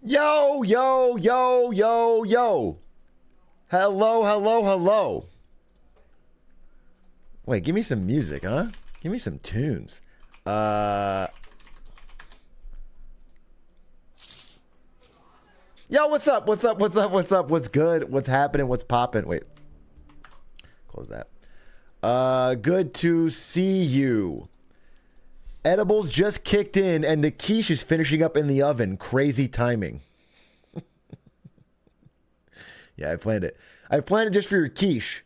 Yo, yo, yo, yo, yo. Hello, hello, hello. Wait, give me some music, huh? Give me some tunes. Yo, what's up? What's up? What's up? What's up? What's good? What's happening? What's popping? Wait. Close that. Good to see you. Edibles just kicked in and the quiche is finishing up in the oven. Crazy timing. Yeah, I planned it. I planned it just for your quiche.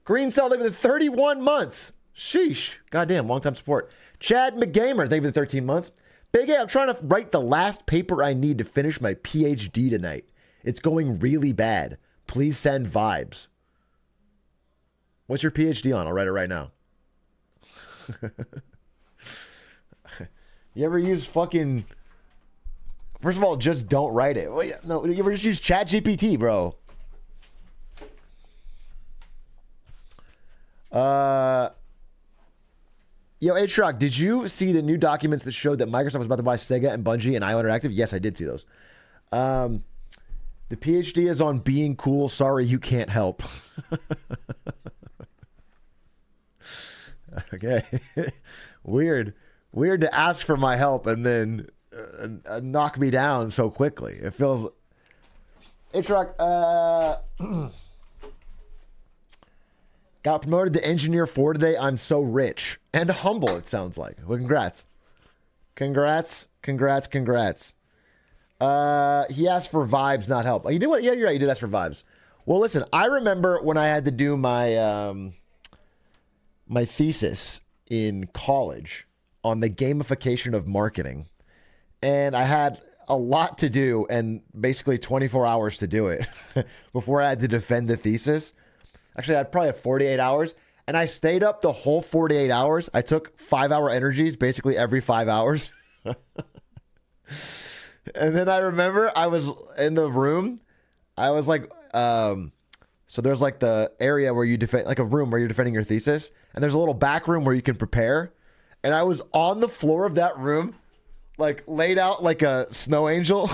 Green Cell, thank you for the 31 months. Sheesh. Goddamn, long-time support. Chad McGamer, thank you for the 13 months. Big A, I'm trying to write the last paper I need to finish my PhD tonight. It's going really bad. Please send vibes. What's your PhD on? I'll write it right now. You ever use fucking... First of all, just don't write it. No, you ever just use ChatGPT, bro? Yo, Atrioc, did you see the new documents that showed that Microsoft was about to buy Sega and Bungie and IO Interactive? Yes, I did see those. The PhD is on being cool. Sorry, you can't help. Okay. Weird to ask for my help and then knock me down so quickly. It feels... Atrioc, got promoted to engineer 4 today. I'm so rich and humble, it sounds like. Well, congrats. Congrats. He asked for vibes, not help. You did what? Yeah, you're right. You did ask for vibes. Well, listen, I remember when I had to do my my thesis in college on the gamification of marketing. And I had a lot to do and basically 24 hours to do it before I had to defend the thesis. Actually, I probably had 48 hours. And I stayed up the whole 48 hours. I took 5-hour energies basically every 5 hours. And then I remember I was in the room. I was like, so there's like the area where you defend, like a room where you're defending your thesis. And there's a little back room where you can prepare. And I was on the floor of that room, like laid out like a snow angel.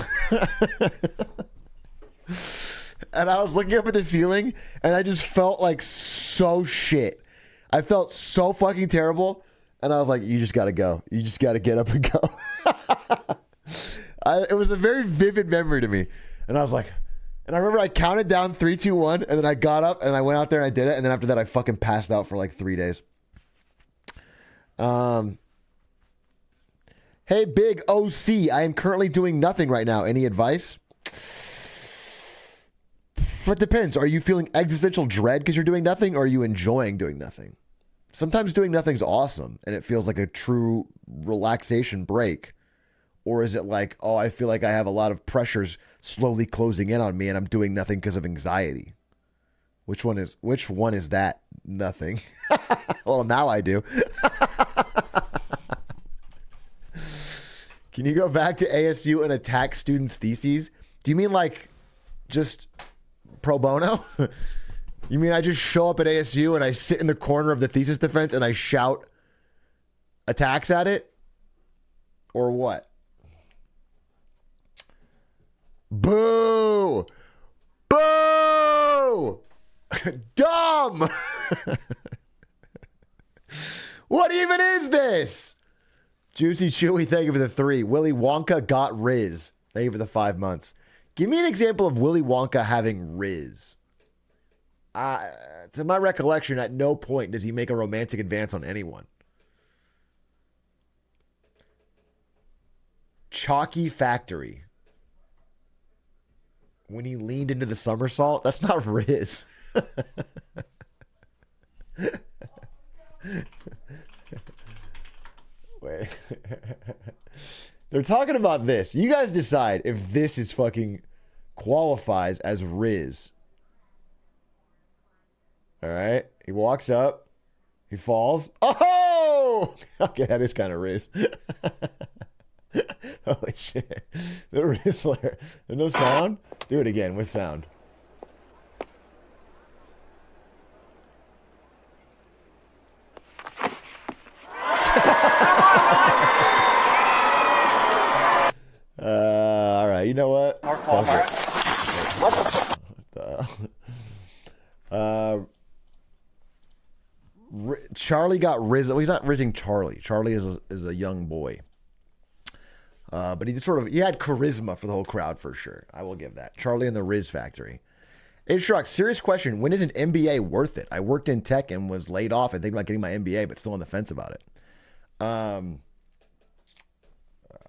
And I was looking up at the ceiling and I just felt like so shit. I felt so fucking terrible. And I was like, you just got to go. You just got to get up and go. It was a very vivid memory to me. And I was like, and I remember I counted down 3, 2, 1. And then I got up and I went out there and I did it. And then after that, I fucking passed out for like 3 days. Hey, big OC. I am currently doing nothing right now. Any advice? But depends. Are you feeling existential dread because you're doing nothing, or are you enjoying doing nothing? Sometimes doing nothing's awesome and it feels like a true relaxation break. Or is it like, oh, I feel like I have a lot of pressures slowly closing in on me and I'm doing nothing because of anxiety? Which one is that? Nothing. Well, now I do. Can you go back to ASU and attack students' theses? Do you mean like just pro bono? You mean I just show up at ASU and I sit in the corner of the thesis defense and I shout attacks at it? Or what? Boo! Boo! Dumb! What even is this? Juicy Chewy, thank you for the 3. Willy Wonka got Riz. Thank you for the 5 months. Give me an example of Willy Wonka having Riz. To my recollection, at no point does he make a romantic advance on anyone. Chalky Factory. When he leaned into the somersault, that's not Riz. Wait. They're talking about this. You guys decide if this is fucking qualifies as Riz. All right. He walks up. He falls. Oh! Okay, that is kind of Riz. Holy shit. The Rizzler. There's no sound? Do it again with sound. All right. You know what? Charlie got Riz. Well, he's not rizzing Charlie. Charlie is a young boy. But he had charisma for the whole crowd for sure. I will give that. Charlie and the Riz Factory. Atrioc, serious question. When is an MBA worth it? I worked in tech and was laid off and thinking about getting my MBA, but still on the fence about it.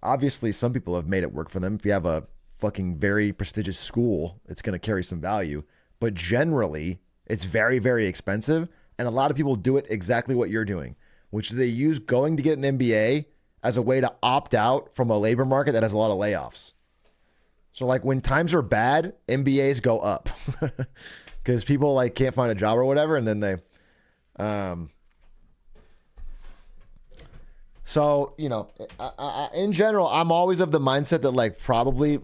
Obviously, some people have made it work for them. If you have a fucking very prestigious school, it's going to carry some value. But generally, it's very, very expensive. And a lot of people do it exactly what you're doing, which is they use going to get an MBA as a way to opt out from a labor market that has a lot of layoffs. So like when times are bad, MBAs go up because people like can't find a job or whatever. And then they, so, you know, in general, I'm always of the mindset that like probably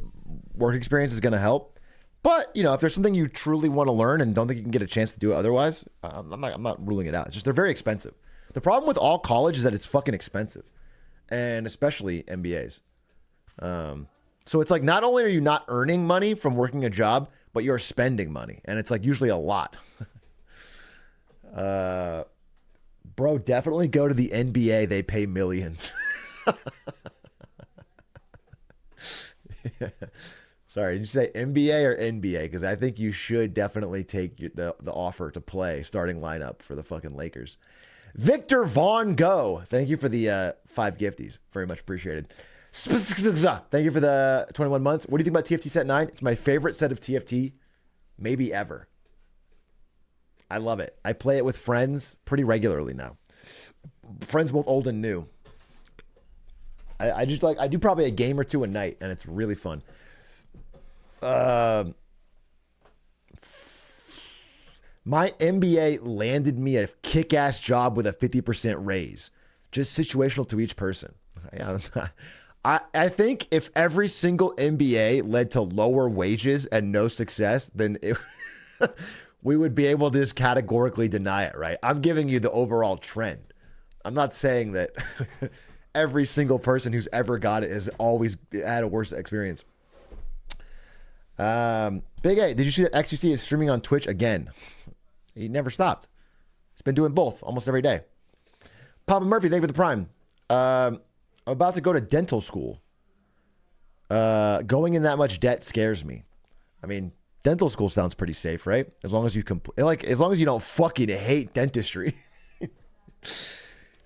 work experience is going to help. But, you know, if there's something you truly want to learn and don't think you can get a chance to do it otherwise, I'm not ruling it out. It's just they're very expensive. The problem with all college is that it's fucking expensive, and especially MBAs. So it's like not only are you not earning money from working a job, but you're spending money, and it's like usually a lot. Bro, definitely go to the NBA. They pay millions. Sorry, did you say NBA or NBA? Because I think you should definitely take the offer to play starting lineup for the fucking Lakers. Victor Vaughn Go. Thank you for the 5 gifties. Very much appreciated. Thank you for the 21 months. What do you think about TFT Set 9? It's my favorite set of TFT maybe ever. I love it. I play it with friends pretty regularly now. Friends both old and new. I do probably a game or two a night, and it's really fun. My MBA landed me a kick-ass job with a 50% raise. Just situational to each person. Yeah. I think if every single MBA led to lower wages and no success, then we would be able to just categorically deny it, right? I'm giving you the overall trend. I'm not saying that every single person who's ever got it has always had a worse experience. Big A, did you see that XUC is streaming on Twitch again? He never stopped. He's been doing both almost every day. Papa Murphy, thank you for the prime. I'm about to go to dental school. Going in that much debt scares me. I mean, dental school sounds pretty safe, right? As long as you as long as you don't fucking hate dentistry.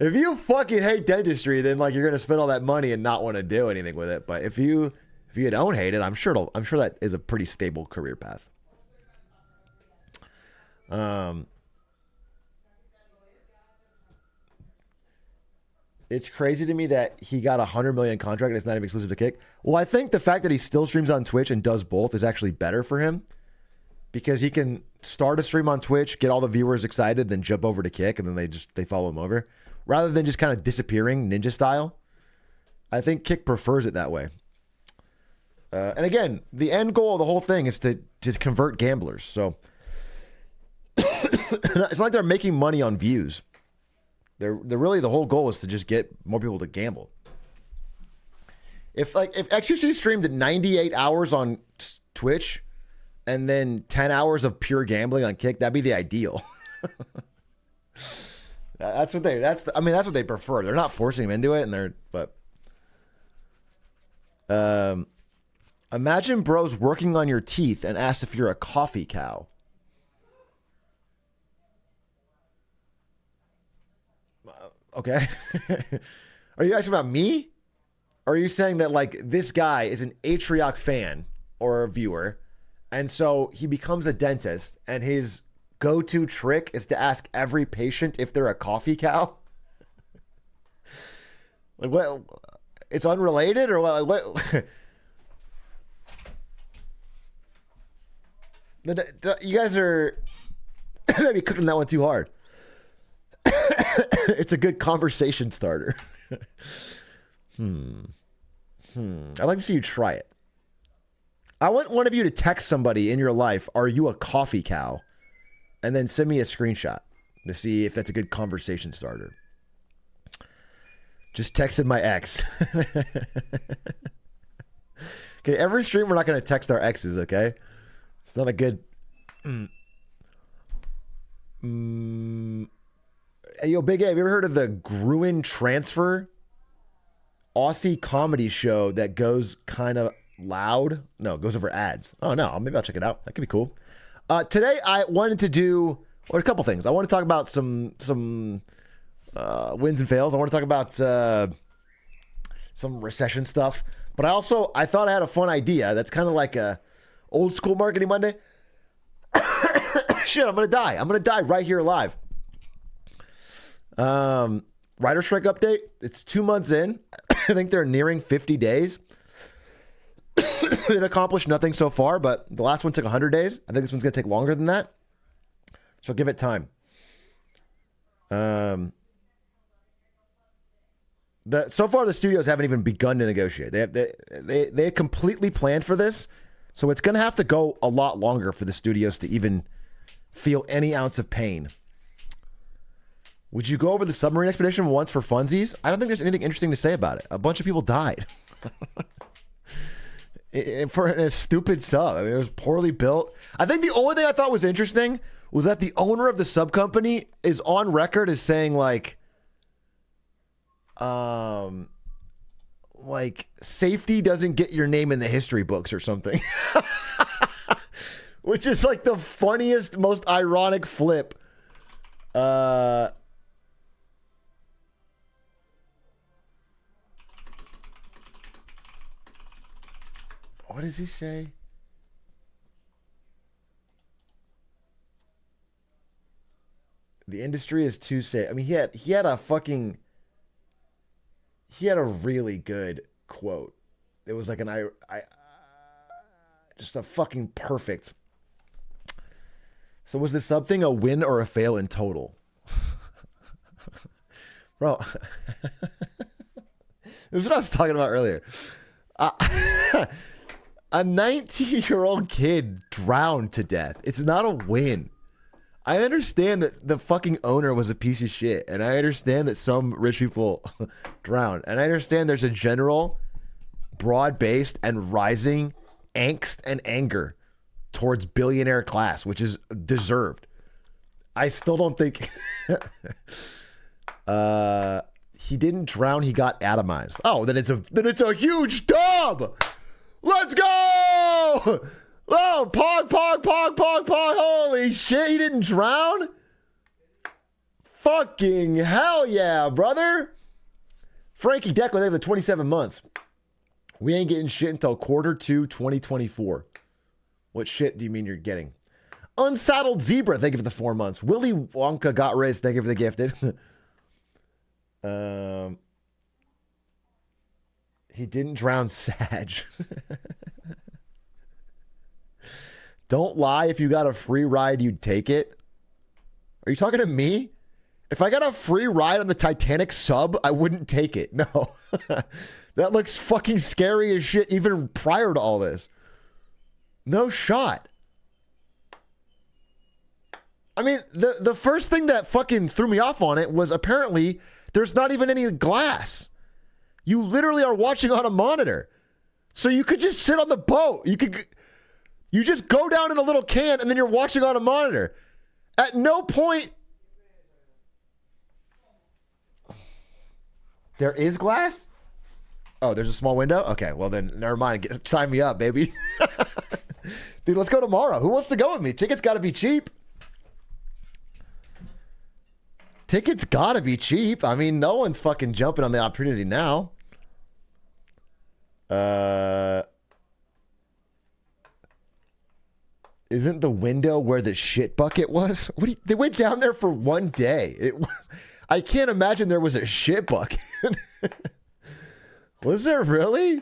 If you fucking hate dentistry, then like you're gonna spend all that money and not want to do anything with it. But if you don't hate it, I'm sure that is a pretty stable career path. It's crazy to me that he got $100 million contract and it's not even exclusive to Kick. Well, I think the fact that he still streams on Twitch and does both is actually better for him because he can start a stream on Twitch, get all the viewers excited, then jump over to Kick, and then they follow him over rather than just kind of disappearing ninja style. I think Kick prefers it that way. And again, the end goal of the whole thing is to convert gamblers. So it's not like they're making money on views. They're really, the whole goal is to just get more people to gamble. If XQC streamed at 98 hours on Twitch and then 10 hours of pure gambling on Kick, that'd be the ideal. That's what they prefer. They're not forcing him into it, imagine bros working on your teeth and ask if you're a coffee cow. Okay. Are you asking about me? Or are you saying that like this guy is an Atrioc fan or a viewer, and so he becomes a dentist and his go-to trick is to ask every patient if they're a coffee cow? Like what? It's unrelated or what? You guys are maybe cooking that one too hard. It's a good conversation starter. I'd like to see you try it. I want one of you to text somebody in your life, "Are you a coffee cow?" and then send me a screenshot to see if that's a good conversation starter. Just texted my ex. Okay, every stream we're not going to text our exes, okay? It's not a good... Hey, yo, Big A, have you ever heard of the Gruen Transfer? Aussie comedy show that goes kind of loud. No, it goes over ads. Oh, no. Maybe I'll check it out. That could be cool. Today, I wanted to do a couple things. I want to talk about some wins and fails. I want to talk about some recession stuff. But I thought I had a fun idea that's kind of like a old school Marketing Monday. Shit, I'm going to die. I'm going to die right here live. Writer strike update. It's 2 months in. I think they're nearing 50 days. They've accomplished nothing so far, but the last one took 100 days. I think this one's going to take longer than that. So give it time. So far, the studios haven't even begun to negotiate. They completely planned for this. So it's going to have to go a lot longer for the studios to even feel any ounce of pain. Would you go over the submarine expedition once for funsies? I don't think there's anything interesting to say about it. A bunch of people died. For a stupid sub. I mean, it was poorly built. I think the only thing I thought was interesting was that the owner of the sub company is on record as saying like safety doesn't get your name in the history books or something. Which is like the funniest, most ironic flip. What does he say? The industry is too safe. I mean, he had a really good quote. It was like just a fucking perfect. So was this something a win or a fail in total? Bro, this is what I was talking about earlier. A 19-year-old kid drowned to death. It's not a win. I understand that the fucking owner was a piece of shit, and I understand that some rich people drowned, and I understand there's a general, broad-based, and rising angst and anger towards billionaire class, which is deserved. I still don't think... he didn't drown, he got atomized. Oh, then it's a huge dub! Let's go! Oh, pog. Holy shit, he didn't drown? Fucking hell yeah, brother. Frankie Declan, they have the 27 months. We ain't getting shit until Q2 2024. What shit do you mean you're getting? Unsaddled Zebra, thank you for the 4 months. Willy Wonka got raised, thank you for the gifted. He didn't drown Sag. Don't lie. If you got a free ride, you'd take it. Are you talking to me? If I got a free ride on the Titanic sub, I wouldn't take it. No. That looks fucking scary as shit even prior to all this. No shot. I mean, the first thing that fucking threw me off on it was apparently there's not even any glass. You literally are watching on a monitor. So you could just sit on the boat. You just go down in a little can and then you're watching on a monitor. At no point. There is glass? Oh, there's a small window? Okay, well then, never mind. Sign me up, baby. Dude, let's go tomorrow. Who wants to go with me? Tickets got to be cheap. Tickets got to be cheap. I mean, no one's fucking jumping on the opportunity now. Isn't the window where the shit bucket was? They went down there for 1 day. I can't imagine there was a shit bucket. Was there really?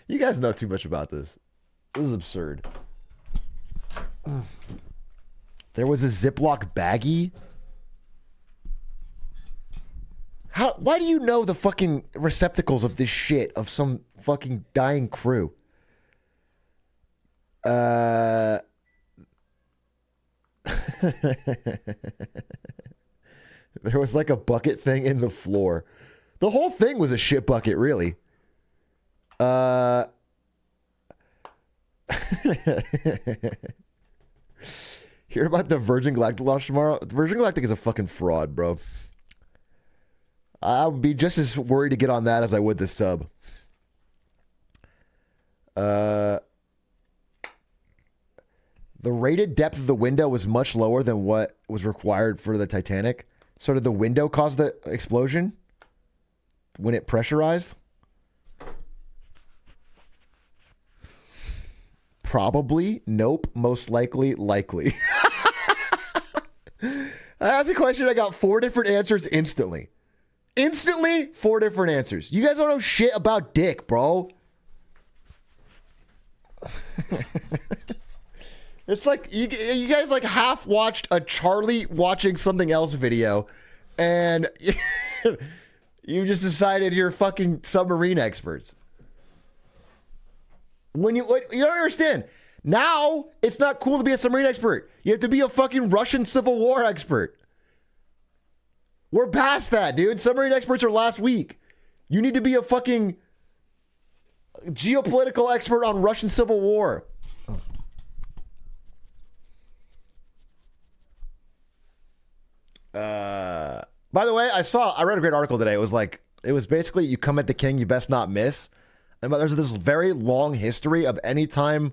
You guys know too much about this. This is absurd. There was a Ziploc baggie. Why do you know the fucking receptacles of this shit of some fucking dying crew? There was like a bucket thing in the floor. The whole thing was a shit bucket, really. Hear about the Virgin Galactic launch tomorrow? Virgin Galactic is a fucking fraud, bro. I would be just as worried to get on that as I would the sub. The rated depth of the window was much lower than what was required for the Titanic. So did the window cause the explosion when it pressurized? Probably. Nope. Most likely. Likely. I asked a question. I got 4 different answers instantly. Instantly, 4 different answers. You guys don't know shit about dick, bro. It's like you guys like half watched a Charlie watching something else video, and you just decided you're fucking submarine experts. You don't understand. Now it's not cool to be a submarine expert. You have to be a fucking Russian Civil War expert. We're past that, dude. Submarine experts are last week. You need to be a fucking geopolitical expert on Russian Civil War. By the way, I read a great article today. It was basically, you come at the king, you best not miss. And there's this very long history of any time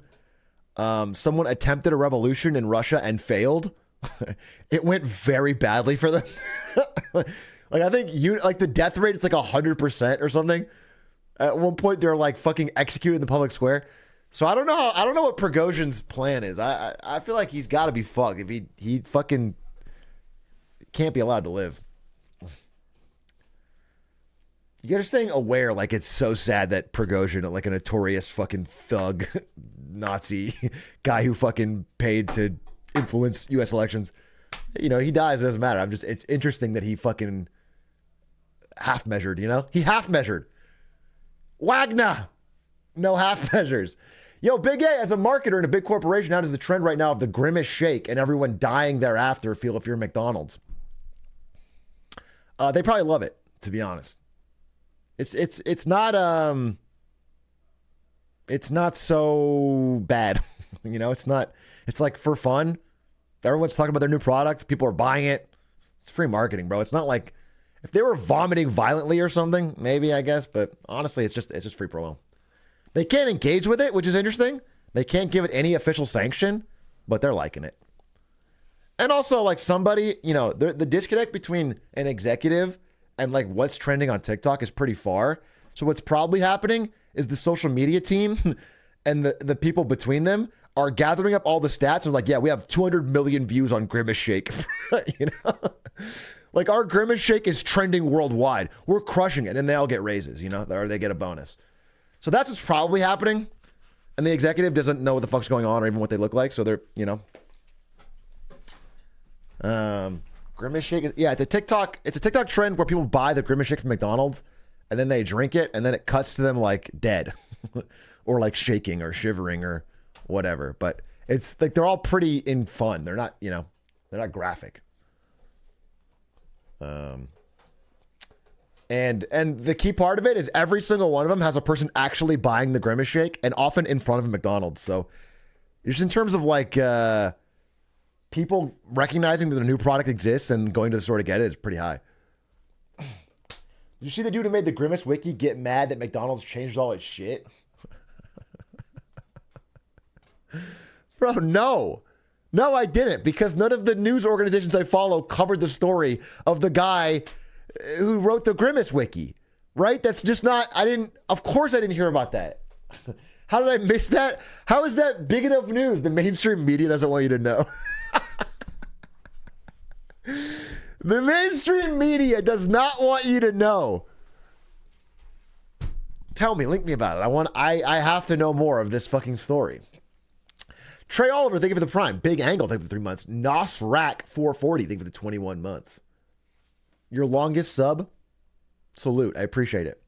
someone attempted a revolution in Russia and failed, it went very badly for them. Like, I think the death rate, it's like 100% or something. At one point, they're like fucking executed in the public square. So I don't know what Prigozhin's plan is. I feel like he's got to be fucked if he fucking can't be allowed to live. You guys are staying aware, like it's so sad that Prigozhin, like a notorious fucking thug, Nazi guy who fucking paid to influence U.S. elections, he dies. It doesn't matter. It's interesting that he fucking half measured. He half measured. Wagner, no half measures. Yo, Big A, as a marketer in a big corporation, how does the trend right now of the Grimace shake and everyone dying thereafter feel if you're McDonald's? They probably love it, to be honest. It's not so bad. It's like for fun. Everyone's talking about their new products. People are buying it. It's free marketing, bro. It's not like if they were vomiting violently or something, maybe, I guess, but honestly, it's just free promo. They can't engage with it, which is interesting. They can't give it any official sanction, but they're liking it. And also, like, somebody, the disconnect between an executive and like what's trending on TikTok is pretty far. So what's probably happening is the social media team and the people between them are gathering up all the stats and like, yeah, we have 200 million views on Grimace Shake. Like our Grimace Shake is trending worldwide. We're crushing it. And they all get raises, or they get a bonus. So that's what's probably happening. And the executive doesn't know what the fuck's going on or even what they look like. So they're, Grimace Shake, it's a TikTok trend where people buy the Grimace Shake from McDonald's and then they drink it and then it cuts to them like dead or like shaking or shivering or whatever. But it's like they're all pretty in fun. They're not, they're not graphic. And the key part of it is every single one of them has a person actually buying the Grimace Shake and often in front of a McDonald's. So just in terms of like people recognizing that a new product exists and going to the store to get it is pretty high. Did you see the dude who made the Grimace Wiki get mad that McDonald's changed all its shit? Bro, no. No, I didn't, because none of the news organizations I follow covered the story of the guy who wrote the Grimace Wiki, right? That's just not, of course I didn't hear about that. How did I miss that? How is that big enough news? The mainstream media doesn't want you to know. The mainstream media does not want you to know. Tell me, link me about it. I have to know more of this fucking story. Trey Oliver, thank you for the prime. Big Angle, thank you for the 3 months. Nosrack 440, thank you for the 21 months. Your longest sub? Salute. I appreciate it.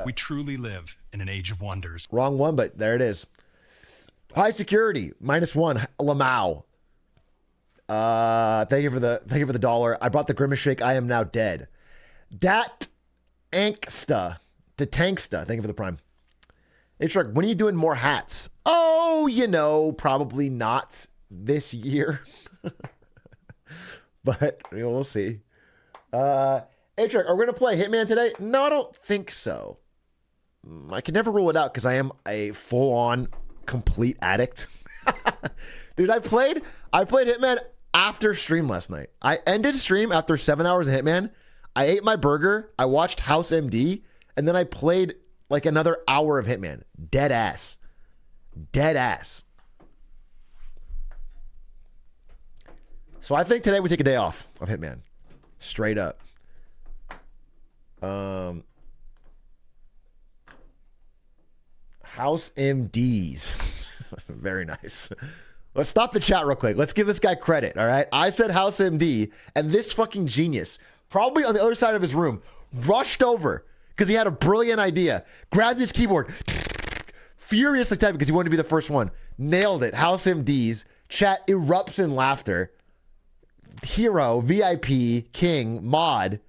We truly live in an age of wonders. Wrong one, but there it is. High security, -1. Lamau. Thank you for the dollar. I bought the Grimace Shake. I am now dead. Dat Anksta to Tanksta. Thank you for the prime. Atrioc, when are you doing more hats? Oh, you know, probably not this year. But we'll see. Atrioc, are we going to play Hitman today? No, I don't think so. I can never rule it out because I am a full-on complete addict. Dude, I played Hitman after stream last night. I ended stream after 7 hours of Hitman. I ate my burger. I watched House MD. And then I played like another hour of Hitman. Dead ass. Dead ass. So I think today we take a day off of Hitman. Straight up. House MDs. Very nice. Let's stop the chat real quick. Let's give this guy credit, all right? I said House MD, and this fucking genius, probably on the other side of his room, rushed over because he had a brilliant idea, grabbed his keyboard, furiously typing because he wanted to be the first one. Nailed it. House MDs. Chat erupts in laughter. Hero, VIP, king, mod,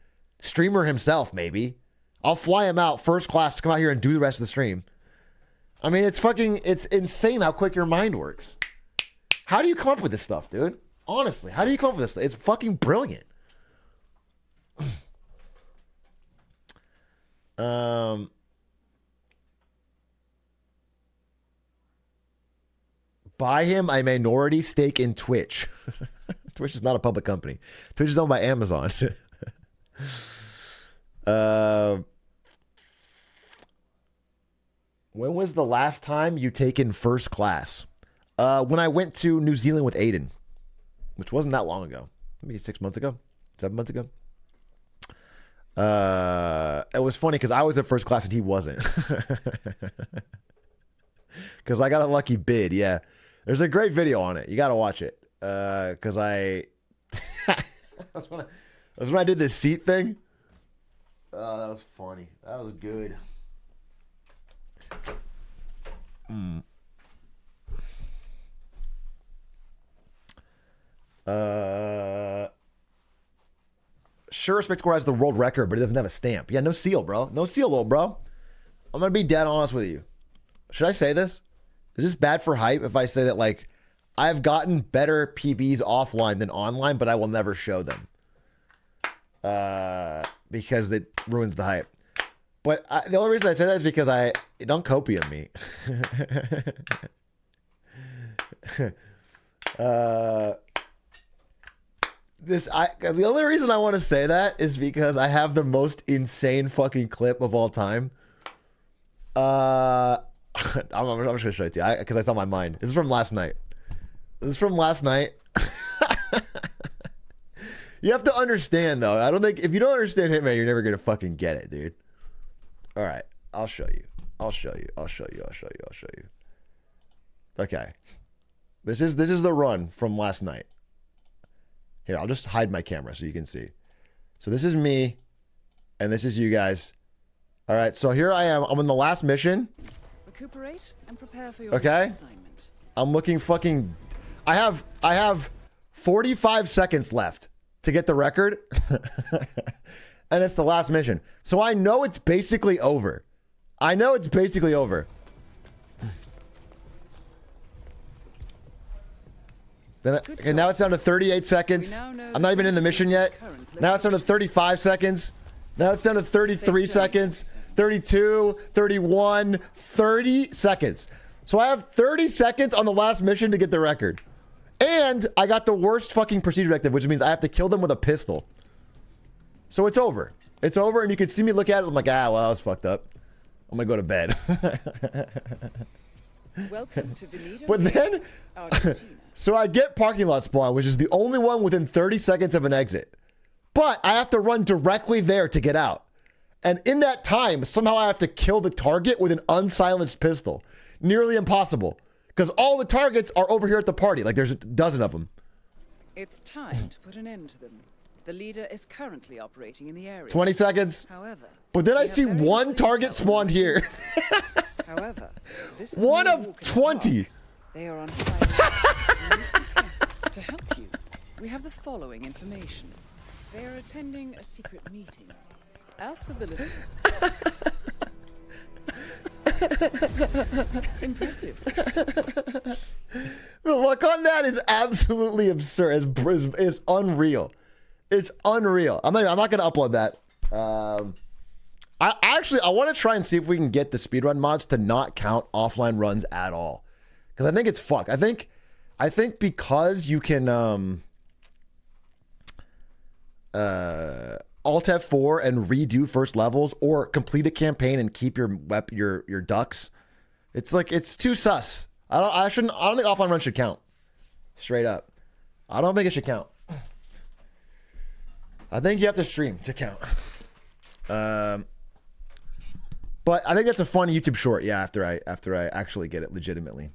streamer himself, maybe. I'll fly him out first class to come out here and do the rest of the stream. I mean, it's insane how quick your mind works. How do you come up with this stuff, dude? Honestly, how do you come up with this stuff? It's fucking brilliant. Buy him a minority stake in Twitch. Twitch is not a public company. Twitch is owned by Amazon. When was the last time you taken first class? When I went to New Zealand with Aiden, which wasn't that long ago. Maybe 6 months ago, 7 months ago. It was funny because I was at first class and he wasn't. Because I got a lucky bid. Yeah, there's a great video on it. You got to watch it. Because that's when I did this seat thing. Oh, that was funny. That was good. Sure, Respect Score has the world record, but it doesn't have a stamp. Yeah, no seal, bro. No seal, little bro. I'm gonna be dead honest with you. Should I say this? Is this bad for hype if I say that, like, I've gotten better PBs offline than online, but I will never show them because it ruins the hype. But the only reason I say that is because don't copium me. The only reason I want to say that is because I have the most insane fucking clip of all time. I'm just gonna show it to you because I saw my mind. This is from last night. You have to understand, though. I don't think if you don't understand Hitman, you're never gonna fucking get it, dude. All right, I'll show you. Okay, this is the run from last night. Here, I'll just hide my camera so you can see. So this is me, and this is you guys. All right, so here I am. I'm in the last mission. Recuperate and prepare for your next assignment. I'm looking fucking. I have 45 seconds left to get the record, and it's the last mission. So I know it's basically over. And now it's down to 38 seconds. I'm not even in the mission yet. Now it's down to 35 seconds. Now it's down to 33 seconds. 32, 31, 30 seconds. So I have 30 seconds on the last mission to get the record. And I got the worst fucking procedure objective, which means I have to kill them with a pistol. So it's over. It's over, and you can see me look at it. I'm like, well, that was fucked up. I'm going to go to bed. Welcome to Veneta. But then, so I get parking lot spawn, which is the only one within 30 seconds of an exit. But I have to run directly there to get out. And in that time, somehow I have to kill the target with an unsilenced pistol. Nearly impossible. Because all the targets are over here at the party. Like, there's a dozen of them. It's time to put an end to them. The leader is currently operating in the area. 20 seconds. However, but then I see one target spawned here. However, this is one of 20. They are on assignment. To help you, we have the following information. They are attending a secret meeting. As for the little... Impressive. The look on that is absolutely absurd. It's unreal. It's unreal. I'm not going to upload that. I want to try and see if we can get the speedrun mods to not count offline runs at all, because I think it's fucked. I think because you can Alt F4 and redo first levels or complete a campaign and keep your ducks. It's like, it's too sus. I don't think offline run should count. Straight up. I don't think it should count. I think you have to stream to count. But I think that's a fun YouTube short. Yeah, after I actually get it legitimately.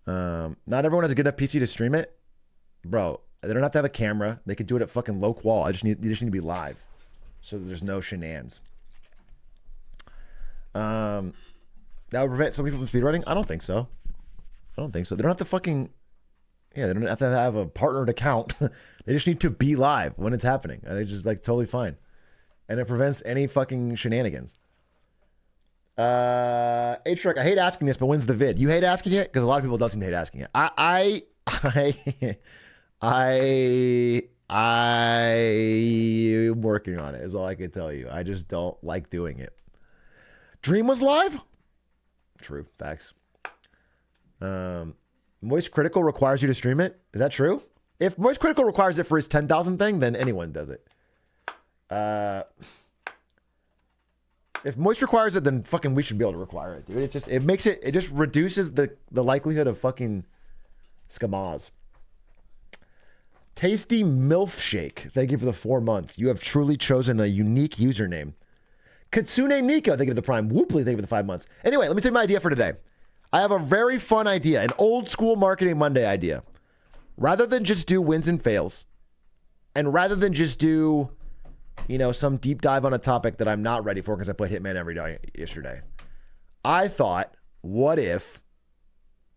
Not everyone has a good enough PC to stream it, bro. They don't have to have a camera. They could do it at fucking low qual. You just need to be live, so there's no shenanigans. That would prevent some people from speedrunning? I don't think so. They don't have to fucking... Yeah, they don't have to have a partnered account. They just need to be live when it's happening. They're just like totally fine. And it prevents any fucking shenanigans. Atrioc, I hate asking this, but when's the vid? You hate asking it? Because a lot of people don't seem to hate asking it. I'm working on it, is all I can tell you. I just don't like doing it. Dream was live? True. Facts. Moist Critical requires you to stream it? Is that true? If Moist Critical requires it for his 10,000 thing, then anyone does it. If Moist requires it, then fucking we should be able to require it, dude. It just reduces the likelihood of fucking scamas. Tasty MILF Shake. Thank you for the 4 months. You have truly chosen a unique username. Katsune Nico, thank you for the Prime. Whooply, thank you for the 5 months. Anyway, let me tell you my idea for today. I have a very fun idea, an old school Marketing Monday idea. Rather than just do wins and fails, and rather than just do, some deep dive on a topic that I'm not ready for because I played Hitman every day yesterday, I thought, what if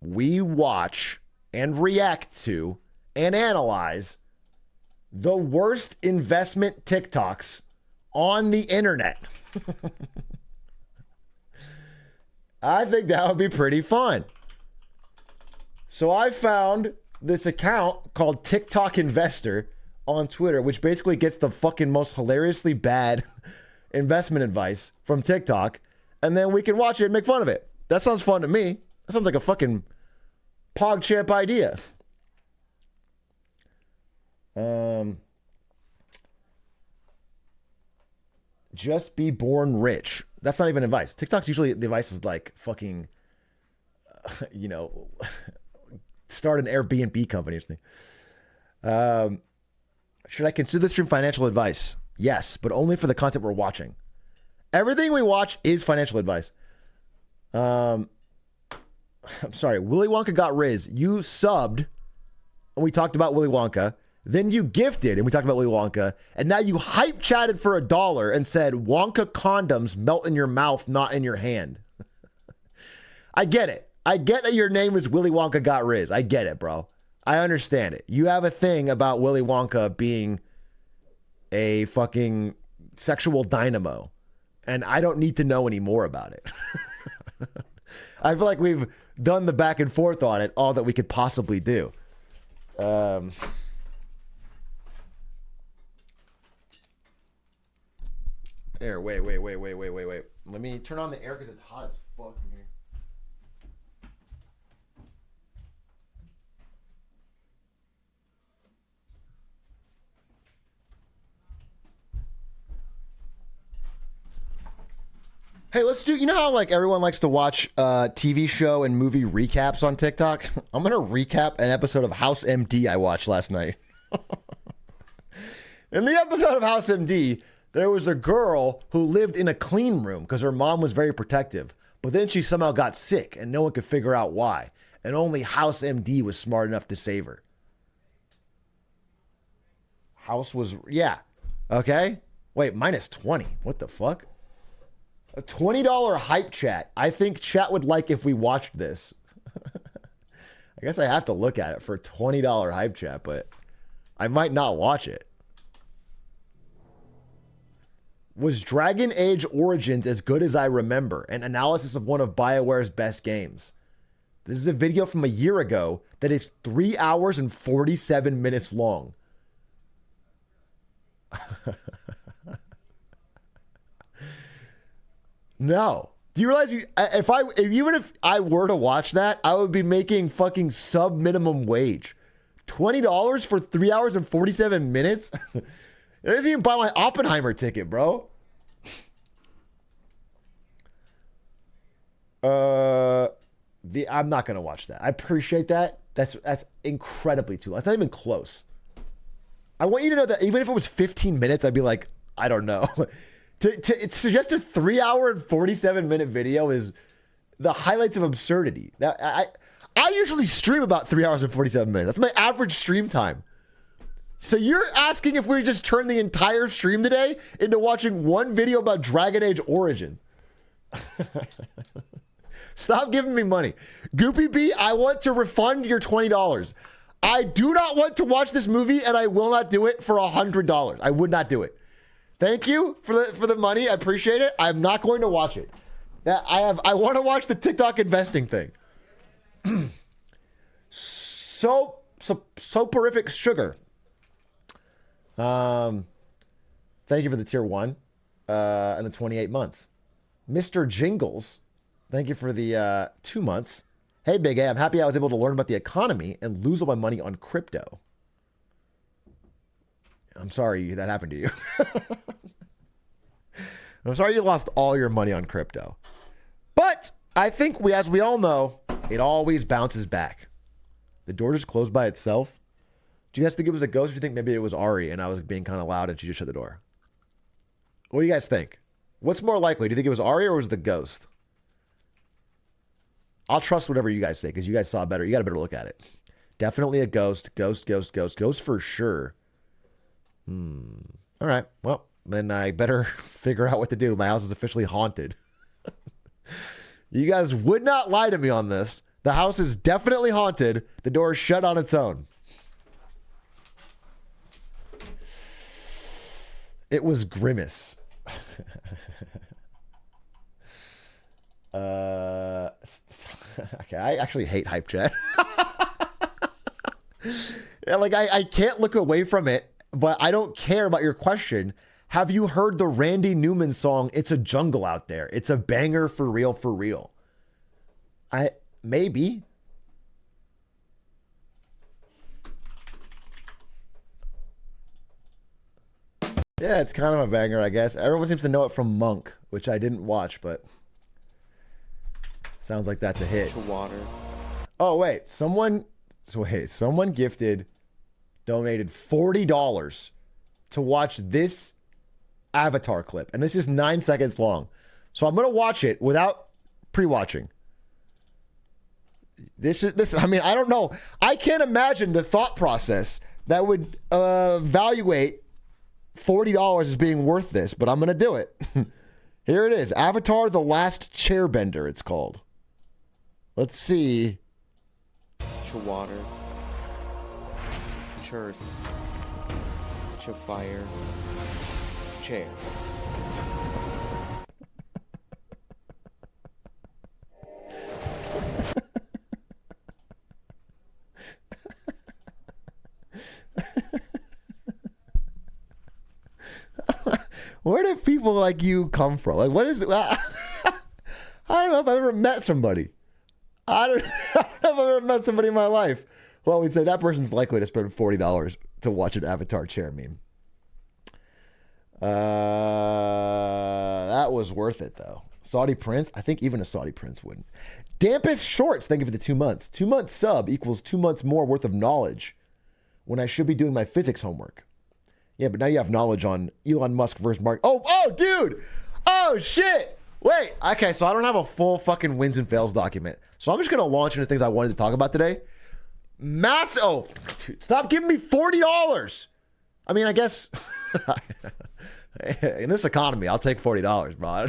we watch and react to and analyze the worst investment TikToks on the internet? I think that would be pretty fun. So I found this account called TikTok Investor on Twitter, which basically gets the fucking most hilariously bad investment advice from TikTok, and then we can watch it and make fun of it. That sounds fun to me. That sounds like a fucking PogChamp idea. Just be born rich. That's not even advice. TikTok's usually the advice is like fucking, start an Airbnb company or something. Should I consider this stream financial advice? Yes, but only for the content we're watching. Everything we watch is financial advice. I'm sorry. Willy Wonka got Riz. You subbed, and we talked about Willy Wonka. Then you gifted, and we talked about Willy Wonka. And now you hype chatted for $1 and said, Wonka condoms melt in your mouth, not in your hand. I get it. I get that your name is Willy Wonka got Riz. I get it, bro. I understand it. You have a thing about Willy Wonka being a fucking sexual dynamo. And I don't need to know any more about it. I feel like we've done the back and forth on it, all that we could possibly do. Air, wait. Let me turn on the air because it's hot as fuck in here. Hey, let's do, how like everyone likes to watch TV show and movie recaps on TikTok? I'm going to recap an episode of House MD I watched last night. In the episode of House MD, there was a girl who lived in a clean room because her mom was very protective. But then she somehow got sick and no one could figure out why. And only House MD was smart enough to save her. House was, yeah. Okay. Wait, minus 20. What the fuck? A $20 hype chat. I think chat would like if we watched this. I guess I have to look at it for a $20 hype chat, but I might not watch it. Was Dragon Age Origins as good as I remember? An analysis of one of BioWare's best games. This is a video from a year ago that is 3 hours and 47 minutes long. No. Do you realize even if I were to watch that, I would be making fucking sub minimum wage. $20 for 3 hours and 47 minutes? It doesn't even buy my Oppenheimer ticket, bro. I'm not gonna watch that. I appreciate that. That's incredibly too long. It's not even close. I want you to know that even if it was 15 minutes, I'd be like, I don't know. To suggest a 3 hour and 47 minute video is the highlights of absurdity. Now, I usually stream about 3 hours and 47 minutes. That's my average stream time. So you're asking if we just turn the entire stream today into watching one video about Dragon Age Origins? Stop giving me money. Goopy B, I want to refund your $20. I do not want to watch this movie, and I will not do it for $100. I would not do it. Thank you for the money. I appreciate it. I'm not going to watch it. I want to watch the TikTok investing thing. Soporific sugar. Thank you for the tier 1 and the 28 months. Mr. Jingles, thank you for the 2 months. Hey, Big A, I'm happy I was able to learn about the economy and lose all my money on crypto. I'm sorry that happened to you. I'm sorry you lost all your money on crypto. But I think as we all know, it always bounces back. The door just closed by itself. Do you guys think it was a ghost, or do you think maybe it was Ari and I was being kind of loud and she just shut the door? What do you guys think? What's more likely? Do you think it was Ari or was it the ghost? I'll trust whatever you guys say because you guys saw better. You got a better look at it. Definitely a ghost. Ghost for sure. All right. Well, then I better figure out what to do. My house is officially haunted. You guys would not lie to me on this. The house is definitely haunted. The door is shut on its own. It was Grimace. Okay, I actually hate hype chat. Like I can't look away from it. But I don't care about your question. Have you heard the Randy Newman song, It's a Jungle Out There? It's a banger for real, for real. Maybe. Yeah, it's kind of a banger, I guess. Everyone seems to know it from Monk, which I didn't watch, but sounds like that's a hit. Water. Oh, wait. Someone donated $40 to watch this Avatar clip. And this is 9 seconds long. So I'm going to watch it without pre-watching. I mean, I don't know. I can't imagine the thought process that would evaluate $40 as being worth this, but I'm going to do it. Here it is. Avatar: The Last Chairbender, it's called. Let's see. Water. Earth, fire, chair. Where do people like you come from? Like, what is it? I don't know if I've ever met somebody. I don't know if I've ever met somebody in my life. Well, we'd say that person's likely to spend $40 to watch an Avatar chair meme. That was worth it, though. Saudi Prince? I think even a Saudi Prince wouldn't. Dampest Shorts, thank you for the 2 months. 2 months sub equals 2 months more worth of knowledge when I should be doing my physics homework. Yeah, but now you have knowledge on Elon Musk versus Mark. Oh, dude! Oh, shit! Wait, okay, so I don't have a full fucking wins and fails document. So I'm just going to launch into things I wanted to talk about today. Dude, stop giving me $40. I mean, I guess in this economy, I'll take $40, bro.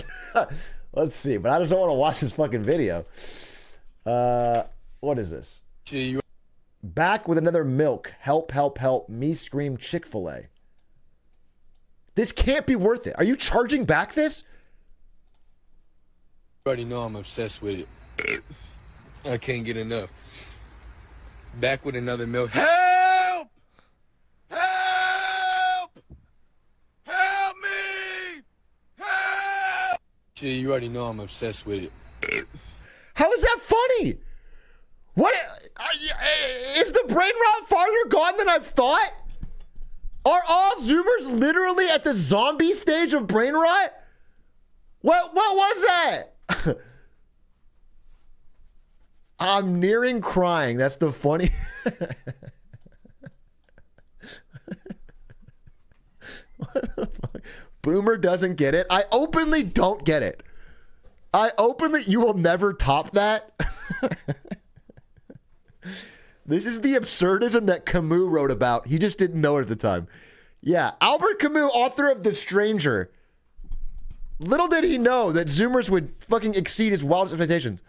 Let's see, but I just don't want to watch this fucking video. What is this? Back with another milk. Help, help, help. Me scream Chick-fil-A. This can't be worth it. Are you charging back this? You already know I'm obsessed with it. I can't get enough. Back with another milk. Help! Help! Help me! Help! Shit, you already know I'm obsessed with it. How is that funny? What? Is the brain rot farther gone than I've thought? Are all Zoomers literally at the zombie stage of brain rot? What was that? I'm nearing crying. That's the funny. What the fuck? Boomer doesn't get it. I openly don't get it. You will never top that. This is the absurdism that Camus wrote about. He just didn't know it at the time. Yeah, Albert Camus, author of The Stranger. Little did he know that Zoomers would fucking exceed his wildest expectations.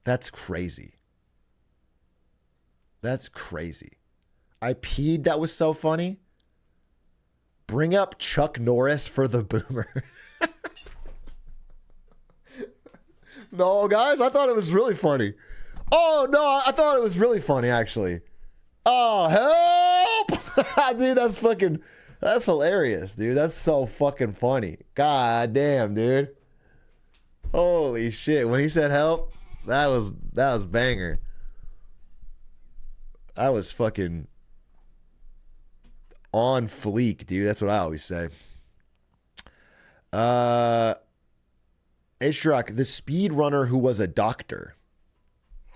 That's crazy. That's crazy. I peed. That was so funny. Bring up Chuck Norris for the boomer. No, guys, I thought it was really funny. Oh, no, I thought it was really funny, actually. Oh, help! Dude, that's hilarious, dude. That's so fucking funny. God damn, dude. Holy shit. When he said help, that was banger. That was fucking on fleek, dude. That's what I always say. Atrioc, the speed runner who was a doctor.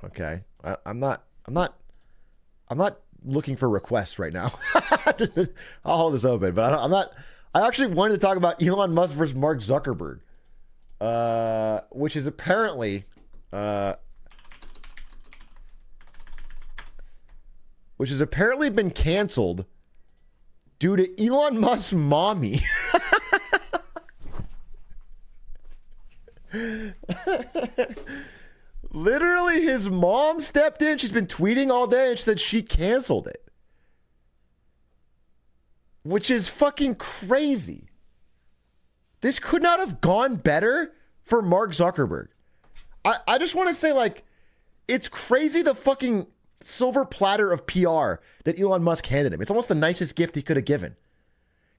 Okay. I'm not looking for requests right now. I'll hold this open, but I actually wanted to talk about Elon Musk versus Mark Zuckerberg. Which is apparently been canceled due to Elon Musk's mommy. Literally, his mom stepped in. She's been tweeting all day and she said she canceled it. Which is fucking crazy. This could not have gone better for Mark Zuckerberg. I just want to say, like, it's crazy the fucking silver platter of PR that Elon Musk handed him. It's almost the nicest gift he could have given.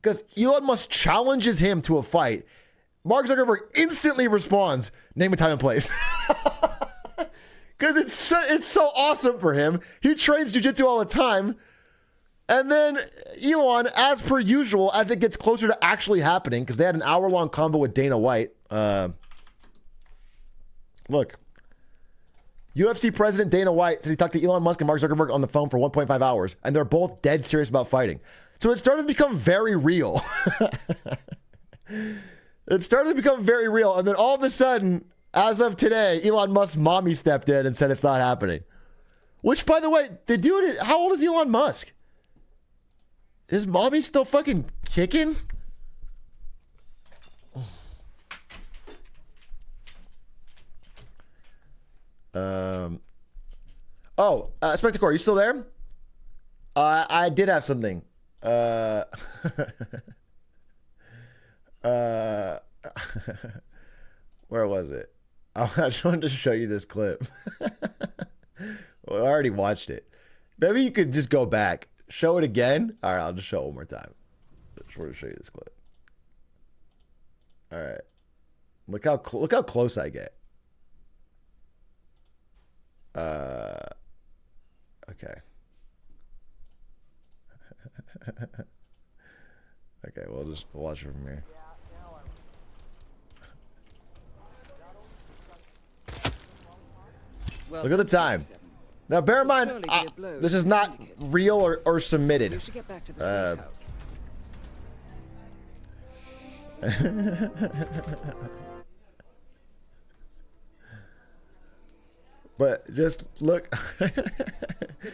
Because Elon Musk challenges him to a fight. Mark Zuckerberg instantly responds, name a time and place. Because it's so awesome for him. He trains jiu-jitsu all the time. And then Elon, as per usual, as it gets closer to actually happening, because they had an hour-long convo with Dana White. Look. UFC president Dana White said he talked to Elon Musk and Mark Zuckerberg on the phone for 1.5 hours, and they're both dead serious about fighting. So it started to become very real. It started to become very real, and then all of a sudden, as of today, Elon Musk's mommy stepped in and said it's not happening. Which, by the way, the dude, how old is Elon Musk? Is mommy still fucking kicking? Spectacore, are you still there? I did have something. Where was it? I just wanted to show you this clip. Well, I already watched it. Maybe you could just go back. Show it again. All right, I'll just show it one more time. Just want to show you this clip. All right. Look how close I get. Okay. Okay, we'll watch it from here. Well, Look at the time. Now, bear in mind, this is not real or submitted. You should get back to the safe house. But just look. Good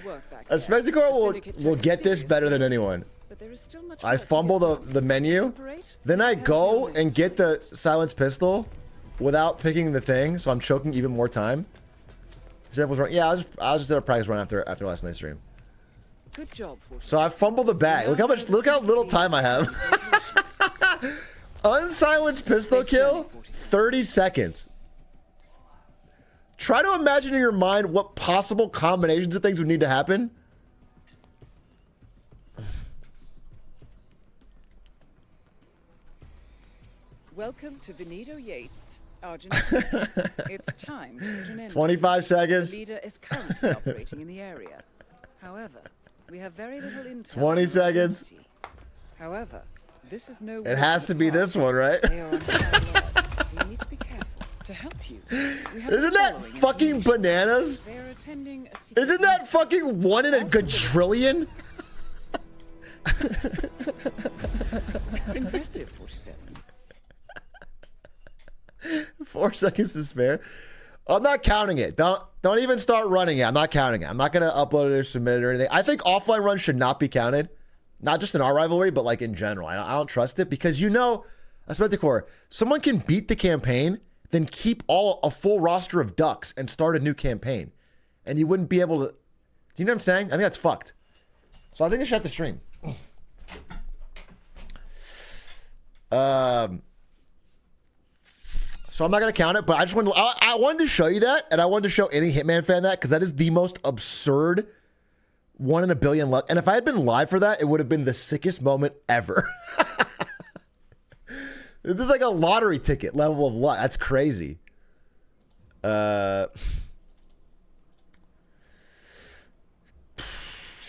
work back A there. Spectacle The syndicate will took get this serious better than aim, anyone. but there is still much I work to fumble get the done. menu, Operate? then I Have go your and get notes. the silenced pistol without picking the thing, so I'm choking even more time. Except was wrong. Yeah, I was just at a practice run after last night's stream. Good job, 47. So I fumbled the bag. Look how little time I have. Unsilenced pistol kill, 30 seconds. Try to imagine in your mind what possible combinations of things would need to happen. Welcome to Veneto Yates, Argentina. It's time to put an end. 25 seconds. The leader is currently operating in the area. However, we have very little intel. 20 on seconds. identity. However, this is no. It has to be this one, right? They are on high alert, so you need to be careful. To help you, we have Isn't the that following fucking information. bananas? They are attending a secret Isn't that fucking 1 in a quadrillion? impressive, 47. 4 seconds to spare. I'm not counting it. Don't even start running it. I'm not counting it. I'm not gonna upload it or submit it or anything. I think offline runs should not be counted. Not just in our rivalry, but like in general. I don't trust it because I spent the core. Someone can beat the campaign, then keep a full roster of ducks and start a new campaign. And you wouldn't be able to. Do you know what I'm saying? I think that's fucked. So I think I should have to stream. So I'm not gonna count it, but I wanted to show you that, and I wanted to show any Hitman fan that because that is the most absurd 1 in a billion luck. And if I had been live for that, it would have been the sickest moment ever. This is like a lottery ticket level of luck. That's crazy. Should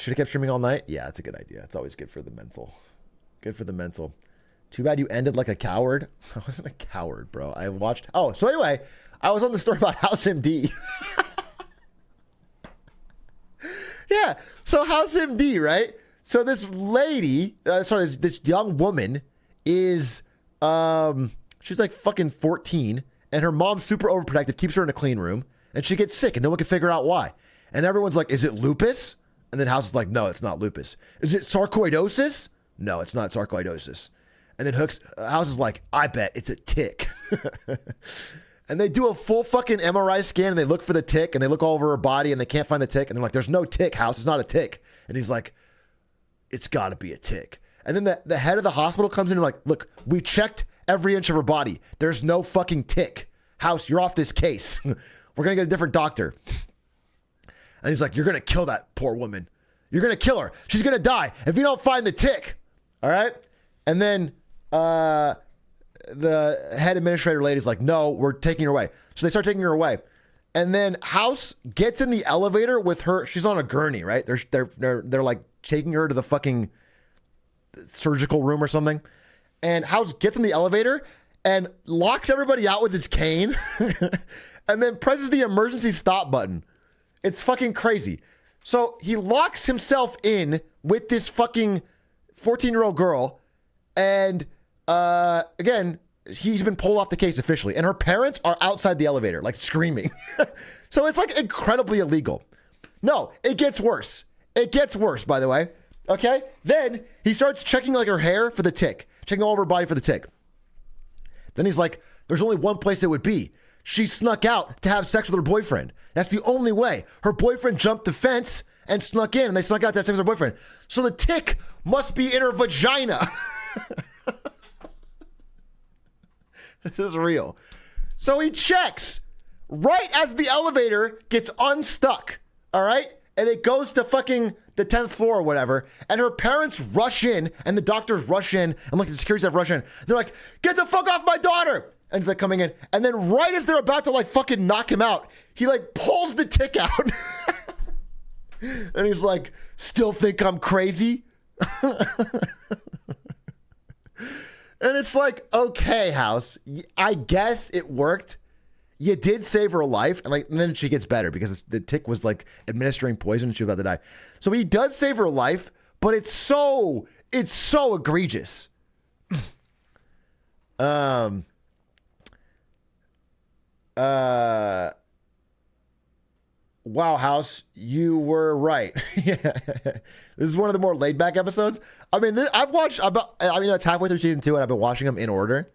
have kept streaming all night? Yeah, that's a good idea. It's always good for the mental. Good for the mental. Too bad you ended like a coward. I wasn't a coward, bro. I watched. Oh, so anyway, I was on the story about House MD. Yeah, so House MD, right? So this lady, this young woman is, she's like fucking 14, and her mom's super overprotective, keeps her in a clean room, and she gets sick, and no one can figure out why. And everyone's like, is it lupus? And then House is like, no, it's not lupus. Is it sarcoidosis? No, it's not sarcoidosis. And then House is like, I bet it's a tick. And they do a full fucking MRI scan, and they look for the tick, and they look all over her body, and they can't find the tick. And they're like, there's no tick, House. It's not a tick. And he's like, it's got to be a tick. And then the head of the hospital comes in and like, look, we checked every inch of her body. There's no fucking tick. House, you're off this case. We're going to get a different doctor. And he's like, you're going to kill that poor woman. You're going to kill her. She's going to die if you don't find the tick. All right? And then the head administrator lady's like, no, we're taking her away. So they start taking her away. And then House gets in the elevator with her. She's on a gurney, right? They're like taking her to the fucking surgical room or something. And House gets in the elevator and locks everybody out with his cane and then presses the emergency stop button. It's fucking crazy. So he locks himself in with this fucking 14-year-old girl. And again, he's been pulled off the case officially. And her parents are outside the elevator, like screaming. So it's like incredibly illegal. No, it gets worse. It gets worse, by the way. Okay? Then he starts checking like her hair for the tick. Checking all over her body for the tick. Then he's like, there's only one place it would be. She snuck out to have sex with her boyfriend. That's the only way. Her boyfriend jumped the fence and snuck in, and they snuck out to have sex with her boyfriend. So the tick must be in her vagina. This is real. So he checks right as the elevator gets unstuck. All right? And it goes to fucking the 10th floor or whatever. And her parents rush in, and the doctors rush in, and like the security staff rush in. They're like, get the fuck off my daughter. And he's like coming in. And then right as they're about to like fucking knock him out, he like pulls the tick out. And he's like, still think I'm crazy? And it's like, okay, House, I guess it worked. You did save her life. And then she gets better because the tick was like administering poison and she was about to die. So he does save her life, but it's so egregious. Wow, House, you were right. Yeah. This is one of the more laid back episodes. I mean, it's halfway through season 2 and I've been watching them in order.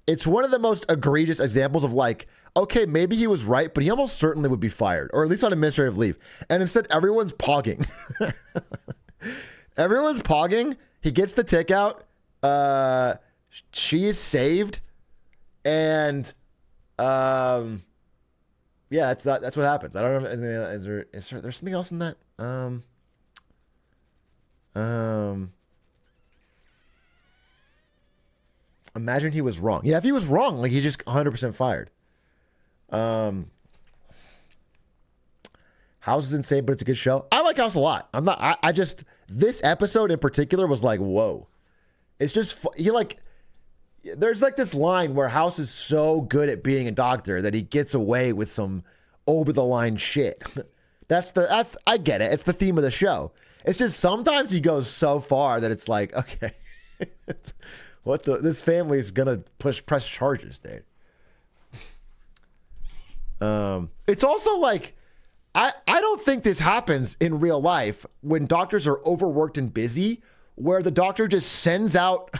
It's one of the most egregious examples of like, okay, maybe he was right, but he almost certainly would be fired, or at least on administrative leave. And instead, everyone's pogging. Everyone's pogging. He gets the tick out. She is saved, and yeah, that's what happens. I don't know. Is there something else in that? Imagine he was wrong. Yeah, if he was wrong, like he's just 100% fired. House is insane, but it's a good show. I like House a lot. I just, this episode in particular was like, whoa. It's just, there's like this line where House is so good at being a doctor that he gets away with some over the line shit. I get it. It's the theme of the show. It's just sometimes he goes so far that it's like, okay, this family is gonna press charges, dude. It's also like, I don't think this happens in real life when doctors are overworked and busy, where the doctor just sends out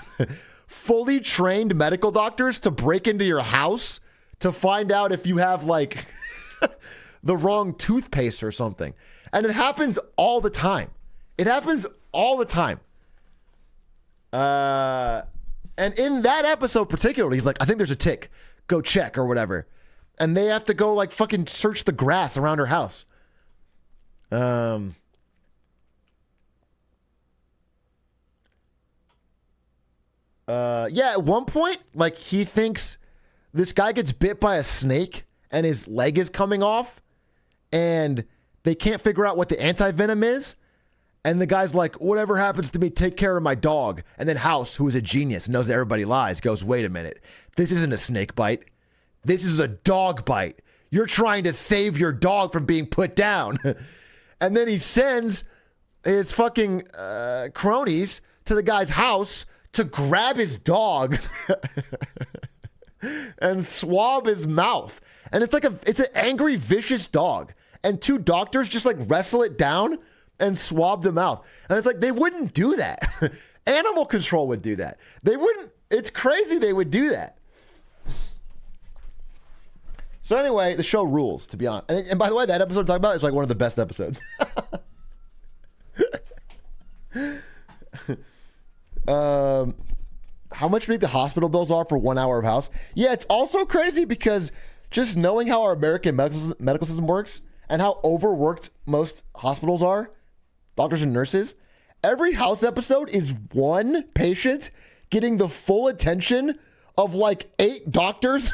fully trained medical doctors to break into your house to find out if you have like the wrong toothpaste or something. And it happens all the time. It happens all the time. And in that episode particularly, he's like, I think there's a tick. Go check or whatever. And they have to go like fucking search the grass around her house. Yeah, at one point, like he thinks this guy gets bit by a snake and his leg is coming off and they can't figure out what the anti-venom is. And the guy's like, whatever happens to me, take care of my dog. And then House, who is a genius, knows that everybody lies, goes, wait a minute. This isn't a snake bite. This is a dog bite. You're trying to save your dog from being put down. And then he sends his fucking cronies to the guy's house to grab his dog and swab his mouth. And it's an angry, vicious dog. And two doctors just like wrestle it down and swab the mouth. And it's like, they wouldn't do that. Animal control would do that. They wouldn't. It's crazy they would do that. So anyway, the show rules, to be honest. And by the way, that episode I'm talking about is like one of the best episodes. How much do you think the hospital bills are for 1 hour of House? Yeah, it's also crazy because just knowing how our American medical system works and how overworked most hospitals are, doctors and nurses, every House episode is one patient getting the full attention of like 8 doctors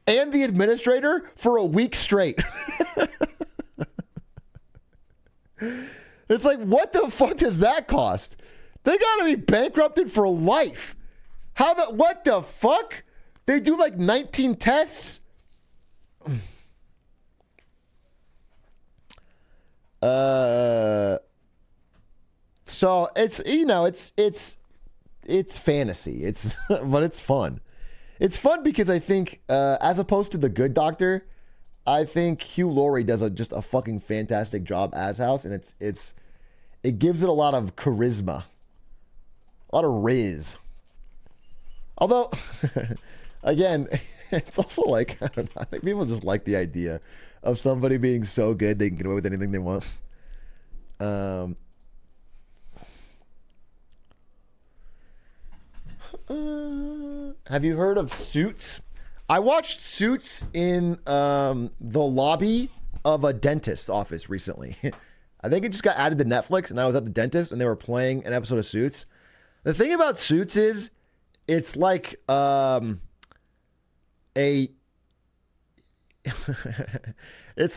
and the administrator for a week straight. It's like, what the fuck does that cost? They gotta be bankrupted for life. What the fuck? They do like 19 tests? So it's, it's fantasy. But it's fun. It's fun because I think, as opposed to The Good Doctor, I think Hugh Laurie does just a fucking fantastic job as House, and it gives it a lot of charisma, a lot of riz. Although, again, it's also like, I don't know, I think people just like the idea of somebody being so good they can get away with anything they want. Have you heard of Suits? I watched Suits in the lobby of a dentist's office recently. I think it just got added to Netflix, and I was at the dentist, and they were playing an episode of Suits. The thing about Suits is, it's like it's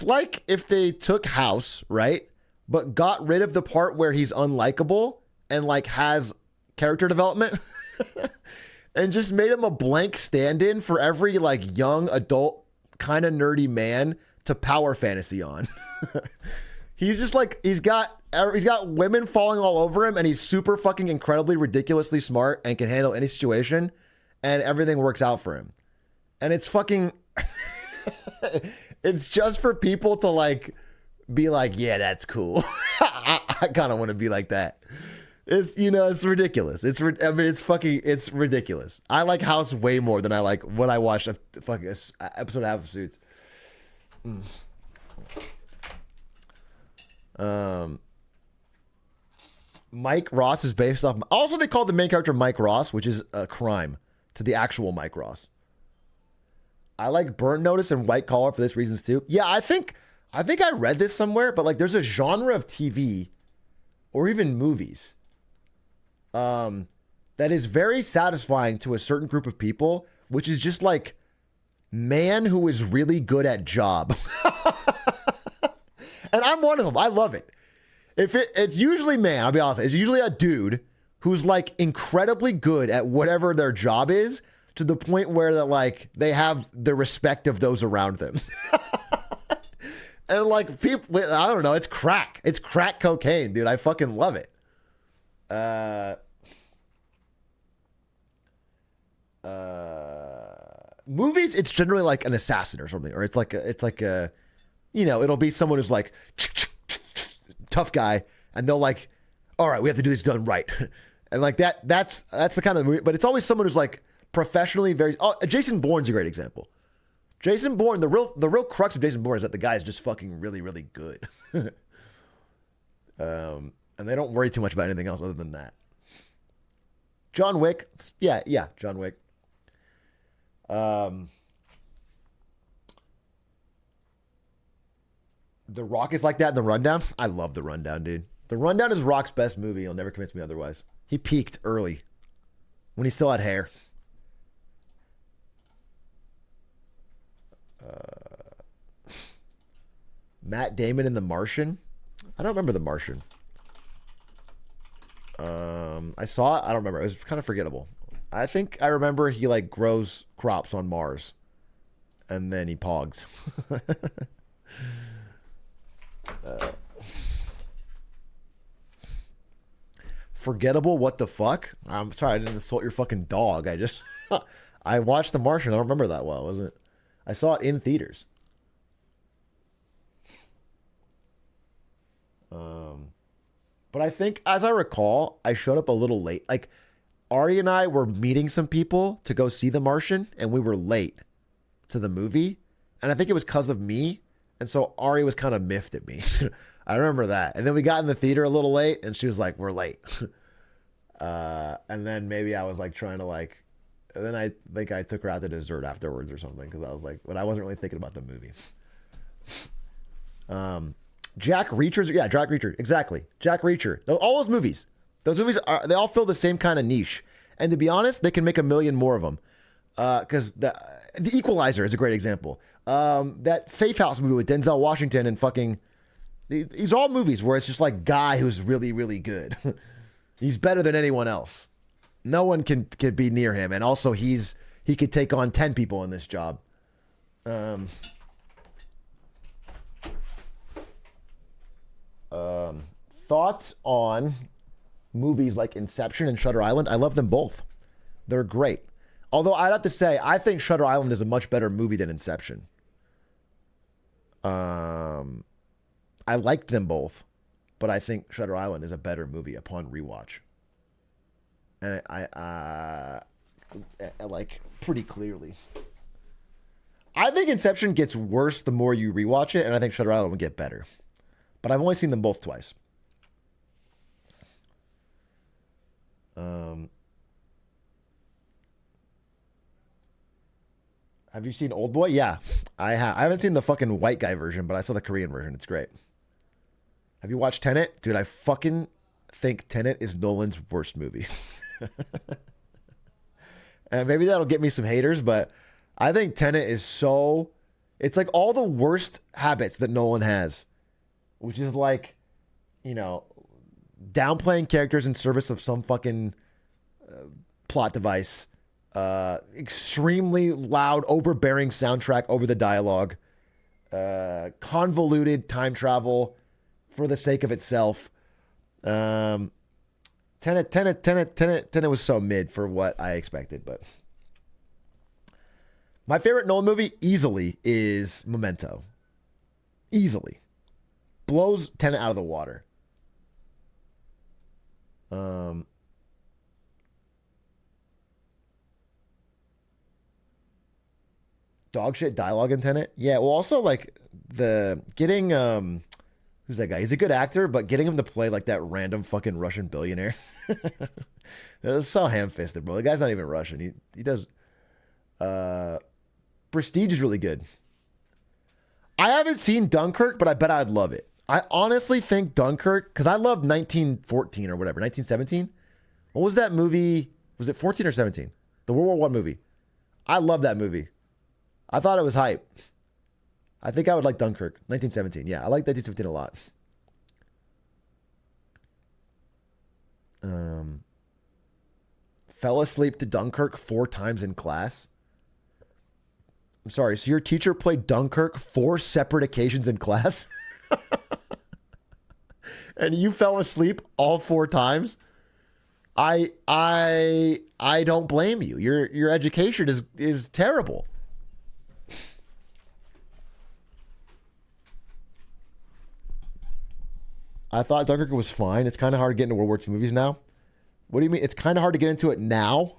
like if they took House, right, but got rid of the part where he's unlikable and like has character development. And just made him a blank stand-in for every like young adult kind of nerdy man to power fantasy on. He's just like, he's got women falling all over him, and he's super fucking incredibly ridiculously smart and can handle any situation, and everything works out for him. And it's fucking it's just for people to like be like, yeah, that's cool. I kind of want to be like that. It's, it's ridiculous. It's ridiculous. I like House way more than I like when I watch a fucking episode half of Suits. Mike Ross is based off. Also, they called the main character Mike Ross, which is a crime to the actual Mike Ross. I like Burn Notice and White Collar for this reasons too. Yeah, I think I read this somewhere, but like there's a genre of TV or even movies that is very satisfying to a certain group of people, which is just like man who is really good at job. And I'm one of them. I love it. It's usually man, I'll be honest, it's usually a dude who's like incredibly good at whatever their job is to the point where that like they have the respect of those around them. And like people, I don't know, it's crack. It's crack cocaine, dude. I fucking love it. Movies, it's generally like an assassin or something, or it's like a, you know, it'll be someone who's like tough guy, and they'll like, all right, we have to do this done right, and like that's the kind of movie. But it's always someone who's like professionally very. Oh, Jason Bourne's a great example. Jason Bourne, the real crux of Jason Bourne is that the guy is just fucking really, really good. And they don't worry too much about anything else other than that. John Wick, yeah, John Wick. The Rock is like that in The Rundown. I love The Rundown, dude. The Rundown is Rock's best movie. You'll never convince me otherwise. He peaked early when he still had hair. Matt Damon in The Martian. I don't remember The Martian. I saw it. I don't remember. It was kind of forgettable. I think I remember he like grows crops on Mars, and then he pogs. Forgettable? What the fuck? I'm sorry, I didn't insult your fucking dog. I just I watched The Martian. I don't remember that well, wasn't it? I saw it in theaters. But I think, as I recall, I showed up a little late. Like, Ari and I were meeting some people to go see The Martian, and we were late to the movie. And I think it was because of me. And so Ari was kind of miffed at me. I remember that. And then we got in the theater a little late, and she was like, we're late. And then maybe I was like trying to like, and then I think I took her out to dessert afterwards or something, because I was like, but I wasn't really thinking about the movie. Jack Reacher's, yeah, Jack Reacher, exactly. Jack Reacher. All those movies they all fill the same kind of niche. And to be honest, they can make a million more of them. Because the Equalizer is a great example. That Safe House movie with Denzel Washington and fucking, these are all movies where it's just like guy who's really, really good. He's better than anyone else. No one can be near him. And also he could take on 10 people in this job. Thoughts on movies like Inception and Shutter Island? I love them both. They're great. Although I'd have to say, I think Shutter Island is a much better movie than Inception. I liked them both, but I think Shutter Island is a better movie upon rewatch. And I like pretty clearly. I think Inception gets worse the more you rewatch it, and I think Shutter Island will get better. But I've only seen them both twice. Have you seen Old Boy? Yeah, I have. I haven't seen the fucking white guy version, but I saw the Korean version. It's great. Have you watched Tenet? Dude, I fucking think Tenet is Nolan's worst movie. And maybe that'll get me some haters, but I think Tenet is so... It's like all the worst habits that Nolan has, which is like, you know, downplaying characters in service of some fucking plot device, extremely loud, overbearing soundtrack over the dialogue, convoluted time travel for the sake of itself. Tenet was so mid for what I expected, but my favorite Nolan movie easily is Memento. Easily. Blows Tenet out of the water. Dog shit dialogue in Tenet. Yeah, well also like the getting who's Who's that guy? He's a good actor, but getting him to play like that random fucking Russian billionaire. It was so ham-fisted, bro. The guy's not even Russian. He does. Prestige is really good. I haven't seen Dunkirk, but I bet I'd love it. I honestly think Dunkirk, because I loved 1914 or whatever, 1917. What was that movie? Was it 14 or 17? The World War I movie. I love that movie. I thought it was hype. I think I would like Dunkirk. 1917. Yeah, I like 1917 a lot. Fell asleep to Dunkirk 4 times in class. I'm sorry, so your teacher played Dunkirk 4 separate occasions in class? And you fell asleep all 4 times? I don't blame you. Your education is terrible. I thought Dunkirk was fine. It's kind of hard to get into World War II movies now. What do you mean? It's kind of hard to get into it now?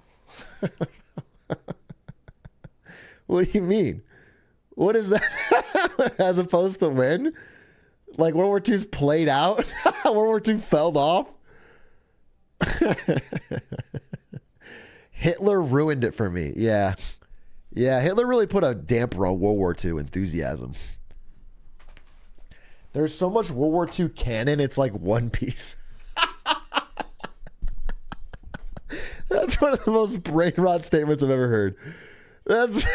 What do you mean? What is that? As opposed to when? Like World War II's played out? World War II fell off? Hitler ruined it for me. Yeah. Yeah, Hitler really put a damper on World War II enthusiasm. There's so much World War II canon, it's like One Piece. That's one of the most brain rot statements I've ever heard. That's...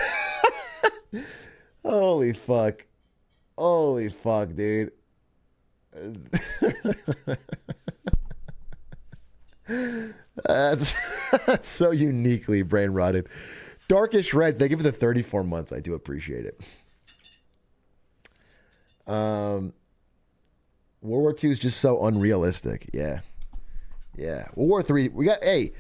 Holy fuck. Holy fuck, dude. That's so uniquely brain rotted. Darkish Red, they give it the 34 months. I do appreciate it. World War II is just so unrealistic. Yeah. Yeah. World War III, we got, hey,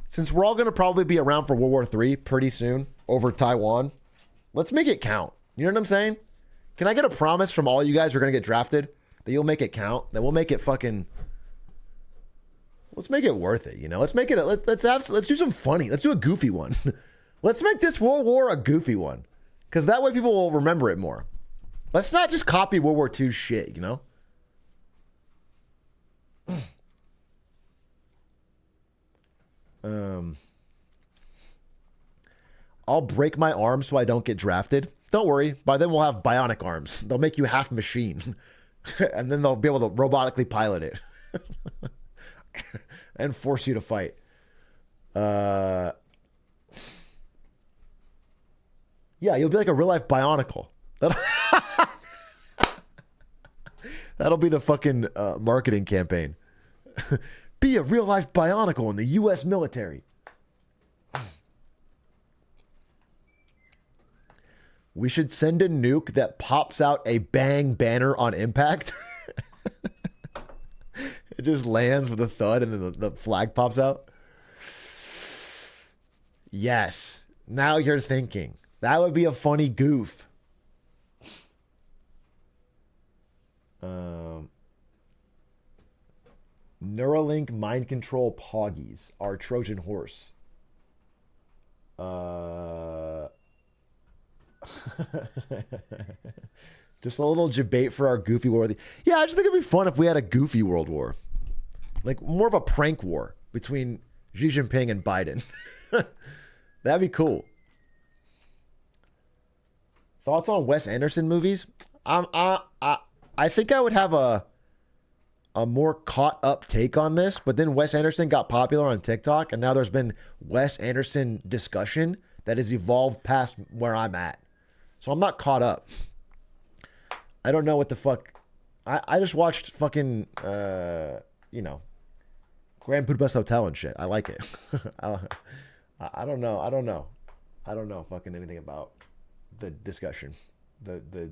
since we're all going to probably be around for World War III pretty soon over Taiwan, let's make it count. You know what I'm saying? Can I get a promise from all you guys who are going to get drafted that you'll make it count? That we'll make it fucking... Let's make it worth it, you know? Let's make it... Let's do some funny. Let's do a goofy one. Let's make this World War a goofy one. Because that way people will remember it more. Let's not just copy World War II shit, you know? I'll break my arm so I don't get drafted. Don't worry. By then we'll have bionic arms. They'll make you half machine. And then they'll be able to robotically pilot it. And force you to fight. Yeah, you'll be like a real life Bionicle. That'll be the fucking marketing campaign. Be a real life Bionicle in the U.S. military. We should send a nuke that pops out a bang banner on impact. It just lands with a thud and then the flag pops out. Yes. Now you're thinking. That would be a funny goof. Neuralink mind control poggies are Trojan horse. Just a little debate for our goofy war. Yeah, I just think it'd be fun if we had a goofy world war. Like more of a prank war between Xi Jinping and Biden. That'd be cool. Thoughts on Wes Anderson movies? I think I would have a more caught up take on this, but then Wes Anderson got popular on TikTok, and now there's been Wes Anderson discussion that has evolved past where I'm at. So I'm not caught up. I don't know what the fuck. I just watched fucking, Grand Budapest Hotel and shit. I like it. I don't know. I don't know fucking anything about the discussion. The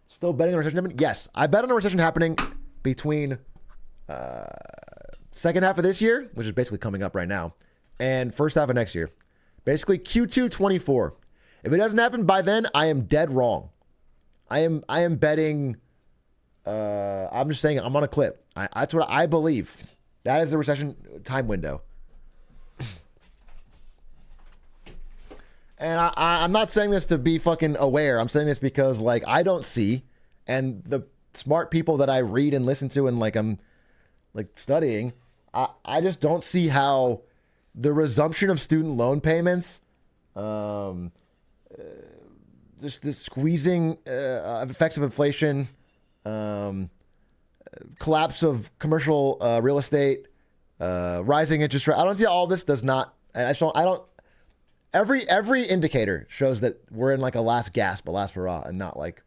Still betting on a recession happening? Yes. I bet on a recession happening between second half of this year, which is basically coming up right now, and first half of next year. Basically Q2 24. If it doesn't happen by then, I am dead wrong. I am betting. I'm just saying I'm on a clip. That's what I believe. That is the recession time window. And I'm not saying this to be fucking aware. I'm saying this because like I don't see, and the smart people that I read and listen to and like I'm like studying, I just don't see how the resumption of student loan payments, just the squeezing effects of inflation, collapse of commercial real estate, rising interest rate. I don't see all this does not. I don't. Every indicator shows that we're in like a last gasp, a last hurrah, and not like.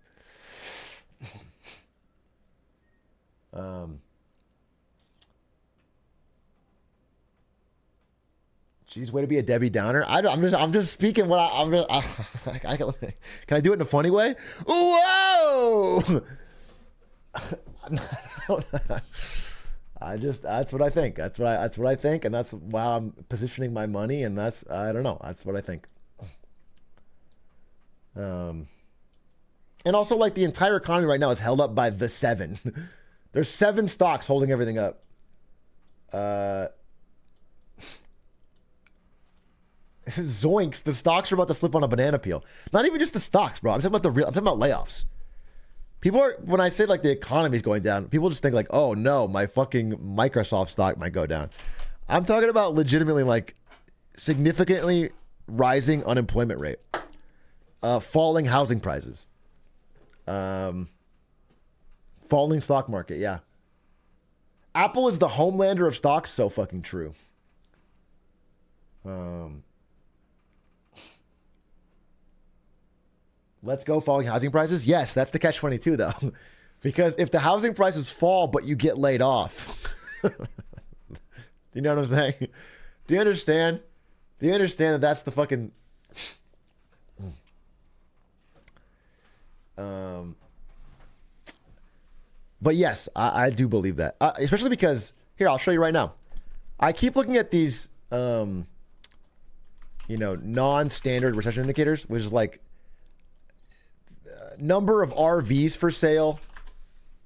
Geez, way to be a Debbie Downer. I'm just speaking what can I do it in a funny way? Whoa! That's what I think. That's what I think, and that's why I'm positioning my money, and I don't know. That's what I think. And also, like, the entire economy right now is held up by the 7. There's 7 stocks holding everything up. Zoinks! The stocks are about to slip on a banana peel. Not even just the stocks, bro. I'm talking about layoffs. People are, when I say like the economy is going down, people just think like, oh no, my fucking Microsoft stock might go down. I'm talking about legitimately like significantly rising unemployment rate, falling housing prices, falling stock market. Yeah. Apple is the homelander of stocks. So fucking true. Let's go falling housing prices. Yes, that's the catch-22 though. Because if the housing prices fall, but you get laid off, you know what I'm saying? Do you understand? Do you understand that that's the fucking, but yes, I do believe that. Especially because, here, I'll show you right now. I keep looking at these, non-standard recession indicators, which is like, number of RVs for sale.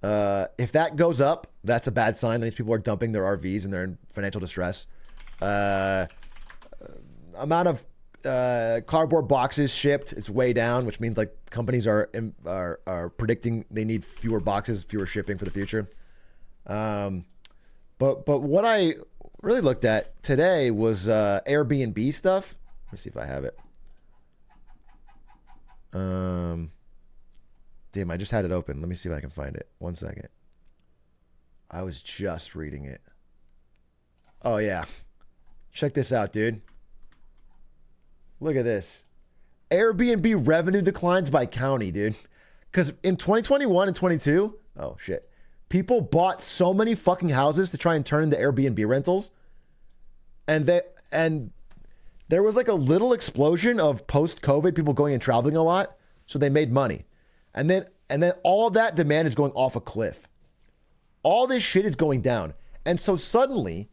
If that goes up, that's a bad sign. These people are dumping their RVs and they're in financial distress. Amount of cardboard boxes shipped, it's way down, which means like companies are predicting they need fewer boxes, fewer shipping for the future. But what I really looked at today was Airbnb stuff. Let me see if I have it. Damn, I just had it open. Let me see if I can find it. 1 second. I was just reading it. Oh, yeah. Check this out, dude. Look at this. Airbnb revenue declines by county, dude. Because in 2021 and 22, oh, shit. People bought so many fucking houses to try and turn into Airbnb rentals. And there was like a little explosion of post-COVID people going and traveling a lot. So they made money. And then all that demand is going off a cliff. All this shit is going down. And so suddenly,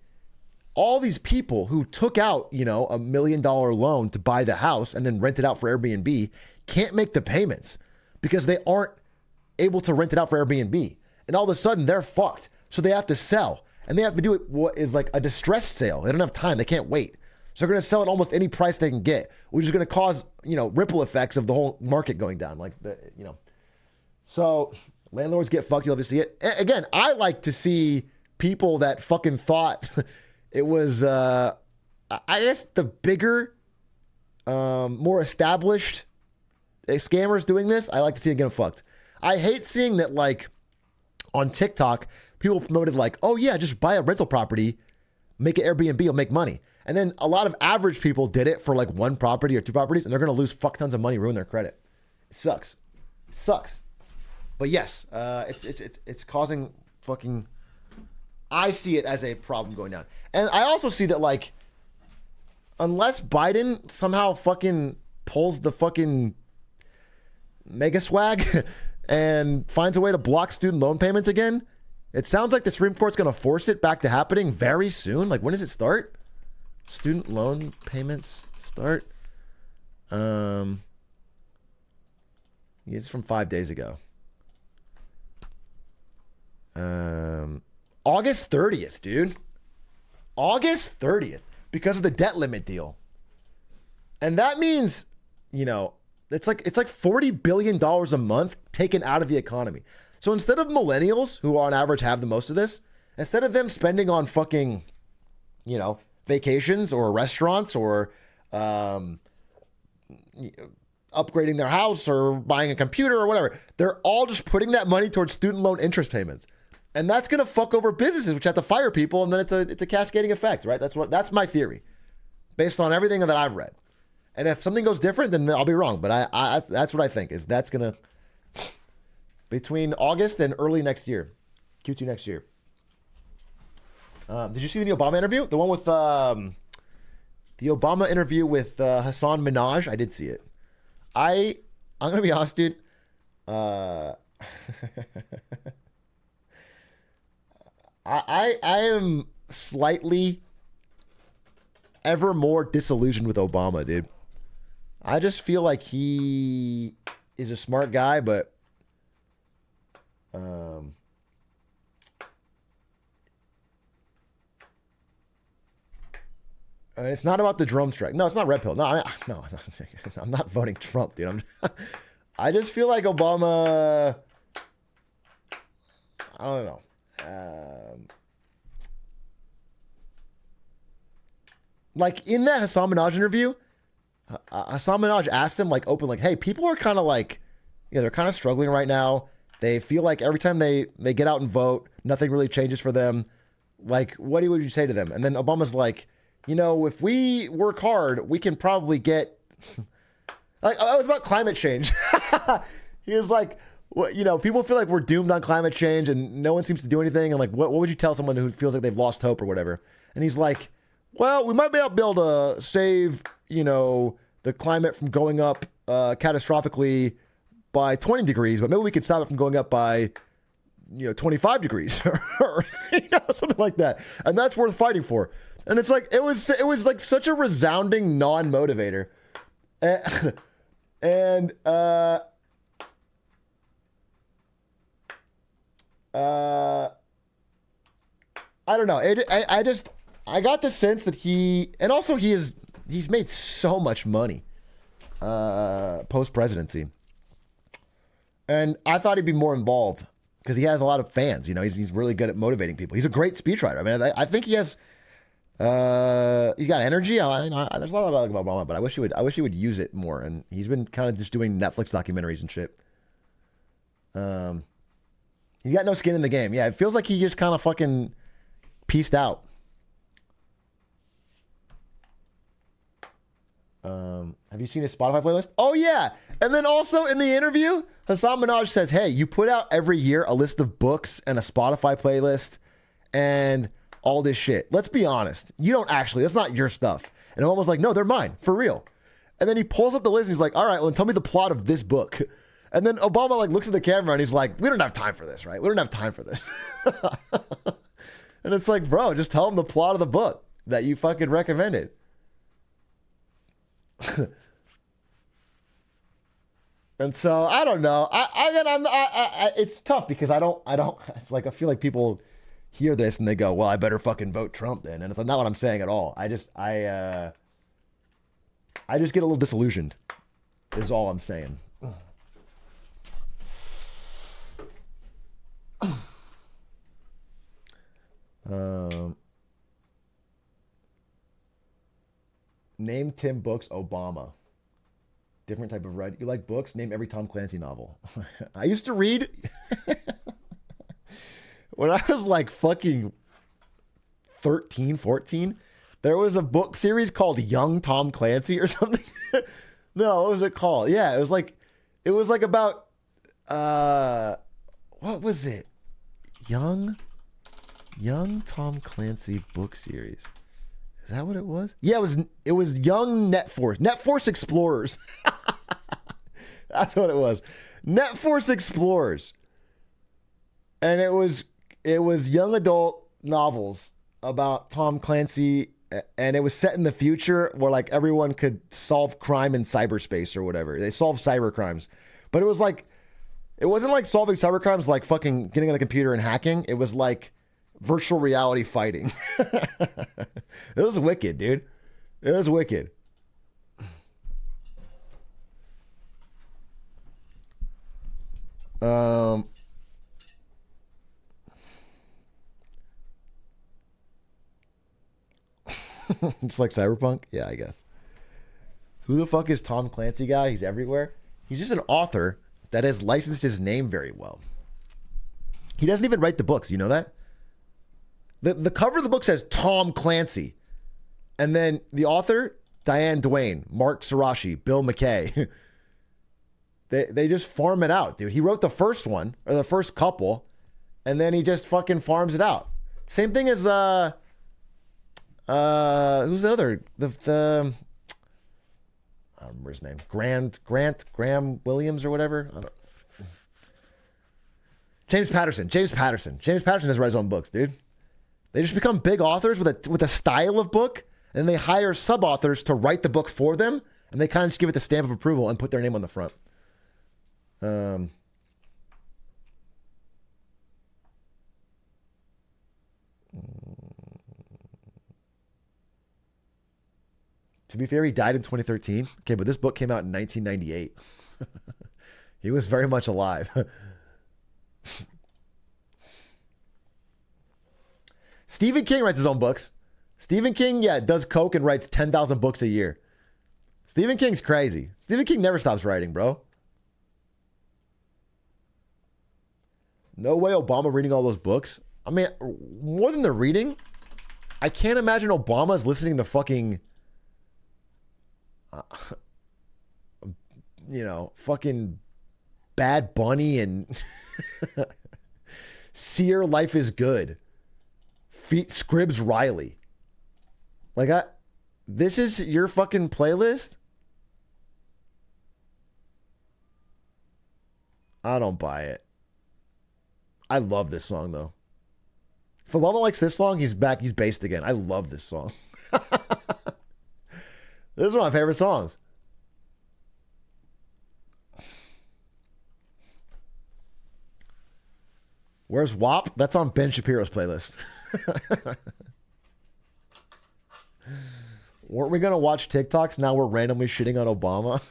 all these people who took out, $1 million loan to buy the house and then rent it out for Airbnb can't make the payments because they aren't able to rent it out for Airbnb. And all of a sudden, they're fucked. So they have to sell. And they have to do it what is like a distressed sale. They don't have time. They can't wait. So they're going to sell at almost any price they can get, which is going to cause, ripple effects of the whole market going down. So landlords get fucked. You love to see it. Again, I like to see people that fucking thought it was, I guess, the bigger, more established scammers doing this. I like to see it get fucked. I hate seeing that, like, on TikTok, people promoted like, oh yeah, just buy a rental property, make it Airbnb, you'll make money. And then a lot of average people did it for like 1 property or 2 properties, and they're going to lose fuck tons of money, ruin their credit. It sucks. It sucks. But yes, it's causing fucking, I see it as a problem going down. And I also see that, like, unless Biden somehow fucking pulls the fucking mega swag and finds a way to block student loan payments again, it sounds like the Supreme Court's going to force it back to happening very soon. Like, when does it start? Student loan payments start. It's from 5 days ago. August 30th, dude. August 30th, because of the debt limit deal. And that means you know, it's like $40 billion a month taken out of the economy. So instead of millennials, who on average have the most of this, instead of them spending on fucking, you know, vacations or restaurants or upgrading their house or buying a computer or whatever, they're all just putting that money towards student loan interest payments. And that's going to fuck over businesses, which have to fire people, and then it's a cascading effect, right? That's my theory, based on everything that I've read. And if something goes different, then I'll be wrong. But I that's what I think, is that's going to, between August and early next year, Q2 next year. Did you see the Obama interview? The one with the Obama interview with Hassan Minhaj? I did see it. I'm going to be honest, dude. I am slightly ever more disillusioned with Obama, dude. I just feel like he is a smart guy, but it's not about the drone strike. No, it's not red pill. No, no, I'm not voting Trump, dude. I just feel like Obama. I don't know. Like in that Hassan Minhaj interview, Hassan Minhaj asked him like open, like, hey, people are kind of like, you know, they're kind of struggling right now. They feel like every time they get out and vote, nothing really changes for them. Like, what would you say to them? And then Obama's like, you know, if we work hard, we can probably get. Like, it was about climate change. He was like, well, you know, people feel like we're doomed on climate change and no one seems to do anything. And like, what would you tell someone who feels like they've lost hope or whatever? And he's like, well, we might be able to save, you know, the climate from going up catastrophically by 20 degrees, but maybe we could stop it from going up by, you know, 25 degrees or you know, something like that. And that's worth fighting for. And it's like, it was like such a resounding non-motivator. And I don't know. I got the sense that he's made so much money post presidency, and I thought he'd be more involved because he has a lot of fans. You know, he's really good at motivating people. He's a great speechwriter. I mean, I think he has. He's got energy. There's a lot about Obama, but I wish he would use it more. And he's been kind of just doing Netflix documentaries and shit. He's got no skin in the game. Yeah, it feels like he just kind of fucking pieced out. Have you seen his Spotify playlist? Oh, yeah. And then also in the interview, Hassan Minhaj says, hey, you put out every year a list of books and a Spotify playlist and all this shit. Let's be honest. You don't actually. That's not your stuff. And Obama's like, no, they're mine. For real. And then he pulls up the list and he's like, all right, well, tell me the plot of this book. And then Obama like looks at the camera and he's like, we don't have time for this, right? We don't have time for this. And it's like, bro, just tell him the plot of the book that you fucking recommended. And so I don't know. It's tough because I don't. It's like I feel like people hear this and they go, "Well, I better fucking vote Trump then." And it's not what I'm saying at all. I just get a little disillusioned. Is all I'm saying. Name Tim books Obama. Different type of read. You like books? Name every Tom Clancy novel. I used to read when I was like fucking 13, 14. There was a book series called Young Tom Clancy or something. No, what was it called? Yeah, it was like about what was it? Young Tom Clancy book series. Is that what it was? Yeah, it was Young Net Force Explorers. That's what it was. Net Force Explorers. And it was young adult novels about Tom Clancy, and it was set in the future where like everyone could solve crime in cyberspace or whatever. They solved cyber crimes. But it wasn't like solving cyber crimes like fucking getting on the computer and hacking. It was like virtual reality fighting. It was wicked, dude. It was wicked. It's like Cyberpunk? Yeah, I guess. Who the fuck is Tom Clancy guy? He's everywhere. He's just an author that has licensed his name very well. He doesn't even write the books. You know that? The cover of the book says Tom Clancy. And then the author, Diane Duane, Mark Sirachi, Bill McKay. They just farm it out, dude. He wrote the first one, or the first couple, and then he just fucking farms it out. Same thing as, who's the other? I don't remember his name. Graham Williams or whatever. I don't. James Patterson doesn't write his own books, dude. They just become big authors with a style of book, and they hire sub-authors to write the book for them, and they kind of just give it the stamp of approval and put their name on the front. To be fair, he died in 2013. Okay, but this book came out in 1998. He was very much alive. Stephen King writes his own books. Stephen King, yeah, does coke and writes 10,000 books a year. Stephen King's crazy. Stephen King never stops writing, bro. No way Obama reading all those books. I mean, more than the reading, I can't imagine Obama's listening to fucking, fucking Bad Bunny and Seer Life is Good. Feet Scribs Riley. Like, this is your fucking playlist? I don't buy it. I love this song, though. If Obama likes this song, he's back. He's based again. I love this song. This is one of my favorite songs. Where's WAP? That's on Ben Shapiro's playlist. Weren't we going to watch TikToks? Now we're randomly shitting on Obama.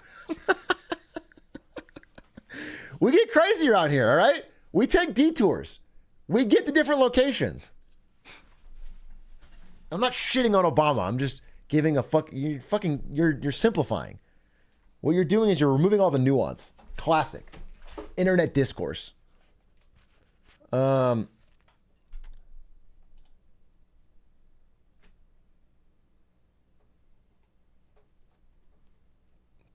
We get crazy around here, all right? We take detours. We get to different locations. I'm not shitting on Obama. I'm just giving a fuck. You're simplifying. What you're doing is you're removing all the nuance. Classic internet discourse.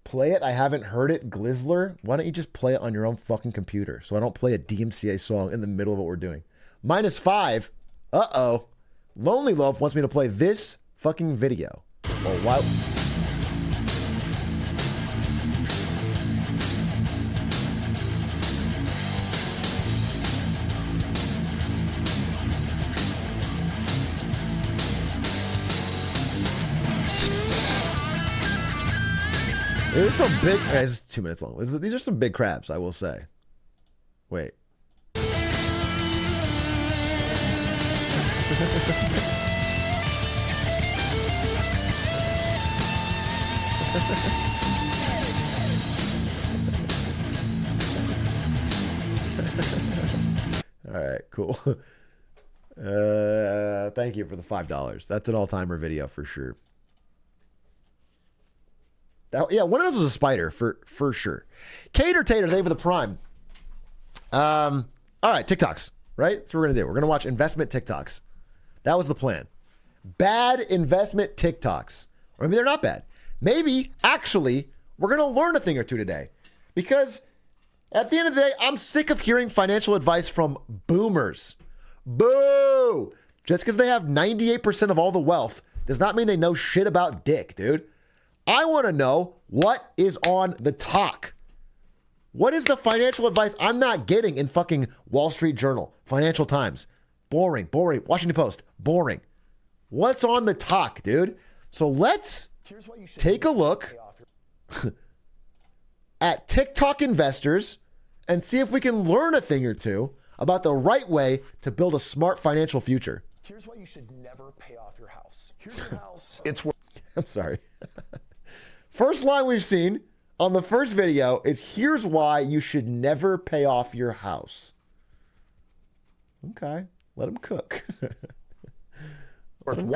Play it. I haven't heard it. Glizzler. Why don't you just play it on your own fucking computer so I don't play a DMCA song in the middle of what we're doing? -5. Uh-oh. Lonely Love wants me to play this fucking video. Well, why? There's some big. It's 2 minutes long. These are some big crabs, I will say. Wait. All right, cool. Thank you for the $5. That's an all-timer video for sure. Yeah, one of those was a spider for sure. Cater Tater, thank you for the prime. All right, TikToks, right? That's what we're gonna do. We're gonna watch investment TikToks. That was the plan. Bad investment TikToks. Or maybe they're not bad. Maybe, actually, we're gonna learn a thing or two today. Because at the end of the day, I'm sick of hearing financial advice from boomers. Boo! Just because they have 98% of all the wealth does not mean they know shit about dick, dude. I want to know what is on the talk. What is the financial advice I'm not getting in fucking Wall Street Journal, Financial Times? Boring. Washington Post, boring. What's on the talk, dude? So let's take a look at TikTok investors and see if we can learn a thing or two about the right way to build a smart financial future. Here's why you should never pay off your house. Here's your house. I'm sorry. First line we've seen, on the first video is here's why you should never pay off your house. Okay, let him cook.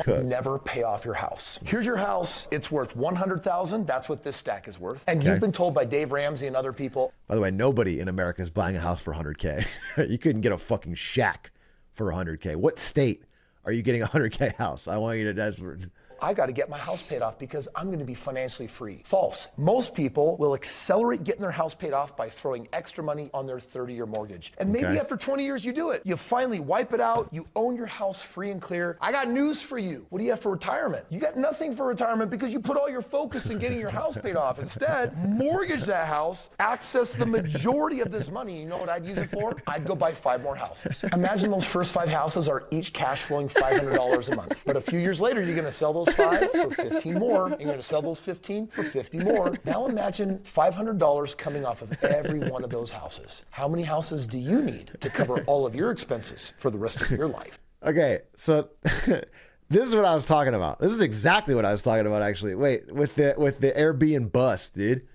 Never pay off your house. Here's your house. It's worth $100,000. That's what this stack is worth. And you've been told by Dave Ramsey and other people. By the way, nobody in America is buying a house for $100K. You couldn't get a fucking shack for $100K. What state are you getting a $100K house? I want you to. I got to get my house paid off because I'm going to be financially free. False. Most people will accelerate getting their house paid off by throwing extra money on their 30-year mortgage. And maybe after 20 years you do it. You finally wipe it out. You own your house free and clear. I got news for you. What do you have for retirement? You got nothing for retirement because you put all your focus in getting your house paid off. Instead, mortgage that house, access the majority of this money. You know what I'd use it for? I'd go buy 5 more houses. Imagine those first 5 houses are each cash flowing $500 a month. But a few years later, you're going to sell those 5 for 15 more. You're going to sell those 15 for 50 more. Now imagine $500 coming off of every one of those houses. How many houses do you need to cover all of your expenses for the rest of your life? Okay, so this is what I was talking about. This is exactly what I was talking about, actually. Wait, with the Airbnb bust, dude.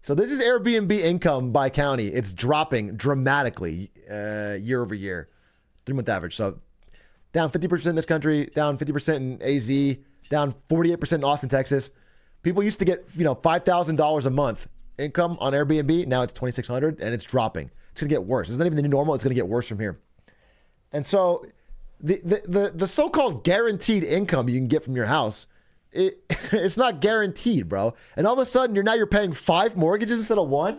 So this is Airbnb income by county. It's dropping dramatically year over year, 3-month average. So down 50% in this country, down 50% in AZ, down 48% in Austin, Texas. People used to get, $5,000 a month income on Airbnb. Now it's $2,600 and it's dropping. It's gonna get worse. It's not even the new normal. It's gonna get worse from here. And so the so-called guaranteed income you can get from your house, it's not guaranteed, bro. And all of a sudden you're paying 5 mortgages instead of 1.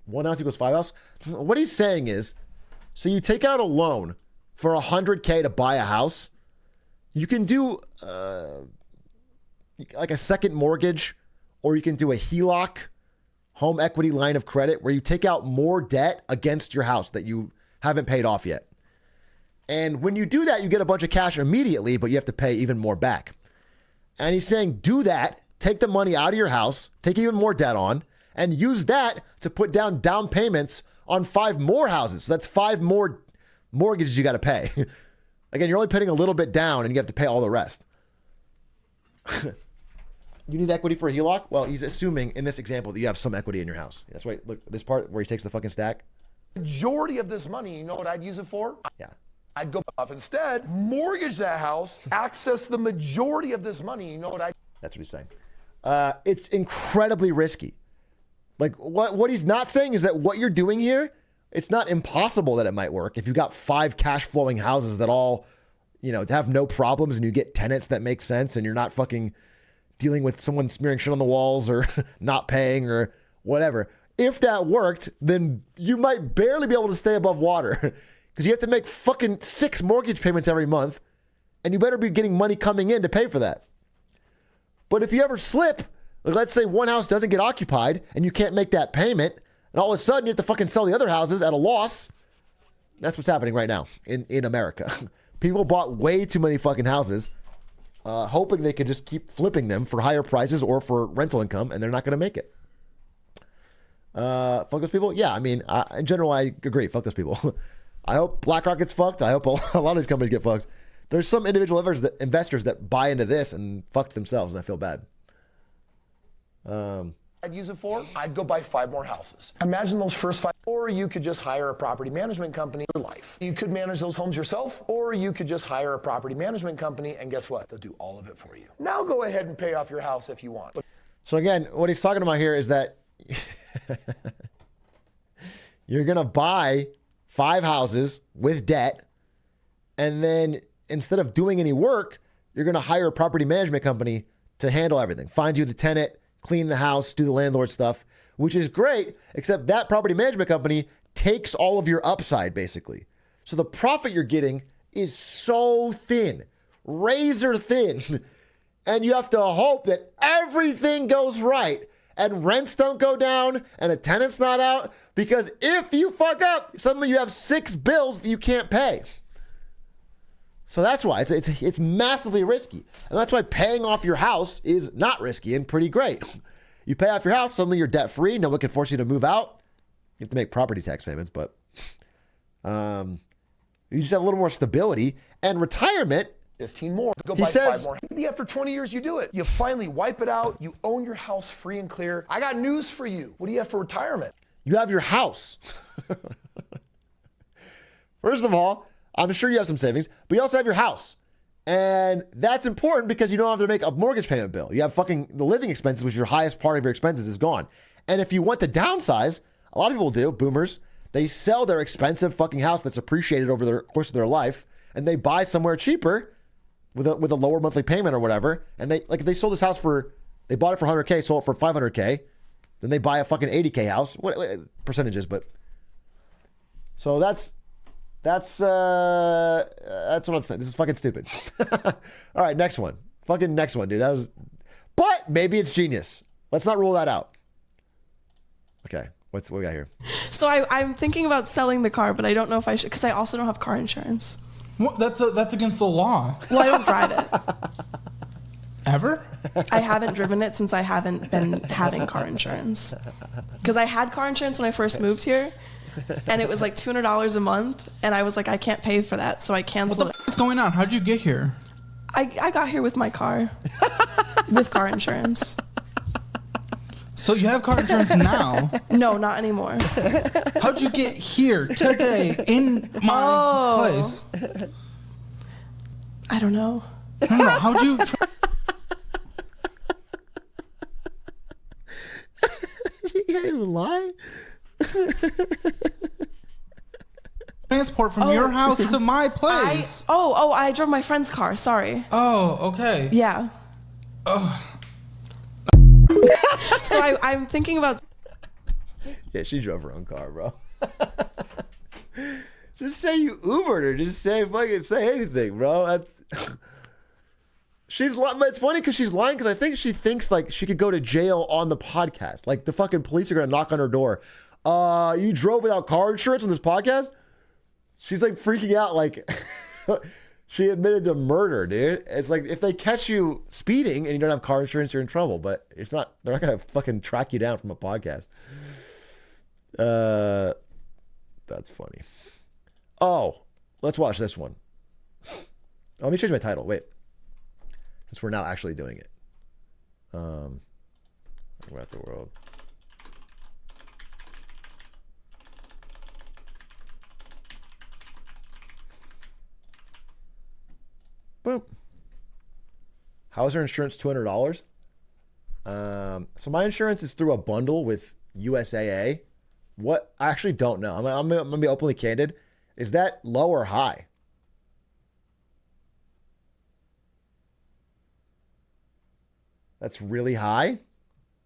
One house equals 5 house. What he's saying is, so you take out a loan for $100K to buy a house. You can do like a second mortgage, or you can do a HELOC, home equity line of credit, where you take out more debt against your house that you haven't paid off yet. And when you do that, you get a bunch of cash immediately, but you have to pay even more back. And he's saying, do that, take the money out of your house, take even more debt on, and use that to put down payments on 5 more houses. So that's 5 more mortgages you got to pay. Again, you're only putting a little bit down and you have to pay all the rest. You need equity for a HELOC? Well, he's assuming in this example that you have some equity in your house. That's why, look, this part where he takes the fucking stack. Majority of this money, you know what I'd use it for? Yeah. I'd go off instead, mortgage that house, access the majority of this money. You know what That's what he's saying. It's incredibly risky. Like what he's not saying is that what you're doing here, it's not impossible that it might work. If you've got 5 cash flowing houses that all, have no problems and you get tenants that make sense and you're not fucking dealing with someone smearing shit on the walls or not paying or whatever. If that worked, then you might barely be able to stay above water because you have to make fucking 6 mortgage payments every month and you better be getting money coming in to pay for that. But if you ever slip, let's say one house doesn't get occupied and you can't make that payment, and all of a sudden you have to fucking sell the other houses at a loss. That's what's happening right now in America. People bought way too many fucking houses, hoping they could just keep flipping them for higher prices or for rental income, and they're not going to make it. Fuck those people? Yeah, I mean, in general, I agree. Fuck those people. I hope BlackRock gets fucked. I hope a lot of these companies get fucked. There's some individual investors that buy into this and fucked themselves, and I feel bad. I'd use it for? I'd go buy 5 more houses. Imagine those first 5, or you could just hire a property management company for life. You could manage those homes yourself, or you could just hire a property management company, and guess what? They'll do all of it for you. Now go ahead and pay off your house if you want. So again, what he's talking about here is that you're going to buy 5 houses with debt, and then instead of doing any work, you're going to hire a property management company to handle everything. Find you the tenant, clean the house, do the landlord stuff, which is great, except that property management company takes all of your upside, basically. So the profit you're getting is so thin, razor thin, and you have to hope that everything goes right and rents don't go down and a tenant's not out, because if you fuck up, suddenly you have 6 bills that you can't pay. So that's why it's massively risky. And that's why paying off your house is not risky and pretty great. You pay off your house, suddenly you're debt free. No one can force you to move out. You have to make property tax payments, but you just have a little more stability. And retirement, 15 more. Go He buy says- 5 more. Maybe after 20 years you do it. You finally wipe it out. You own your house free and clear. I got news for you. What do you have for retirement? You have your house. First of all, I'm sure you have some savings, but you also have your house. And that's important because you don't have to make a mortgage payment bill. You have fucking the living expenses, which is your highest part of your expenses, is gone. And if you want to downsize, a lot of people do, boomers, they sell their expensive fucking house that's appreciated over the course of their life, and they buy somewhere cheaper with a lower monthly payment or whatever. And if they sold this house they bought it for 100K, sold it for 500K, then they buy a fucking 80K house. What percentages, but so that's what I'm saying. This is fucking stupid. All right, next one. Fucking next one, dude. But maybe it's genius. Let's not rule that out. Okay, what we got here? So I'm thinking about selling the car, but I don't know if I should because I also don't have car insurance. What? That's against the law. Well, I don't drive it. Ever? I haven't driven it since I haven't been having car insurance. Because I had car insurance when I first moved here, and it was like $200 a month, and I was like, I can't pay for that, so I canceled What the f- is going on? How'd you get here? I got here with my car, with car insurance. So you have car insurance now. No, not anymore. How'd you get here today in my place? I don't know. No. How'd you? You can't even lie. Transport from your house to my place. I drove my friend's car. Sorry. Oh, okay. Yeah. So I'm thinking about. Yeah, she drove her own car, bro. Just say you Ubered her. Just say anything, bro. That's. She's lying. It's funny because she's lying because I think she thinks like she could go to jail on the podcast. Like the fucking police are gonna knock on her door. You drove without car insurance on this podcast? She's like freaking out like she admitted to murder, dude. It's like if they catch you speeding and you don't have car insurance, you're in trouble. But it's not. They're not gonna fucking track you down from a podcast. That's funny. Oh, let's watch this one. Let me change my title. Wait. Since we're now actually doing it. We're at the world. Boom. How is her insurance $200? So my insurance is through a bundle with USAA. What? I actually don't know. I'm gonna be openly candid. Is that low or high? That's really high.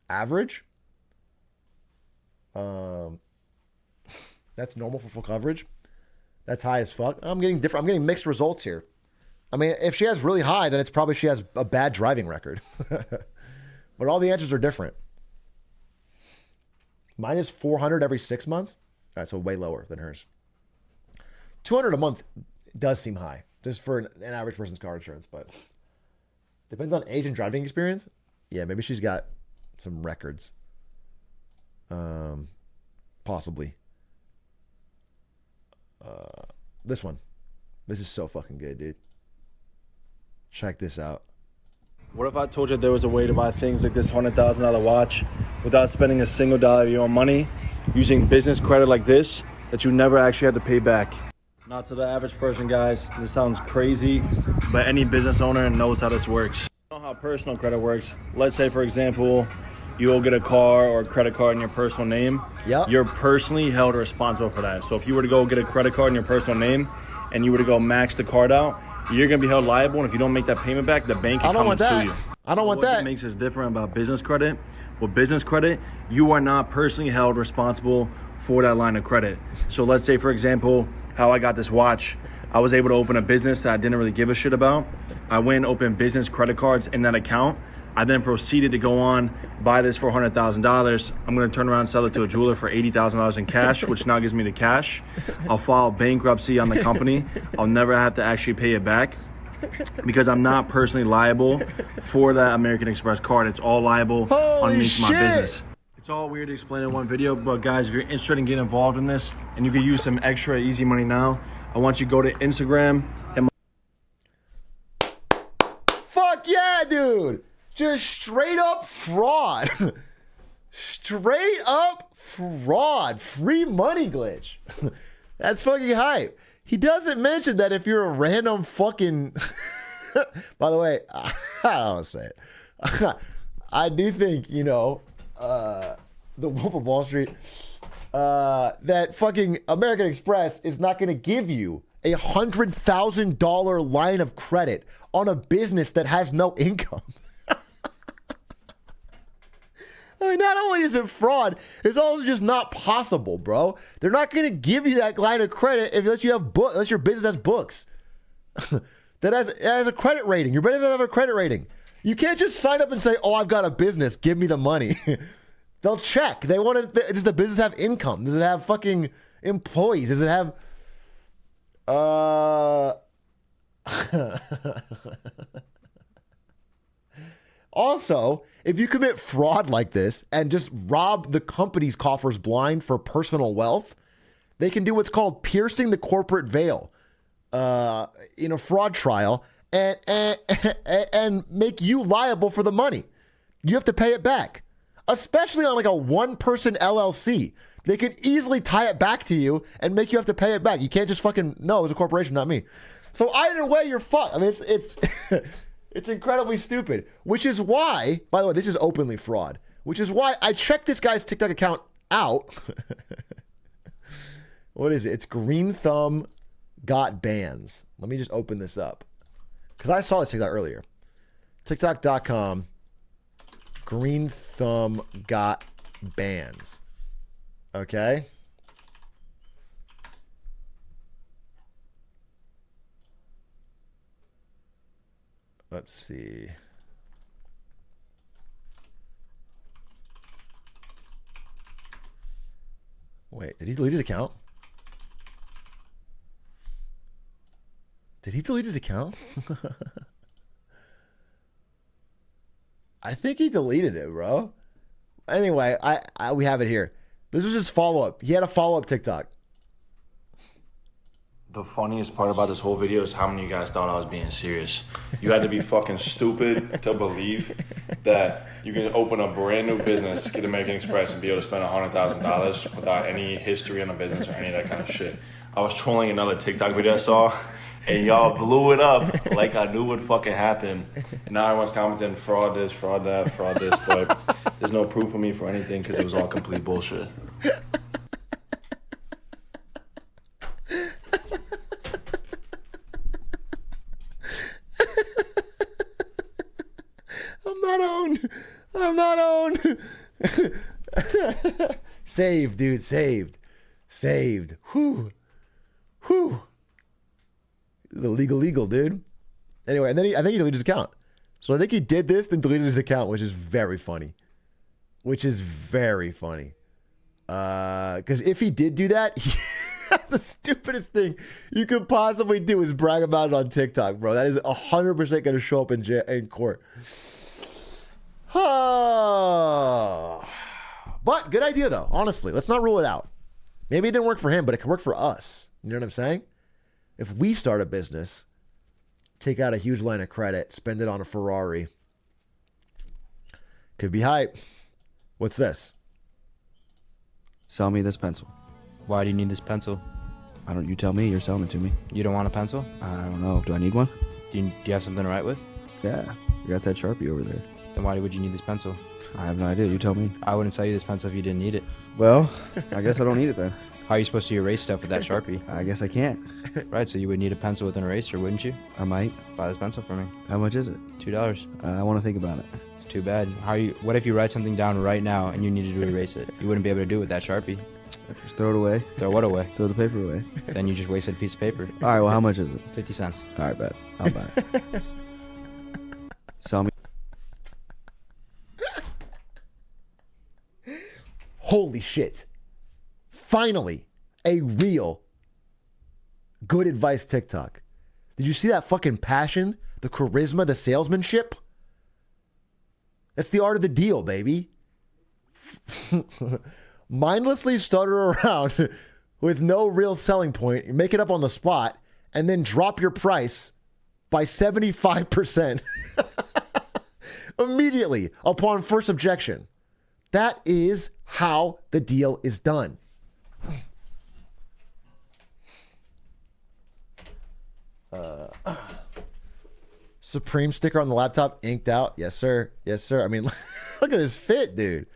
Average. That's normal for full coverage. That's high as fuck. I'm getting mixed results here. I mean, if she has really high, then it's probably she has a bad driving record. But all the answers are different. Mine is 400 every 6 months. All right, so way lower than hers. 200 a month does seem high, just for an average person's car insurance, but depends on age and driving experience. Yeah, maybe she's got some records. Possibly. This one. This is so fucking good, dude. Check this out. What if I told you there was a way to buy things like this $100,000 watch without spending a single dollar of your own money, using business credit like this that you never actually have to pay back? Not to the average person, guys. This sounds crazy, but any business owner knows how this works. You know how personal credit works. Let's say, for example, you go get a car or a credit card in your personal name. Yep. You're personally held responsible for that. So if you were to go get a credit card in your personal name and you were to go max the card out, you're going to be held liable, and if you don't make that payment back, the bank can come and sue you. I don't want that. What makes us different about business credit? With business credit, you are not personally held responsible for that line of credit. So let's say, for example, how I got this watch. I was able to open a business that I didn't really give a shit about. I went and opened business credit cards in that account. I then proceeded to go on, buy this for $100,000. I'm going to turn around and sell it to a jeweler for $80,000 in cash, which now gives me the cash. I'll file bankruptcy on the company. I'll never have to actually pay it back because I'm not personally liable for that American Express card. It's all liable underneath my business. It's all weird to explain in one video, but guys, if you're interested in getting involved in this and you can use some extra easy money now, I want you to go to Instagram and Just straight up fraud. Straight up fraud. Free money glitch. That's fucking hype. He doesn't mention that if you're a random fucking... By the way, I don't want to say it. I do think, you know, the Wolf of Wall Street, that fucking American Express is not going to give you a $100,000 line of credit on a business that has no income. I mean, not only is it fraud, it's also just not possible, bro. They're not going to give you that line of credit unless you have unless your business has books that has a credit rating. Your business doesn't have a credit rating. You can't just sign up and say, "Oh, I've got a business. Give me the money." They'll check. They want to. Does the business have income? Does it have fucking employees? Does it have? Also, if you commit fraud like this and just rob the company's coffers blind for personal wealth, they can do what's called piercing the corporate veil in a fraud trial and make you liable for the money. You have to pay it back, especially on like a one-person LLC. They could easily tie it back to you and make you have to pay it back. You can't just fucking, no, it was a corporation, not me. So either way, you're fucked. I mean, it's it's incredibly stupid, which is why, by the way, this is openly fraud, which is why I checked this guy's TikTok account out. What is it? It's Green Thumb Got Bands. Let me just open this up because I saw this TikTok earlier. TikTok.com. Green Thumb Got Bands. Okay. Let's see. Wait, did he delete his account? Did he delete his account? I think he deleted it, bro. Anyway, we have it here. This was his follow-up. He had a follow-up TikTok. The funniest part about this whole video is how many of you guys thought I was being serious. You had to be fucking stupid to believe that you can open a brand new business, get American Express, and be able to spend $100,000 without any history on the business or any of that kind of shit. I was trolling another TikTok video I saw, and y'all blew it up like I knew what fucking happened. And now everyone's commenting, fraud this, fraud that, fraud this, but there's no proof of me for anything because it was all complete bullshit. I'm not owned. Saved, dude. Saved. Whew. This is illegal, dude. Anyway, and then I think he deleted his account. So I think he did this, then deleted his account, which is very funny. Because if he did do that, the stupidest thing you could possibly do is brag about it on TikTok, bro. That is 100% going to show up in court. But good idea, though. Honestly, let's not rule it out. Maybe it didn't work for him, but it could work for us. You know what I'm saying? If we start a business, take out a huge line of credit, spend it on a Ferrari, could be hype. What's this? Sell me this pencil. Why do you need this pencil? I don't. You tell me. You're selling it to me. You don't want a pencil? I don't know. Do I need one? Do you have something to write with? Yeah. You got that Sharpie over there. Then why would you need this pencil? I have no idea. You tell me. I wouldn't sell you this pencil if you didn't need it. Well, I guess I don't need it then. How are you supposed to erase stuff with that Sharpie? I guess I can't. Right, so you would need a pencil with an eraser, wouldn't you? I might. Buy this pencil for me. How much is it? $2. I want to think about it. It's too bad. What if you write something down right now and you needed to erase it? You wouldn't be able to do it with that Sharpie. Just throw it away. Throw what away? Throw the paper away. Then you just wasted a piece of paper. All right, well, how much is it? 50 cents. All right, bet. I'll buy it. Sell me. Holy shit. Finally, a real good advice TikTok. Did you see that fucking passion? The charisma, the salesmanship? That's the art of the deal, baby. Mindlessly stutter around with no real selling point, make it up on the spot, and then drop your price by 75%. Immediately upon first objection. That is how the deal is done. Supreme sticker on the laptop, inked out. Yes, sir. Yes, sir. I mean, look at this fit, dude.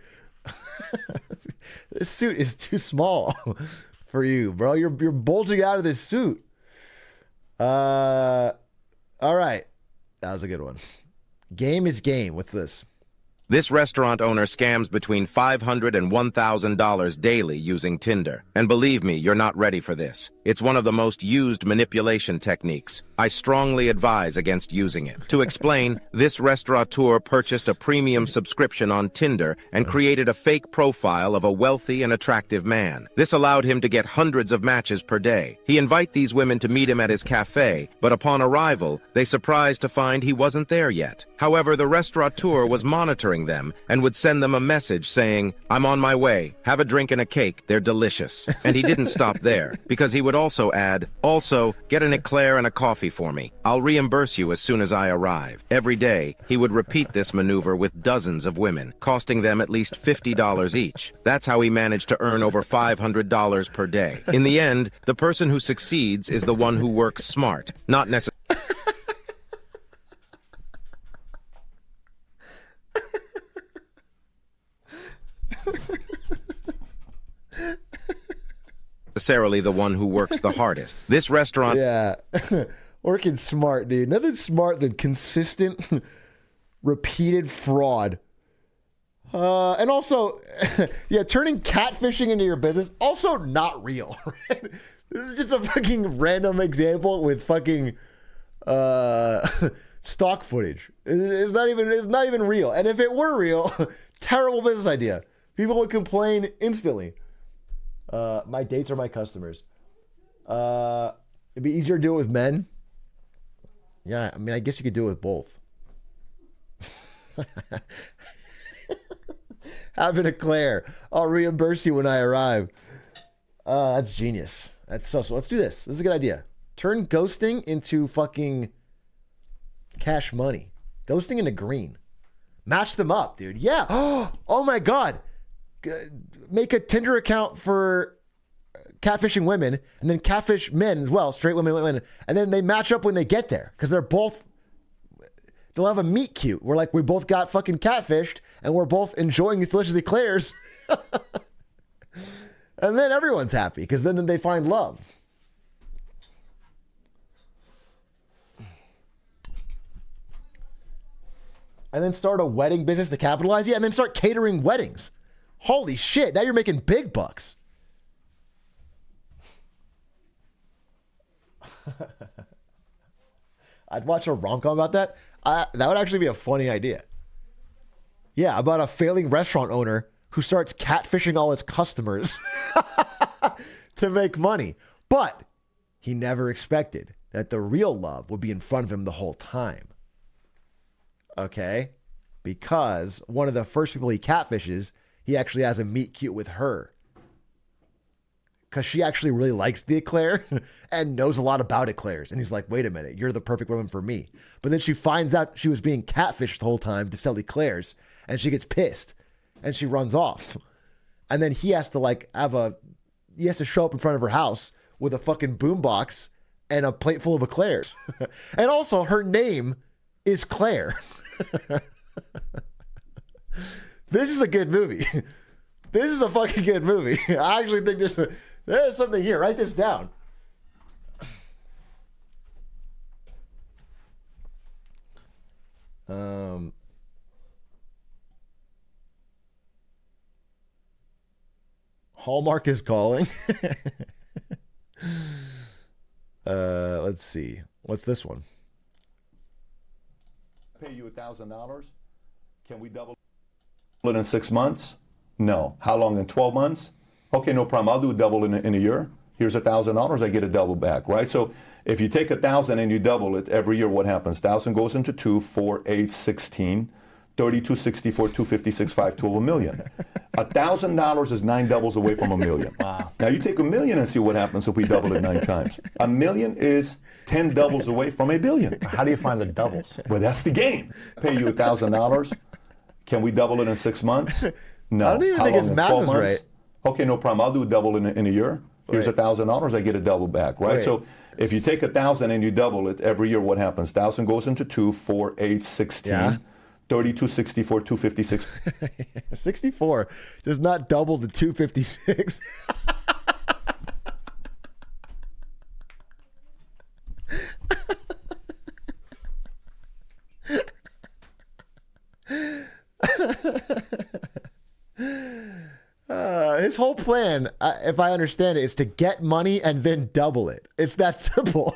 This suit is too small for you, bro. You're bulging out of this suit. All right. That was a good one. Game is game. What's this? This restaurant owner scams between $500 and $1,000 daily using Tinder. And believe me, you're not ready for this. It's one of the most used manipulation techniques. I strongly advise against using it. To explain, this restaurateur purchased a premium subscription on Tinder and created a fake profile of a wealthy and attractive man. This allowed him to get hundreds of matches per day. He invited these women to meet him at his cafe, but upon arrival, they surprised to find he wasn't there yet. However, the restaurateur was monitoring them and would send them a message saying, "I'm on my way. Have a drink and a cake. They're delicious." And he didn't stop there, because he would also add, "Also, get an eclair and a coffee for me. I'll reimburse you as soon as I arrive." Every day, he would repeat this maneuver with dozens of women, costing them at least $50 each. That's how he managed to earn over $500 per day. In the end, the person who succeeds is the one who works smart, not necessarily the one who works the hardest. This restaurant... Yeah. Working smart, dude. Nothing smart than consistent, repeated fraud. And also, yeah, turning catfishing into your business, also not real, right? This is just a fucking random example with fucking stock footage. It's not even real. And if it were real, terrible business idea. People would complain instantly. My dates are my customers. It'd be easier to do it with men. Yeah, I mean, I guess you could do it with both. Have an eclair. I'll reimburse you when I arrive. That's genius. That's so. Let's do this. This is a good idea. Turn ghosting into fucking cash money. Ghosting into green. Match them up, dude. Yeah. Oh my God. Make a Tinder account for catfishing women and then catfish men as well, straight women, and then they match up when they get there because they'll have a meet cute. We're like, we both got fucking catfished and we're both enjoying these delicious eclairs. And then everyone's happy because then they find love. And then start a wedding business to capitalize. Yeah, and then start catering weddings. Holy shit, now you're making big bucks. I'd watch a rom-com about that. That would actually be a funny idea. Yeah, about a failing restaurant owner who starts catfishing all his customers to make money. But he never expected that the real love would be in front of him the whole time. Okay? Because one of the first people he catfishes, he actually has a meet cute with her. Because she actually really likes the eclair and knows a lot about eclairs. And he's like, wait a minute, you're the perfect woman for me. But then she finds out she was being catfished the whole time to sell eclairs. And she gets pissed. And she runs off. And then he has to he has to show up in front of her house with a fucking boombox and a plate full of eclairs. And also her name is Claire. This is a good movie. This is a fucking good movie. I actually think there's something here. Write this down. Hallmark is calling. Let's see. What's this one? Pay you $1,000. Can we double it in 6 months? No. How long? In 12 months? Okay, no problem. I'll do a double in a year. Here's $1,000. I get a double back, right? So if you take 1,000 and you double it every year, what happens? 1,000 goes into 2, 4, 8, 16. 32, 64, 256, 512, $1 million. $1,000 is 9 doubles away from $1 million. Wow. Now you take $1 million and see what happens if we double it 9 times. $1 million is 10 doubles away from $1 billion. How do you find the doubles? Well, that's the game. Pay you $1,000. Can we double it in 6 months? No. I don't even How think his long, in math 12 is months? right. Okay, no problem. I'll do a double in a year. Here's $1,000. I get a double back, right? Wait. So if you take 1,000 and you double it every year, what happens? 1,000 goes into 2, 4, 8, 16. Yeah. 32, 64, 256. 64 does not double to 256. His whole plan, if I understand it, is to get money and then double it. It's that simple.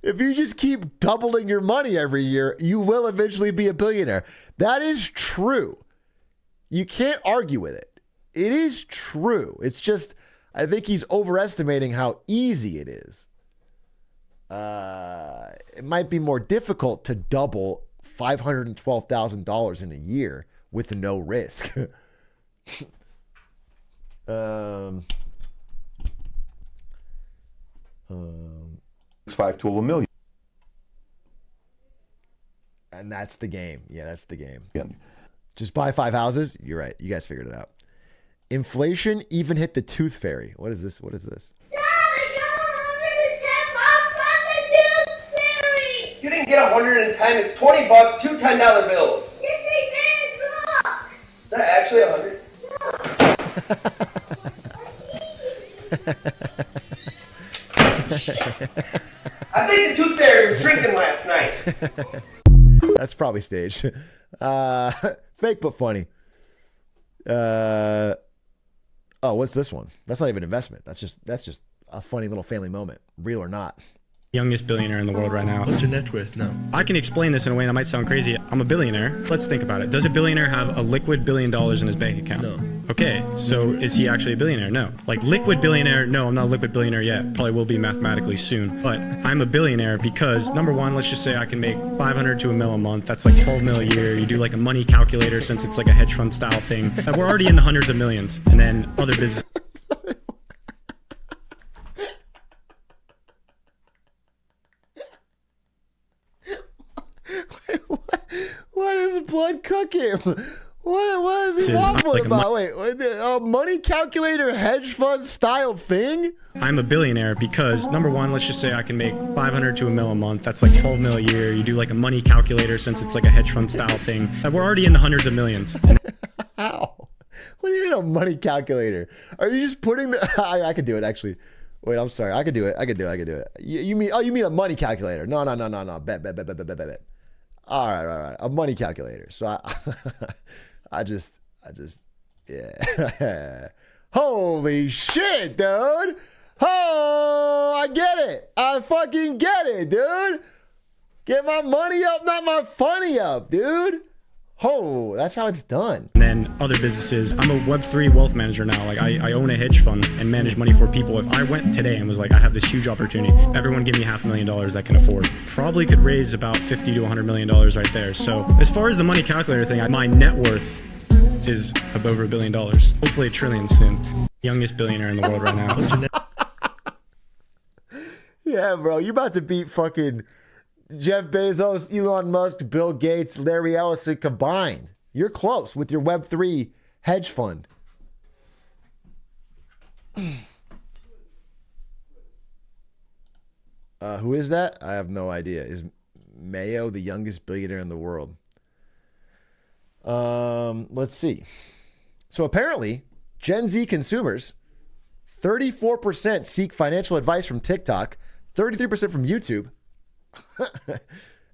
If you just keep doubling your money every year, you will eventually be a billionaire. That is true. You can't argue with it. It is true. It's just, I think he's overestimating how easy it is. It might be more difficult to double $512,000 in a year with no risk. 512 $1 million. And that's the game. Yeah, that's the game. Yeah. Just buy 5 houses. You're right. You guys figured it out. Inflation even hit the tooth fairy. What is this? What is this? You didn't get 110. It's $20. 2 $10 bills. Is that actually 100? I think the tooth fairy was drinking last night. That's probably staged. Fake but funny. Oh, what's this one? That's not even investment. That's just a funny little family moment, real or not. Youngest billionaire in the world right now. What's your net worth now? I can explain this in a way that might sound crazy. I'm a billionaire. Let's think about it. Does a billionaire have a liquid $1 billion in his bank account? No. Okay, so is he actually a billionaire? No. Like liquid billionaire? No, I'm not a liquid billionaire yet. Probably will be mathematically soon. But I'm a billionaire because number one, let's just say I can make 500 to $1 million a month. That's like 12 mil a year. You do like a money calculator since it's like a hedge fund style thing. We're already in the hundreds of millions. And then other business. What is blood cooking? What is he waffling about? Wait, a money calculator hedge fund style thing? I'm a billionaire because number one, let's just say I can make 500 to $1 million a month. That's like 12 mil a year. You do like a money calculator since it's like a hedge fund style thing. We're already in the hundreds of millions. How? What do you mean a money calculator? Are you just putting the? I could do it actually. Wait, I'm sorry. I could do it. I could do it. You mean? Oh, you mean a money calculator? No. Bet. All right. A money calculator. So I just, yeah. Holy shit, dude. Oh, I get it. I fucking get it, dude. Get my money up, not my funny up, dude. Oh, that's how it's done. And then other businesses. I'm a Web3 wealth manager now. Like I own a hedge fund and manage money for people. If I went today and was like, I have this huge opportunity, everyone give me $500,000 I can afford. Probably could raise about $50 to $100 million right there. So as far as the money calculator thing, my net worth is above $1 billion. Hopefully $1 trillion soon. Youngest billionaire in the world right now. Yeah, bro, you're about to beat fucking Jeff Bezos, Elon Musk, Bill Gates, Larry Ellison combined. You're close with your Web3 hedge fund. Who is that? I have no idea. Is Mayo the youngest billionaire in the world? Let's see. So apparently, Gen Z consumers, 34% seek financial advice from TikTok, 33% from YouTube,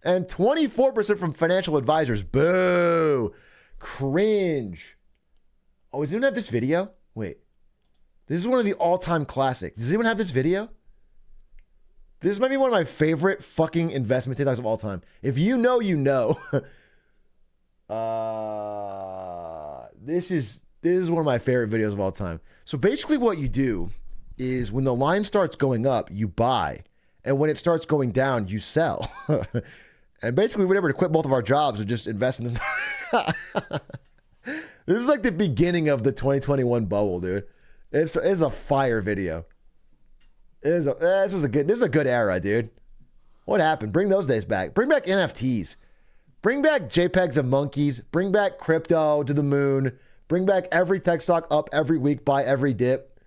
and 24% from financial advisors. Boo. Cringe. Oh, does anyone have this video? Wait. This is one of the all-time classics. Does anyone have this video? This might be one of my favorite fucking investment TikToks of all time. If you know, you know. This is one of my favorite videos of all time. So basically what you do is when the line starts going up, you buy. And when it starts going down, you sell. And basically, we were able to quit both of our jobs and just invest in this. This is like the beginning of the 2021 bubble, dude. It's a fire video. This is a good era, dude. What happened? Bring those days back. Bring back NFTs. Bring back JPEGs of monkeys. Bring back crypto to the moon. Bring back every tech stock up every week, buy every dip.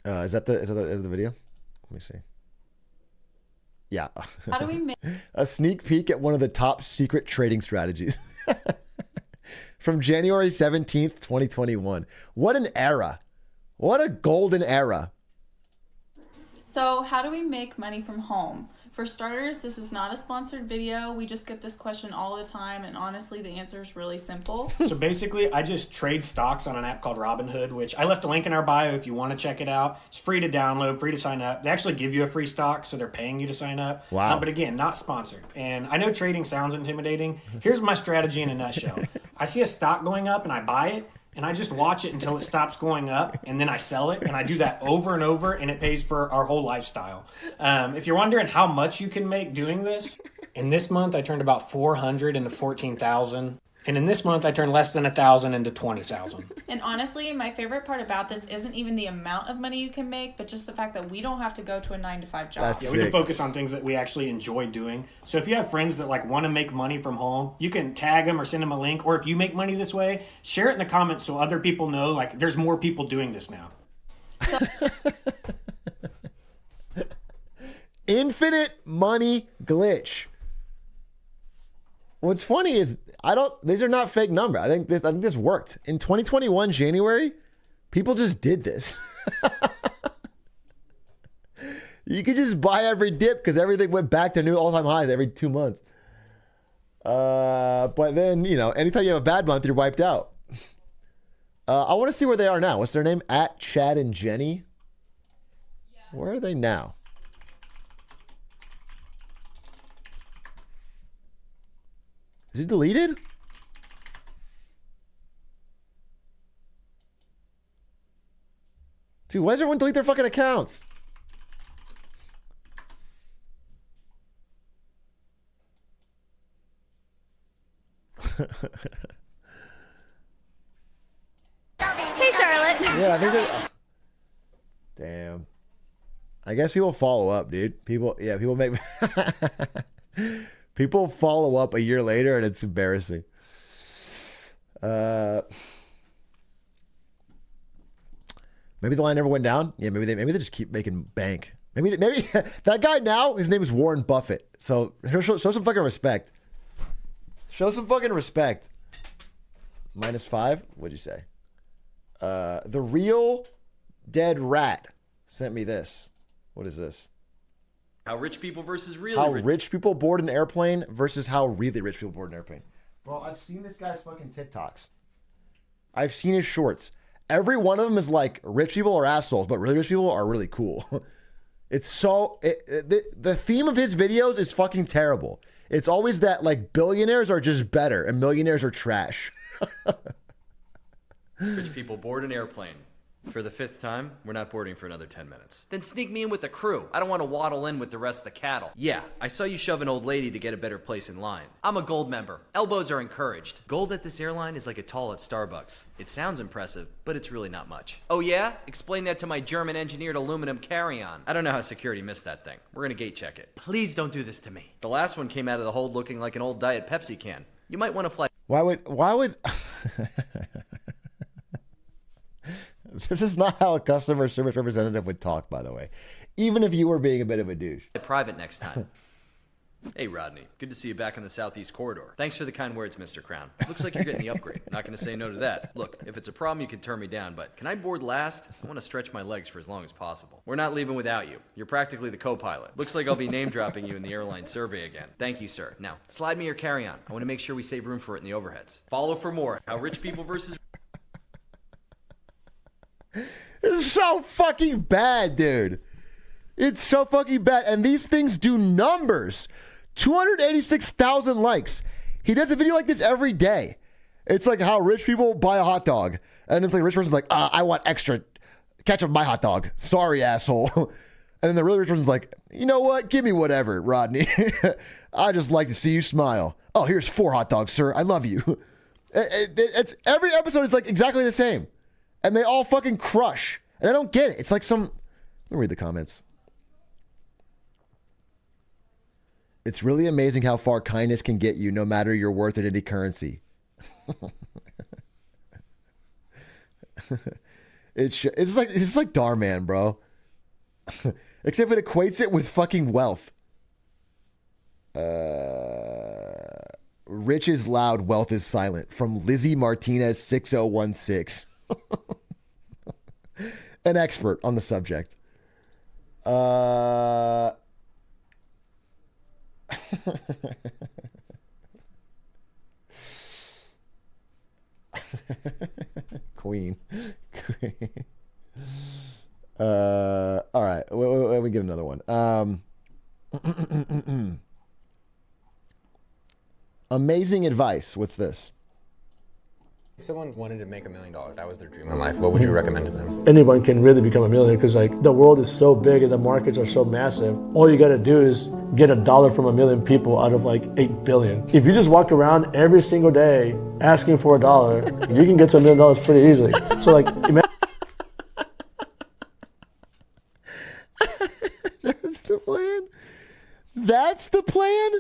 Is that the video? Let me see. Yeah. How do we make a sneak peek at one of the top secret trading strategies from January 17th, 2021. What an era. What a golden era. So how do we make money from home? For starters, this is not a sponsored video. We just get this question all the time, and honestly, the answer is really simple. So basically, I just trade stocks on an app called Robinhood, which I left a link in our bio if you want to check it out. It's free to download, free to sign up. They actually give you a free stock, so they're paying you to sign up. Wow. But again, not sponsored. And I know trading sounds intimidating. Here's my strategy in a nutshell. I see a stock going up, and I buy it. And I just watch it until it stops going up, and then I sell it, and I do that over and over, and it pays for our whole lifestyle. If you're wondering how much you can make doing this, in this month I turned about 400 into 14,000, and in this month I turned less than 1,000 into 20,000. And honestly, my favorite part about this isn't even the amount of money you can make, but just the fact that we don't have to go to a 9-to-5 job. We can focus on things that we actually enjoy doing. So if you have friends that like want to make money from home, you can tag them or send them a link. Or if you make money this way, share it in the comments so other people know like there's more people doing this now. Infinite money glitch. What's funny is these are not fake numbers. I think this worked. In 2021 January, people just did this. You could just buy every dip because everything went back to new all-time highs every 2 months. But then, anytime you have a bad month, you're wiped out. I want to see where they are now. What's their name? At Chad and Jenny. Where are they now? Is it deleted? Dude, why does everyone delete their fucking accounts? Hey, Charlotte. Yeah, I think they're... Damn. I guess people follow up, dude. People make... People follow up a year later, and it's embarrassing. Maybe the line never went down. Yeah, maybe they just keep making bank. Maybe that guy now, his name is Warren Buffett. So show some fucking respect. Show some fucking respect. -5. What'd you say? The Real Dead Rat sent me this. What is this? How rich people versus really how rich. rich people board an airplane versus how really rich people board an airplane. Bro, I've seen this guy's fucking TikToks. I've seen his shorts. Every one of them is like rich people are assholes, but really rich people are really cool. It's so... the theme of his videos is fucking terrible. It's always that like billionaires are just better and millionaires are trash. Rich people board an airplane. For the 5th time, we're not boarding for another 10 minutes. Then sneak me in with the crew. I don't want to waddle in with the rest of the cattle. Yeah, I saw you shove an old lady to get a better place in line. I'm a gold member. Elbows are encouraged. Gold at this airline is like a tall at Starbucks. It sounds impressive, but it's really not much. Oh yeah? Explain that to my German engineered aluminum carry-on. I don't know how security missed that thing. We're gonna gate check it. Please don't do this to me. The last one came out of the hold looking like an old Diet Pepsi can. You might want to fly. Why would This is not how a customer service representative would talk, by the way. Even if you were being a bit of a douche. Private next time. Hey, Rodney. Good to see you back in the Southeast Corridor. Thanks for the kind words, Mr. Crown. Looks like you're getting the upgrade. Not going to say no to that. Look, if it's a problem, you can turn me down, but can I board last? I want to stretch my legs for as long as possible. We're not leaving without you. You're practically the co-pilot. Looks like I'll be name-dropping you in the airline survey again. Thank you, sir. Now, slide me your carry-on. I want to make sure we save room for it in the overheads. Follow for more. How rich people versus... This is so fucking bad, dude. It's so fucking bad. And these things do numbers. 286,000 likes. He does a video like this every day. It's like how rich people buy a hot dog. And it's like a rich person's like, I want extra ketchup on my hot dog. Sorry, asshole. And then the really rich person's like, you know what? Give me whatever, Rodney. I just like to see you smile. Oh, here's 4 hot dogs, sir. I love you. It's every episode is like exactly the same. And they all fucking crush. And I don't get it. It's like some... Let me read the comments. It's really amazing how far kindness can get you, no matter your worth in any currency. It's like Darman, bro. Except it equates it with fucking wealth. Rich is loud, wealth is silent. From Lizzie Martinez 6016. An expert on the subject. Queen. All right. Let me get another one. Amazing advice. What's this? If someone wanted to make $1 million, that was their dream in life, what would you recommend to them? Anyone can really become a millionaire because like the world is so big and the markets are so massive. All you got to do is get $1 from 1 million people out of like 8 billion. If you just walk around every single day asking for $1, you can get to $1 million pretty easily. So like, imagine. That's the plan. That's the plan?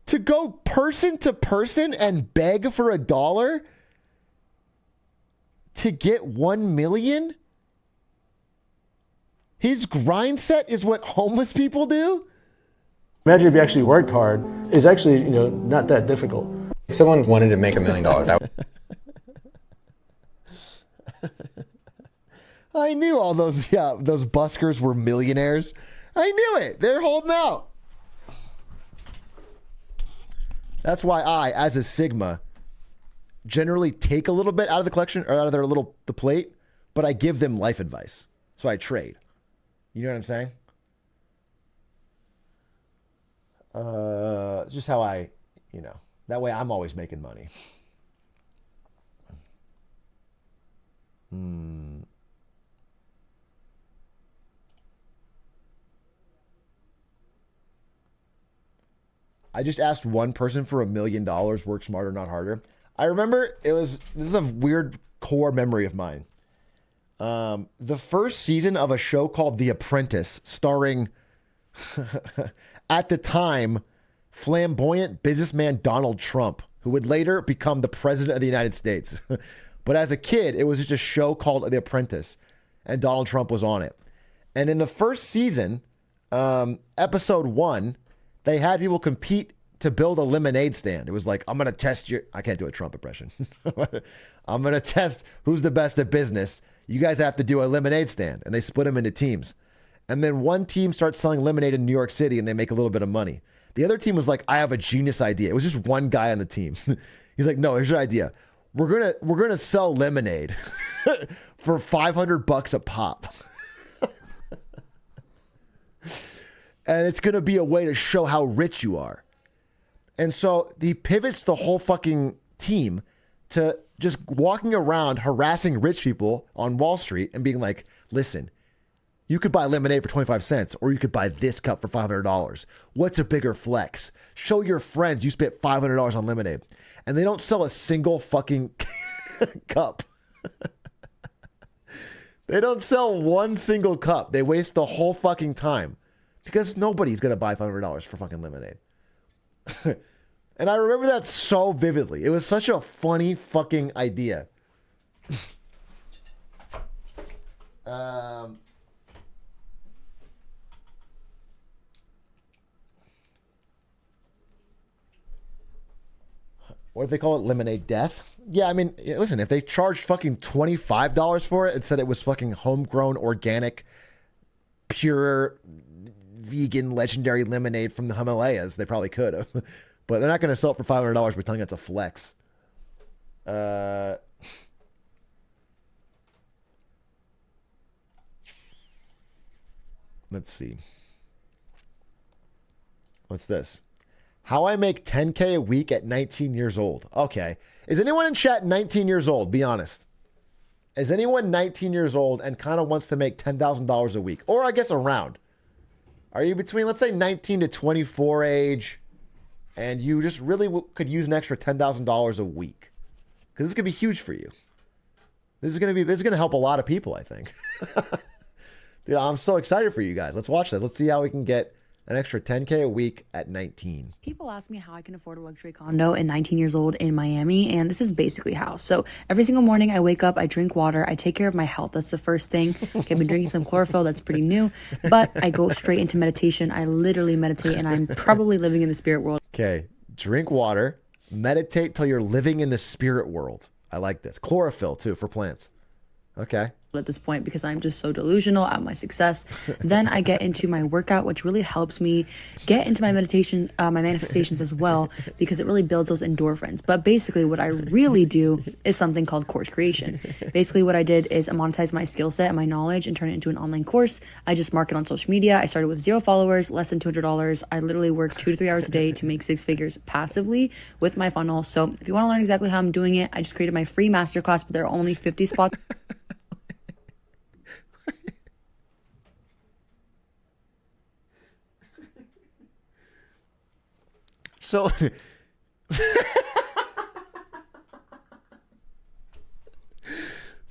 To go person to person and beg for $1 to get 1 million? His grind set is what homeless people do? Imagine if you actually worked hard. It's actually, not that difficult. If someone wanted to make $1 million, that I knew all those buskers were millionaires. I knew it. They're holding out. That's why I, as a Sigma, generally take a little bit out of the collection or out of the plate, but I give them life advice. So I trade. You know what I'm saying? It's just how I, that way I'm always making money. I just asked one person for $1 million, work smarter, not harder. I remember this is a weird core memory of mine. The first season of a show called The Apprentice, starring, at the time, flamboyant businessman Donald Trump, who would later become the president of the United States. But as a kid, it was just a show called The Apprentice, and Donald Trump was on it. And in the first season, episode 1, they had people compete to build a lemonade stand. It was like, I'm going to test I can't do a Trump impression. I'm going to test who's the best at business. You guys have to do a lemonade stand. And they split them into teams. And then one team starts selling lemonade in New York City and they make a little bit of money. The other team was like, I have a genius idea. It was just one guy on the team. He's like, no, here's your idea. We're going to sell lemonade for $500 a pop. And it's going to be a way to show how rich you are. And so he pivots the whole fucking team to just walking around harassing rich people on Wall Street and being like, listen, you could buy lemonade for 25 cents or you could buy this cup for $500. What's a bigger flex? Show your friends you spent $500 on lemonade. And they don't sell a single fucking cup. They don't sell one single cup. They waste the whole fucking time. Because nobody's going to buy $500 for fucking lemonade. And I remember that so vividly. It was such a funny fucking idea. What if they call it lemonade death? Yeah, I mean, listen, if they charged fucking $25 for it and said it was fucking homegrown, organic, pure vegan legendary lemonade from the Himalayas, they probably could have. But they're not going to sell it for $500 pretending it's a flex. Let's see. What's this? How I make 10K a week at 19 years old. Okay. Is anyone in chat 19 years old? Be honest. Is anyone 19 years old and kind of wants to make $10,000 a week? Or I guess around. Are you between, let's say, 19 to 24 age, and you just really could use an extra $10,000 a week? Because this could be huge for you. This is gonna help a lot of people, I think. Dude, I'm so excited for you guys. Let's watch this. Let's see how we can get an extra 10K a week at 19. People ask me how I can afford a luxury condo at 19 years old in Miami, and this is basically how. So every single morning I wake up, I drink water, I take care of my health. That's the first thing. Okay, I've been drinking some chlorophyll. That's pretty new. But I go straight into meditation. I literally meditate, and I'm probably living in the spirit world. Okay, drink water, meditate till you're living in the spirit world. I like this. Chlorophyll, too, for plants. Okay. At this point, because I'm just so delusional at my success. Then I get into my workout, which really helps me get into my meditation, my manifestations as well, because it really builds those endorphins. But basically what I really do is something called course creation. Basically what I did is monetize my skill set and my knowledge and turn it into an online course. I just market on social media. I started with 0 followers, less than $200. I literally work 2 to 3 hours a day to make 6 figures passively with my funnel. So if you want to learn exactly how I'm doing it, I just created my free masterclass, but there are only 50 spots. So,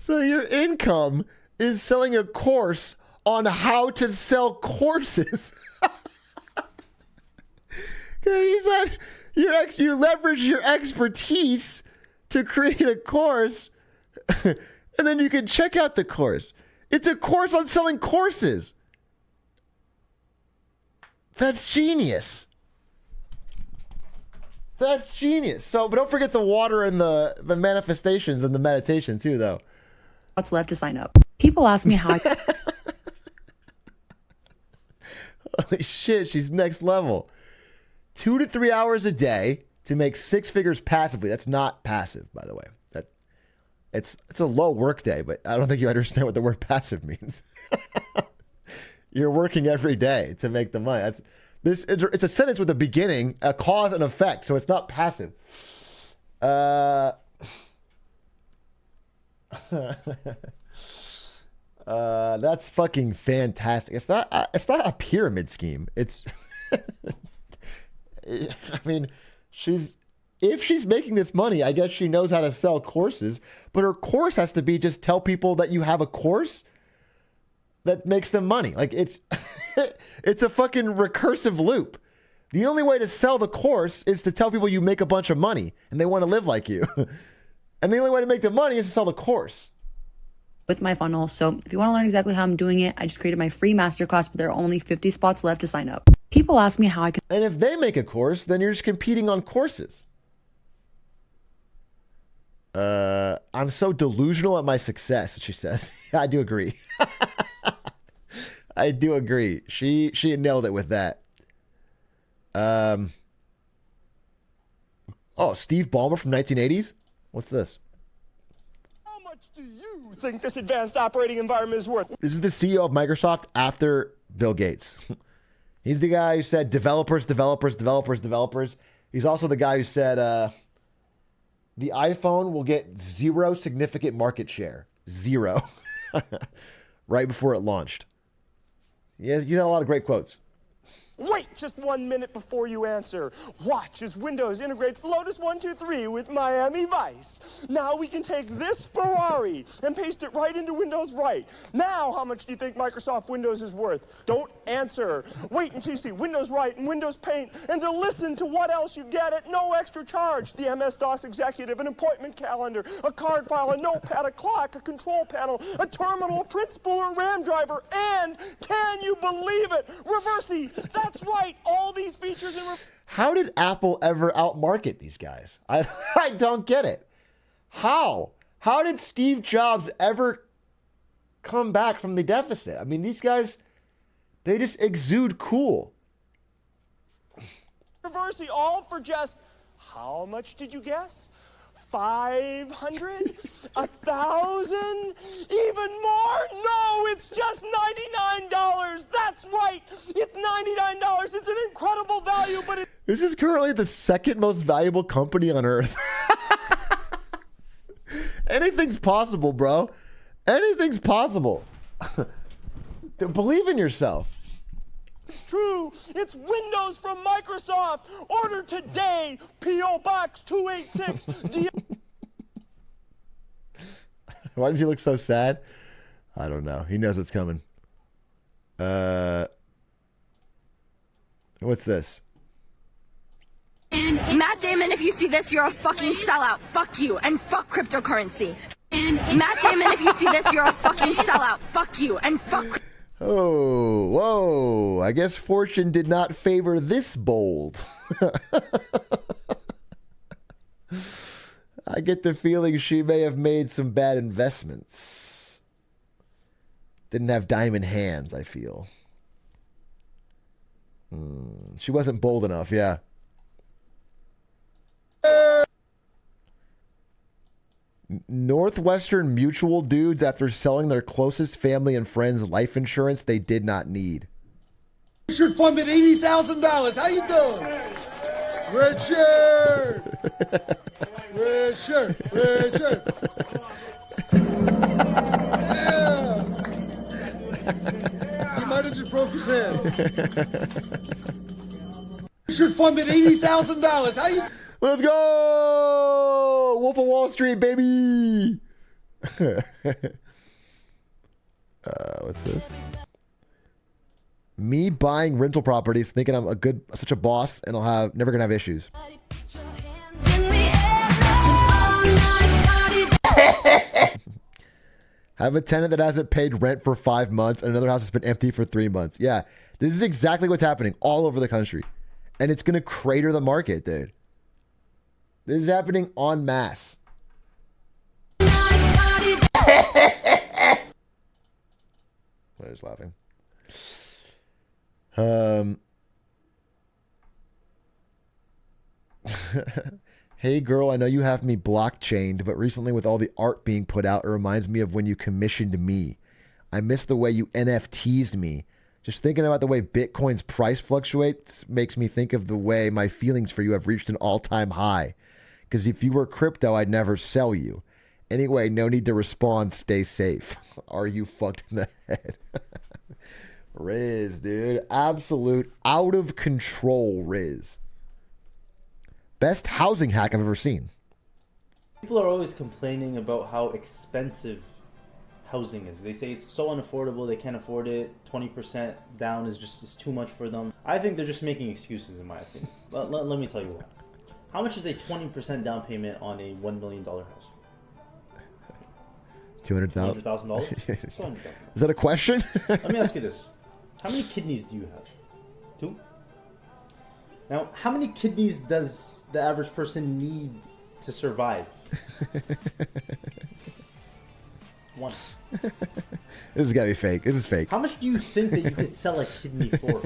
so your income is selling a course on how to sell courses. He said you leverage your expertise to create a course, and then you can check out the course. It's a course on selling courses. That's genius. That's genius. So, but don't forget the water and the manifestations and the meditation too, though. What's left to sign up? People ask me how I... Holy shit, she's next level. 2 to 3 hours a day to make 6 figures passively. That's not passive, by the way. It's a low work day, but I don't think you understand what the word passive means. You're working every day to make the money. It's a sentence with a beginning, a cause and effect, so it's not passive. That's fucking fantastic. It's not a pyramid scheme. It's I mean, if she's making this money, I guess she knows how to sell courses, but her course has to be just tell people that you have a course that makes them money. Like it's a fucking recursive loop. The only way to sell the course is to tell people you make a bunch of money and they want to live like you. And the only way to make the money is to sell the course. With my funnel. So if you want to learn exactly how I'm doing it, I just created my free masterclass, but there are only 50 spots left to sign up. People ask me how I can... And if they make a course, then you're just competing on courses. I'm so delusional at my success, she says. I do agree. I do agree. She nailed it with that. Oh, Steve Ballmer from 1980s? What's this? How much do you think this advanced operating environment is worth? This is the CEO of Microsoft after Bill Gates. He's the guy who said developers. He's also the guy who said the iPhone will get 0 significant market share. 0. Right before it launched. You had a lot of great quotes. Wait just 1 minute before you answer. Watch as Windows integrates Lotus 123 with Miami Vice. Now we can take this Ferrari and paste it right into Windows Right. Now how much do you think Microsoft Windows is worth? Don't answer. Wait until you see Windows Right and Windows Paint and then listen to what else you get at no extra charge. The MS-DOS executive, an appointment calendar, a card file, a notepad, a clock, a control panel, a terminal, a print spooler, a RAM driver, and can you believe it? Reversi. That's right, all these features in... How did Apple ever outmarket these guys? I don't get it. How? How did Steve Jobs ever come back from the deficit? I mean, these guys, they just exude cool. Reversi, all for just... How much did you guess? 500? 1,000? Even more? No, it's just $99. That's right. It's $99. It's an incredible value, but it... This is currently the second most valuable company on earth. Anything's possible, bro. Anything's possible. Believe in yourself. It's true. It's Windows from Microsoft. Order today. P.O. Box 286. Why does he look so sad? I don't know. He knows what's coming. What's this? Matt Damon, if you see this, you're a fucking sellout. Fuck you and fuck cryptocurrency. Matt Damon, if you see this, you're a fucking sellout. Fuck you and fuck. Oh, whoa. I guess fortune did not favor this bold. I get the feeling she may have made some bad investments. Didn't have diamond hands, I feel. She wasn't bold enough, yeah. Northwestern Mutual dudes after selling their closest family and friends life insurance they did not need. Richard funded $80,000. How you doing? Richard! Richard! Richard! Yeah! He might have just broke his hand. Richard funded $80,000. How you... Let's go! Wolf of Wall Street, baby! What's this? Me buying rental properties, thinking I'm such a boss, and never gonna have issues. Have a tenant that hasn't paid rent for 5 months, and another house has been empty for 3 months. Yeah, this is exactly what's happening all over the country, and it's gonna crater the market, dude. This is happening en masse. I'm just laughing. Hey girl, I know you have me blockchained, but recently with all the art being put out, it reminds me of when you commissioned me. I miss the way you NFT'd me. Just thinking about the way Bitcoin's price fluctuates makes me think of the way my feelings for you have reached an all-time high. Because if you were crypto, I'd never sell you. Anyway, no need to respond. Stay safe. Are you fucked in the head? Riz, dude. Absolute out of control Riz. Best housing hack I've ever seen. People are always complaining about how expensive housing is. They say it's so unaffordable, they can't afford it. 20% down is too much for them. I think they're just making excuses, in my opinion. Let me tell you why. How much is a 20% down payment on a $1 million house? $200,000. $200,000? Is that a question? Let me ask you this. How many kidneys do you have? 2? Now, how many kidneys does the average person need to survive? 1. This has got to be fake. This is fake. How much do you think that you could sell a kidney for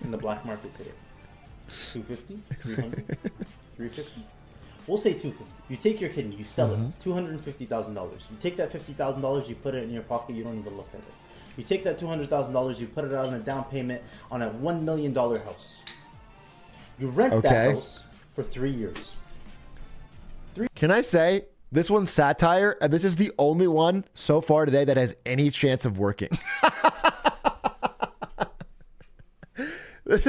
in the black market today? 250? 300? 350? We'll say 250. You take your kidney, you sell it, $250,000. You take that $50,000, you put it in your pocket, you don't even look at it. You take that $200,000, you put it on a down payment on a $1 million house. You rent that house for 3 years. Can I say, this one's satire, and this is the only one so far today that has any chance of working. This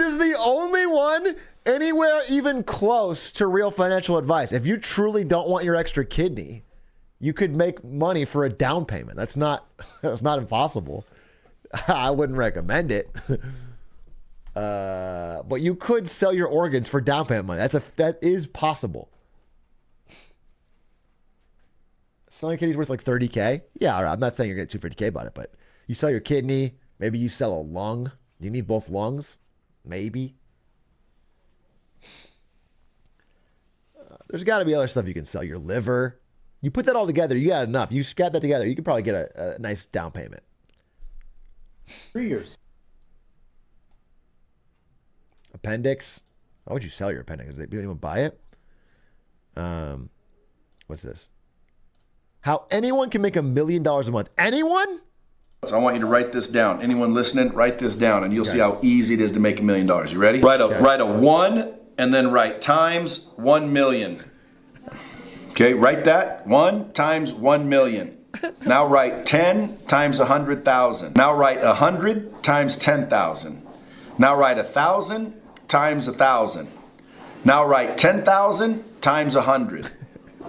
is the only one anywhere even close to real financial advice. If you truly don't want your extra kidney, you could make money for a down payment. That's not impossible. I wouldn't recommend it. But you could sell your organs for down payment money. That is possible. Selling a kidney's worth like $30K. Yeah, all right, I'm not saying you're getting $250K about it, but you sell your kidney, maybe you sell a lung. Do you need both lungs? Maybe. There's got to be other stuff you can sell. Your liver. You put that all together, you got enough. You scat that together, you could probably get a nice down payment. 3 years. Appendix. Why would you sell your appendix? Did anyone buy it? What's this? How anyone can make $1 million a month. Anyone? So I want you to write this down. Anyone listening, write this down, and you'll see how easy it is to make $1 million. You ready? Write a 1 and then write times 1 million. Okay, write that. 1 times 1 million. Now write 10 times 100,000. Now write 100 times 10,000. Now write 1,000 times 1,000. Now write 10,000 times 100.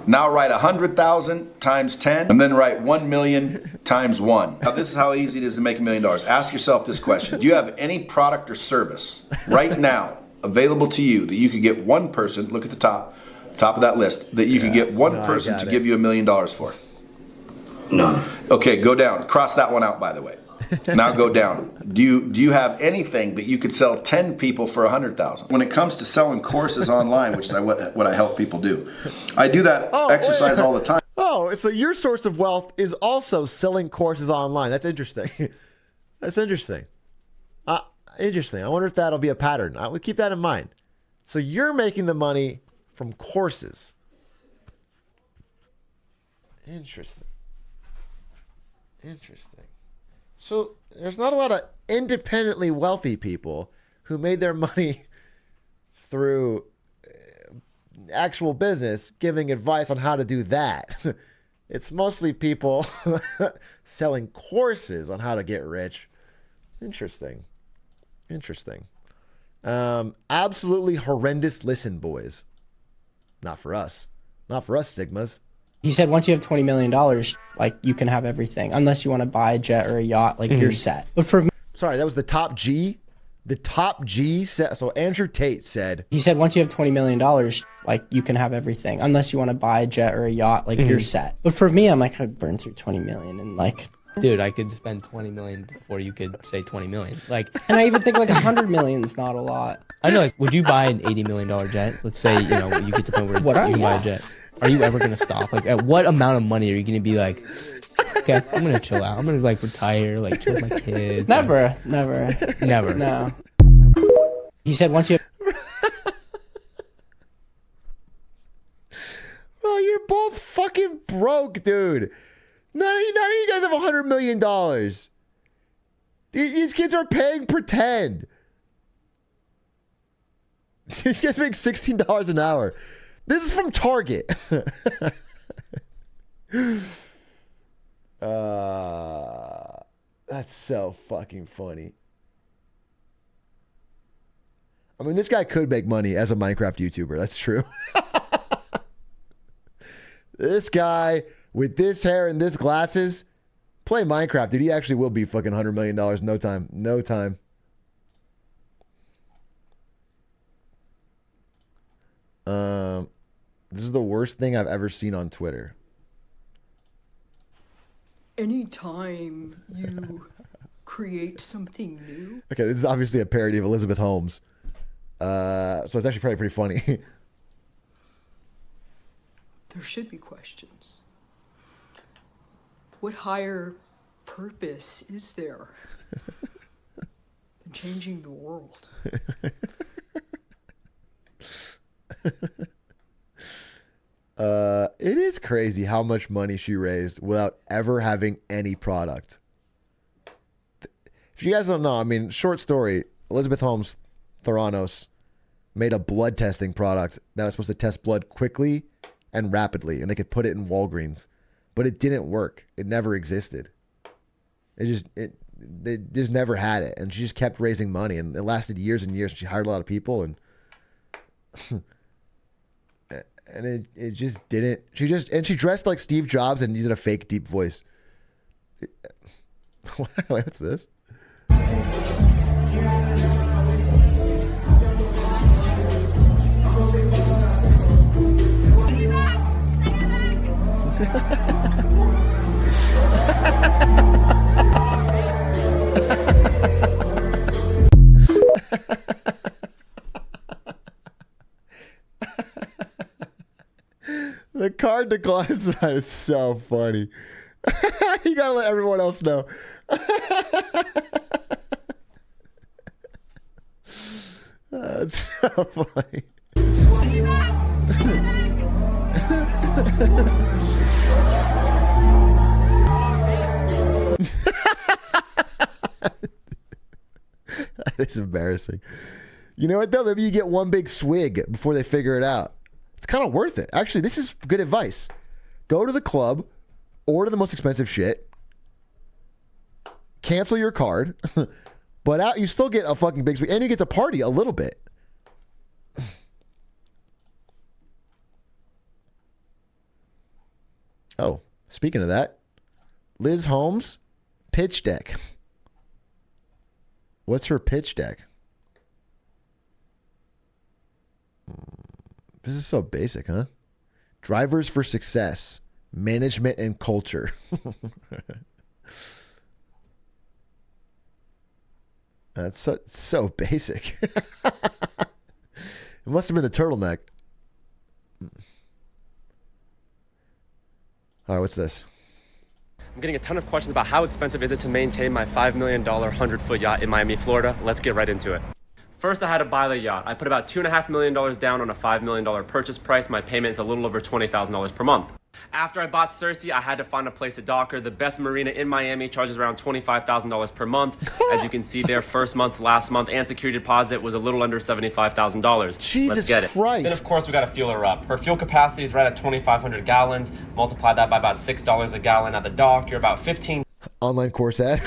Now write 100,000 times 10, and then write 1 million times 1. Now this is how easy it is to make $1 million. Ask yourself this question. Do you have any product or service right now available to you that you could get one person, look at the top of that list, that you could get one person to give you $1 million for? No. Okay, go down. Cross that one out, by the way. Now go down. Do you have anything that you could sell 10 people for 100,000? When it comes to selling courses online, which is what I help people do, I do that exercise all the time. Oh, so your source of wealth is also selling courses online. That's interesting. That's interesting. Interesting. I wonder if that'll be a pattern. I would keep that in mind. So you're making the money from courses. Interesting. Interesting. So there's not a lot of independently wealthy people who made their money through actual business giving advice on how to do that. It's mostly people selling courses on how to get rich. Interesting. Interesting. Absolutely horrendous listen, boys. Not for us. Not for us, Sigmas. He said once you have $20 million, like, you can have everything. Unless you want to buy a jet or a yacht, like, you're set. But for me... Sorry, that was the top G? The top G said... So Andrew Tate said... He said once you have $20 million, like, you can have everything. Unless you want to buy a jet or a yacht, like, you're set. But for me, I'm like, I'd burn through 20 million and, like... Dude, I could spend 20 million before you could say 20 million. Like, and I even think like 100 million is not a lot. I know, like, would you buy an $80 million jet? Let's say, you know, you get to the point where you can buy a jet. Are you ever going to stop? Like, at what amount of money are you going to be like, okay, I'm going to chill out. I'm going to, like, retire, like, chill with my kids. Never. No. He said once you have... Well, you're both fucking broke, dude. None of you guys have $100 million. These kids are paying pretend. These guys make $16 an hour. This is from Target. That's so fucking funny. I mean, this guy could make money as a Minecraft YouTuber. That's true. This guy with this hair and this glasses, play Minecraft, dude. He actually will be fucking $100 million in no time. No time. This is the worst thing I've ever seen on Twitter. Anytime you create something new. Okay, this is obviously a parody of Elizabeth Holmes. So it's actually probably pretty funny. There should be questions. What higher purpose is there than changing the world? It is crazy how much money she raised without ever having any product. If you guys don't know, I mean, short story, Elizabeth Holmes Theranos made a blood testing product that was supposed to test blood quickly and rapidly, and they could put it in Walgreens. But it didn't work. It never existed. They just never had it. And she just kept raising money, and it lasted years and years. She hired a lot of people, and and it just didn't. She dressed like Steve Jobs and used a fake deep voice. What's this? The card decline sign is so funny. You gotta let everyone else know. That's so funny. That is embarrassing. You know what though? Maybe you get one big swig before they figure it out. It's kind of worth it. Actually, this is good advice. Go to the club, order the most expensive shit, cancel your card, But out, you still get a fucking big speak, and you get to party a little bit. Oh, speaking of that, Liz Holmes, pitch deck. What's her pitch deck? This is so basic, huh? Drivers for success, management and culture. That's so basic. It must have been the turtleneck. All right, what's this? I'm getting a ton of questions about how expensive is it to maintain my $5 million 100-foot yacht in Miami, Florida. Let's get right into it. First, I had to buy the yacht. I put about $2.5 million down on a $5 million purchase price. My payment is a little over $20,000 per month. After I bought Cersei, I had to find a place to dock her. The best marina in Miami charges around $25,000 per month. As you can see there, first month, last month, and security deposit was a little under $75,000. Jesus Let's get Christ. it. Then, of course, we got to fuel her up. Her fuel capacity is right at 2,500 gallons. Multiply that by about $6 a gallon at the dock. You're about 15. Online course ad.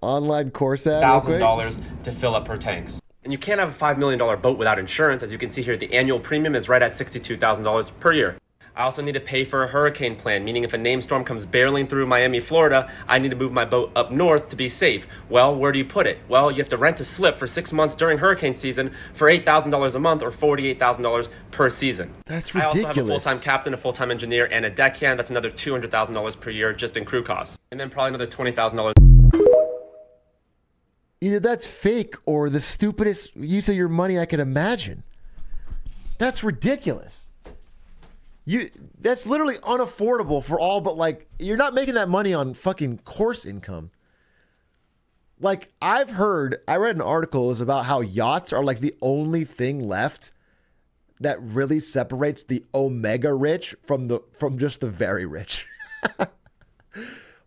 Online course ad. $1,000 to fill up her tanks. And you can't have a $5 million boat without insurance. As you can see here, the annual premium is right at $62,000 per year. I also need to pay for a hurricane plan, meaning if a named storm comes barreling through Miami, Florida, I need to move my boat up north to be safe. Well, where do you put it? Well, you have to rent a slip for 6 months during hurricane season for $8,000 a month or $48,000 per season. That's ridiculous. I also have a full-time captain, a full-time engineer, and a deckhand. That's another $200,000 per year just in crew costs. And then probably another $20,000. Either that's fake or the stupidest use of your money I can imagine. That's ridiculous. That's literally unaffordable for all but like, you're not making that money on fucking course income. Like I read an article is about how yachts are like the only thing left that really separates the omega rich from just the very rich.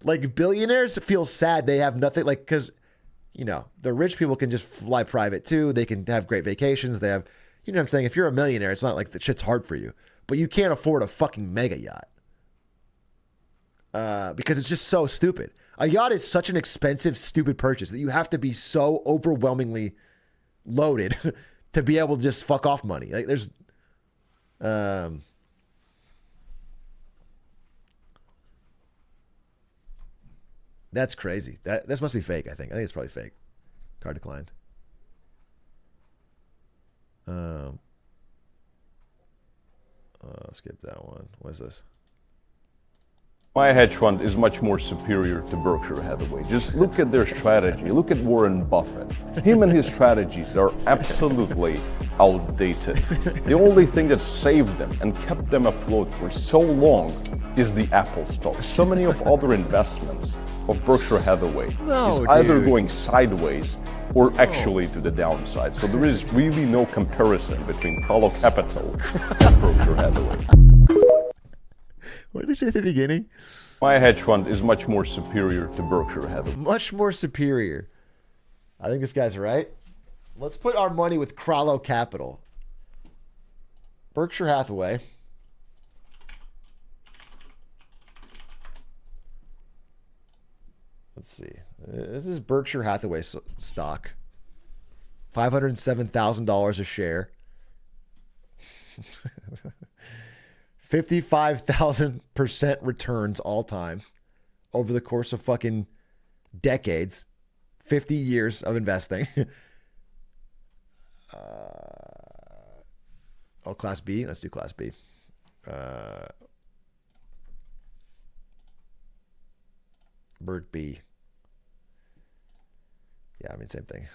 Like billionaires feel sad they have nothing, like, because you know, the rich people can just fly private too. They can have great vacations. They have, you know what I'm saying? If you're a millionaire, it's not like the shit's hard for you. But you can't afford a fucking mega yacht. Because it's just so stupid. A yacht is such an expensive, stupid purchase that you have to be so overwhelmingly loaded to be able to just fuck off money. Like there's... That's crazy. This must be fake, I think. I think it's probably fake. Card declined. Skip that one. What is this? My hedge fund is much more superior to Berkshire Hathaway. Just look at their strategy. Look at Warren Buffett. Him and his strategies are absolutely outdated. The only thing that saved them and kept them afloat for so long is the Apple stock. So many of other investments of Berkshire Hathaway is either going sideways or actually to the downside. So there is really no comparison between Carlo Capital and Berkshire Hathaway. What did he say at the beginning? My hedge fund is much more superior to Berkshire Hathaway. Much more superior. I think this guy's right. Let's put our money with Crollo Capital. Berkshire Hathaway. Let's see. This is Berkshire Hathaway stock. $507,000 a share. 55,000% returns all time over the course of fucking decades. 50 years of investing. Class B. Let's do Class B. Berg B. Yeah, I mean, same thing.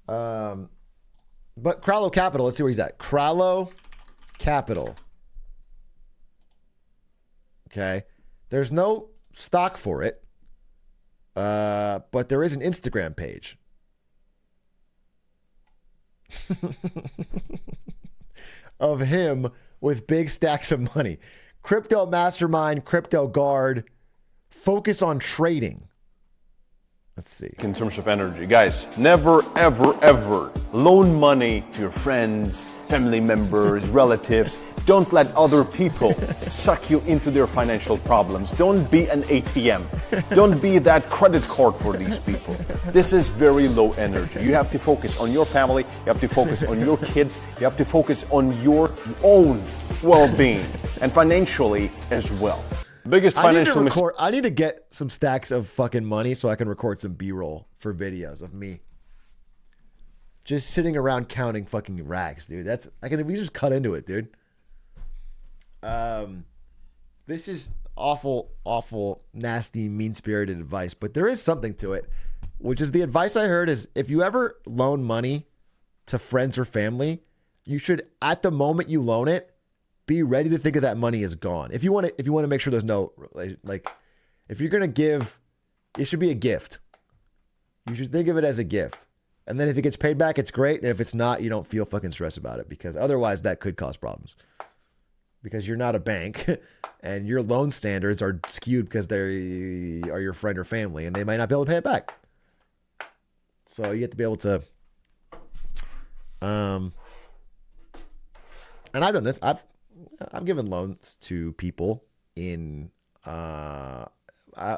But Crollo Capital, let's see where he's at. Crollo Capital. Okay. There's no stock for it. But there is an Instagram page. Of him with big stacks of money. Crypto mastermind, crypto guard, focus on trading. Let's see. In terms of energy, guys, never, ever, ever loan money to your friends, family members, relatives. Don't let other people suck you into their financial problems. Don't be an ATM. Don't be that credit card for these people. This is very low energy. You have to focus on your family. You have to focus on your kids. You have to focus on your own well-being and financially as well. Biggest financial I need to get some stacks of fucking money so I can record some B-roll for videos of me just sitting around counting fucking racks, dude. We just cut into it, dude. This is awful, nasty, mean-spirited advice, but there is something to it, which is the advice I heard is if you ever loan money to friends or family, you should, at the moment you loan it, be ready to think of that money is gone. If you want to make sure there's no, like, if you're going to give, it should be a gift. You should think of it as a gift. And then if it gets paid back, it's great. And if it's not, you don't feel fucking stressed about it because otherwise that could cause problems. Because you're not a bank and your loan standards are skewed because they are your friend or family and they might not be able to pay it back. So you have to be able to, and I've done this. I've given loans to people in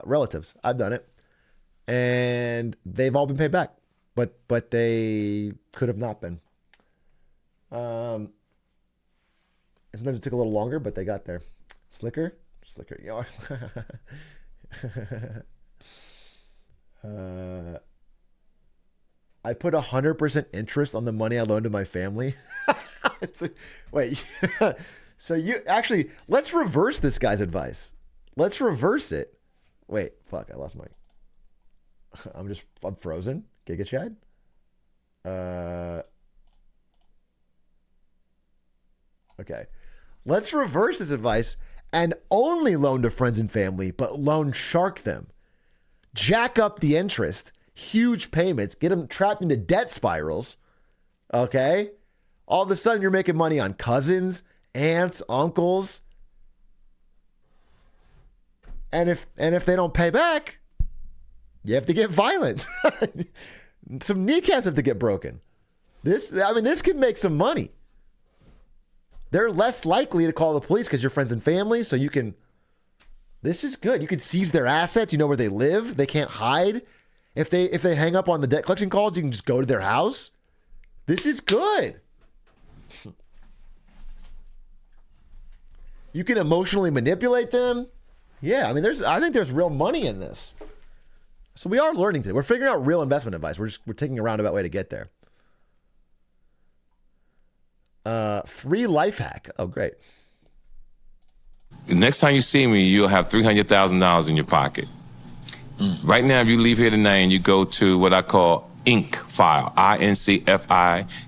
relatives. I've done it, and they've all been paid back, but they could have not been. And sometimes it took a little longer, but they got there. Slicker, yo. I put 100% interest on the money I loaned to my family. Wait. So you actually, let's reverse this guy's advice. Let's reverse it. Wait, fuck, I lost my, I'm frozen. Giga Chad. Okay. Let's reverse this advice and only loan to friends and family, but loan shark them. Jack up the interest, huge payments, get them trapped into debt spirals. Okay? All of a sudden you're making money on cousins, aunts, uncles. And if they don't pay back, you have to get violent. Some kneecaps have to get broken. This could make some money. They're less likely to call the police because you're friends and family, so you can, this is good. You can seize their assets, you know where they live, they can't hide. If they hang up on the debt collection calls, you can just go to their house. This is good. You can emotionally manipulate them. Yeah, I think there's real money in this. So we are learning today. We're figuring out real investment advice. We're taking a roundabout way to get there. Free life hack. Oh, great. The next time you see me, you'll have $300,000 in your pocket. Right now, if you leave here tonight and you go to what I call IncFile,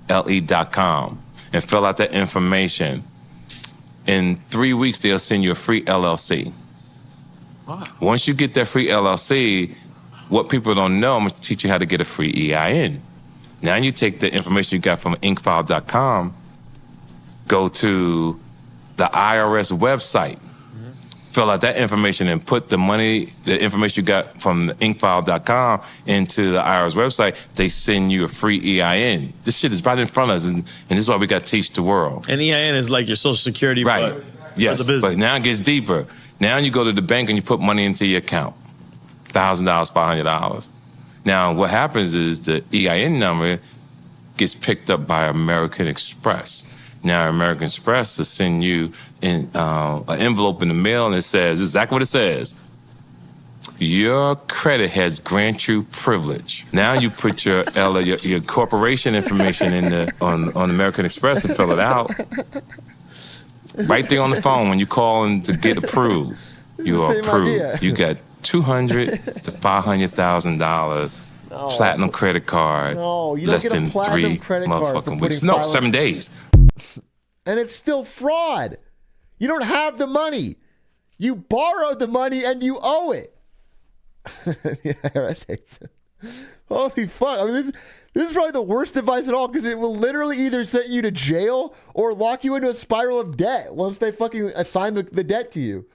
INCFILE.com, and fill out that information, in 3 weeks, they'll send you a free LLC. Wow. Once you get that free LLC, what people don't know, I'm going to teach you how to get a free EIN. Now you take the information you got from IncFile.com, go to the IRS website, fill out that information and put the information you got from the IncFile.com into the IRS website. They send you a free EIN. This shit is right in front of us, and this is why we got to teach the world. And EIN is like your social security, right? Yes, the business. But now it gets deeper. Now you go to the bank and you put money into your account, $1,000, $500. Now what happens is the EIN number gets picked up by American Express. Now American Express will send you an envelope in the mail, and it says exactly what it says. Your credit has granted you privilege. Now you put your corporation information in on American Express and fill it out. Right there on the phone when you call in to get approved, you are approved. You got $200,000 to $500,000 platinum credit card. No, you less don't get a than platinum 3 credit card for motherfucking weeks. putting No, filing- 7 days. And it's still fraud. You don't have the money. You borrowed the money and you owe it. The IRS hates it. Holy fuck. This is probably the worst advice at all because it will literally either send you to jail or lock you into a spiral of debt once they fucking assign the debt to you.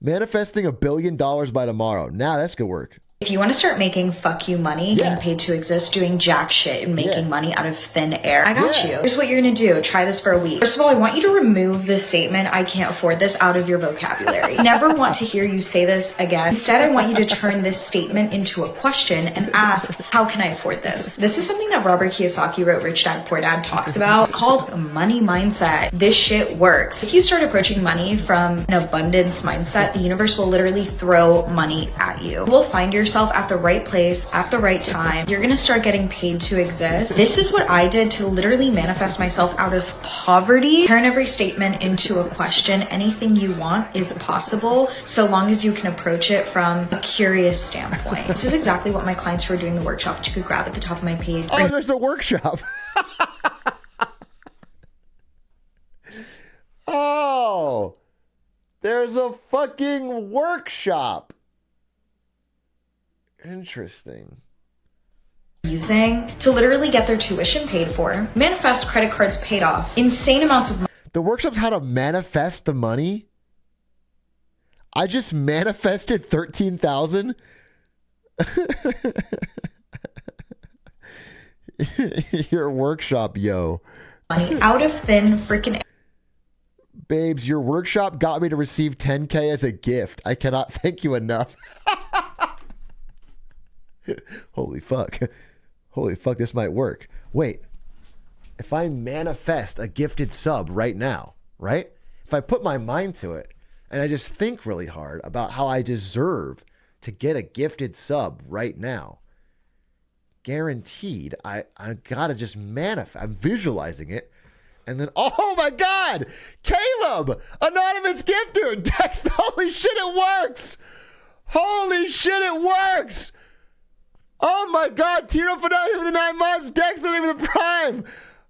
Manifesting $1 billion by tomorrow. Nah, that's good work. If you want to start making fuck you money, getting paid to exist, doing jack shit, and making money out of thin air, I got you. Here's what you're going to do. Try this for a week. First of all, I want you to remove this statement, I can't afford this, out of your vocabulary. Never want to hear you say this again. Instead, I want you to turn this statement into a question and ask, how can I afford this? This is something that Robert Kiyosaki wrote Rich Dad Poor Dad talks about. It's called money mindset. This shit works. If you start approaching money from an abundance mindset, the universe will literally throw money at you. You will find yourself at the right place at the right time. You're gonna start getting paid to exist. This is what I did to literally manifest myself out of poverty. Turn every statement into a question. Anything you want is possible, so long as you can approach it from a curious standpoint. This is exactly what my clients who are doing the workshop, which you could grab at the top of my page. Oh, there's a workshop. Oh, there's a fucking workshop. Interesting. Using to literally get their tuition paid for, manifest credit cards paid off, insane amounts of money. The workshop's how to manifest the money. I just manifested 13,000. Your workshop, yo. Money out of thin freaking. Babes, your workshop got me to receive 10K as a gift. I cannot thank you enough. Holy fuck. Holy fuck, this might work. Wait. If I manifest a gifted sub right now, right? If I put my mind to it and I just think really hard about how I deserve to get a gifted sub right now, guaranteed, I gotta just manifest. I'm visualizing it. And then, oh my God, Caleb, anonymous gifter, text, holy shit, it works. Holy shit, it works. Oh my God, Tiro Finale for the 9 months, Dexter for the Prime.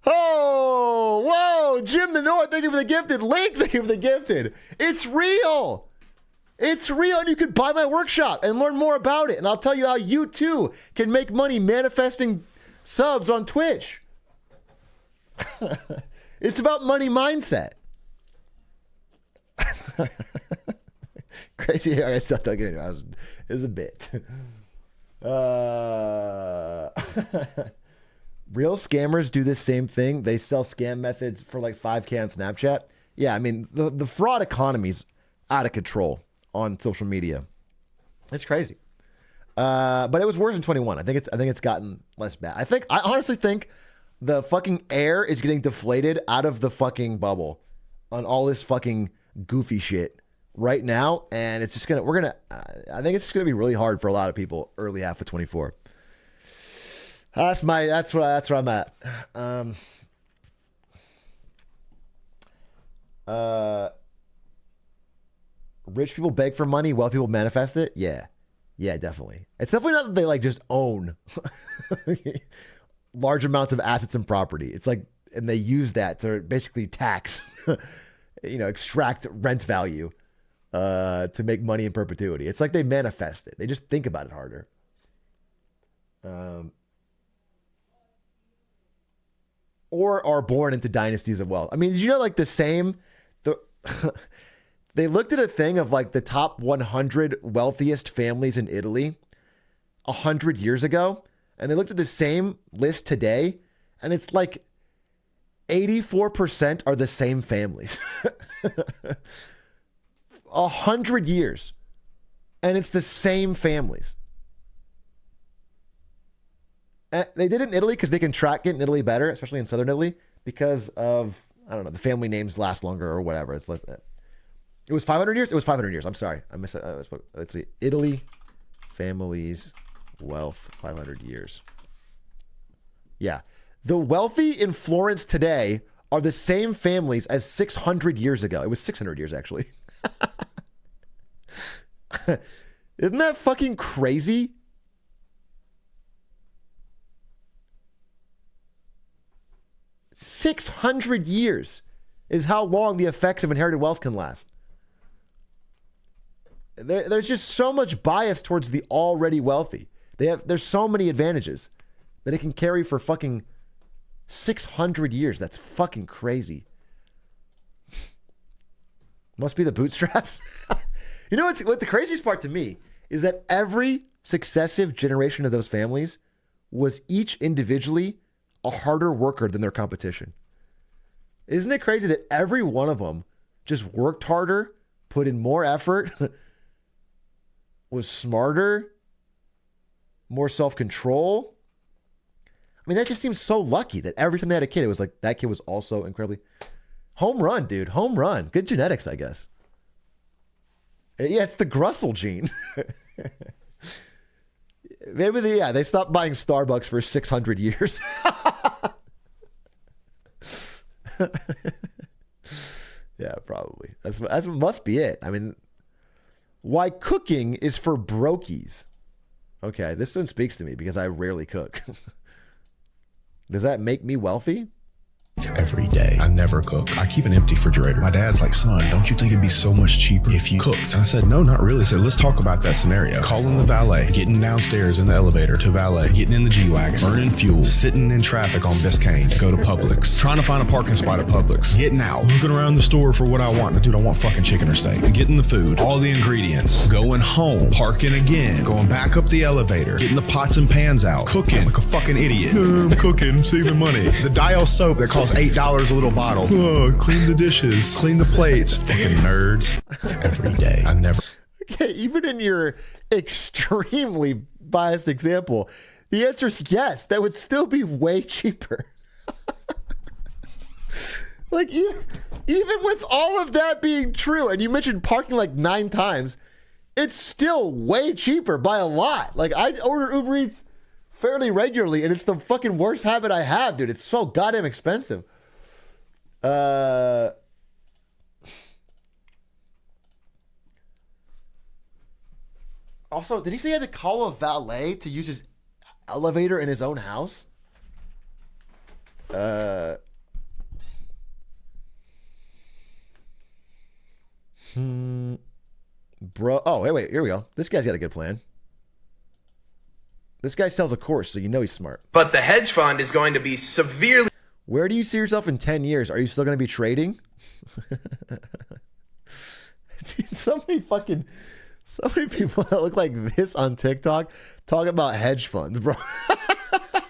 Oh, whoa, Jim the North, thank you for the gifted. Link, thank you for the gifted. It's real. It's real, and you can buy my workshop and learn more about it. And I'll tell you how you too can make money manifesting subs on Twitch. It's about money mindset. Crazy hair. I stopped talking. It was a bit. Real scammers do this same thing. They sell scam methods for like 5K on Snapchat. Yeah, I mean the fraud economy's out of control on social media. It's crazy. But it was worse in 21. I think it's gotten less bad. I honestly think the fucking air is getting deflated out of the fucking bubble on all this fucking goofy shit right now, and it's just I think it's just gonna be really hard for a lot of people early half of 24. That's where I'm at. Rich people beg for money, wealthy people manifest it. Yeah, definitely. It's definitely not that they like just own large amounts of assets and property. It's like, and they use that to basically tax, extract rent value to make money in perpetuity. It's like they manifest it. They just think about it harder. Or are born into dynasties of wealth. I mean, did you know like they looked at a thing of like the top 100 wealthiest families in Italy 100 years ago, and they looked at the same list today, and it's like 84% are the same families. 100 years, and it's the same families. And they did it in Italy because they can track it in Italy better, especially in southern Italy, because of, I don't know, the family names last longer or whatever. It was 500 years? It was 500 years. I'm sorry. I missed it. Let's see. Italy, families, wealth, 500 years. Yeah. The wealthy in Florence today are the same families as 600 years ago. It was 600 years, actually. Isn't that fucking crazy? $600 years is how long the effects of inherited wealth can last. There's just so much bias towards the already wealthy. There's so many advantages that it can carry for fucking 600 years. That's fucking crazy. Must be the bootstraps. You know what the craziest part to me is that every successive generation of those families was each individually a harder worker than their competition. Isn't it crazy that every one of them just worked harder, put in more effort, was smarter, more self-control? I mean, that just seems so lucky that every time they had a kid, it was like that kid was also incredibly... Home run, dude. Home run. Good genetics, I guess. Yeah, it's the Grussel gene. Maybe they stopped buying Starbucks for 600 years. Yeah, probably. That must be it. I mean, why cooking is for brokies. Okay, this one speaks to me because I rarely cook. Does that make me wealthy? Every day. I never cook. I keep an empty refrigerator. My dad's like, son, don't you think it'd be so much cheaper if you cooked? And I said, no, not really. I said, let's talk about that scenario. Calling the valet, getting downstairs in the elevator to valet, getting in the G-Wagon, burning fuel, sitting in traffic on Biscayne to go to Publix, trying to find a parking spot at Publix, getting out, looking around the store for what I want. Dude, I want fucking chicken or steak. Getting the food, all the ingredients, going home, parking again, going back up the elevator, getting the pots and pans out, cooking like a fucking idiot. I'm cooking, saving money. The Dial soap that costs $8 a little bottle. Oh, clean the dishes, clean the plates. Fucking nerds. Every day. I never. Okay, even in your extremely biased example, the answer is yes. That would still be way cheaper. Like, even with all of that being true, and you mentioned parking like 9 times, it's still way cheaper by a lot. Like, I order Uber Eats fairly regularly, and it's the fucking worst habit I have, dude. It's so goddamn expensive. Also, did he say he had to call a valet to use his elevator in his own house? Bro. Oh, wait. Here we go. This guy's got a good plan. This guy sells a course, so you know he's smart. But the hedge fund is going to be severely... Where do you see yourself in 10 years? Are you still going to be trading? So many people that look like this on TikTok talking about hedge funds, bro.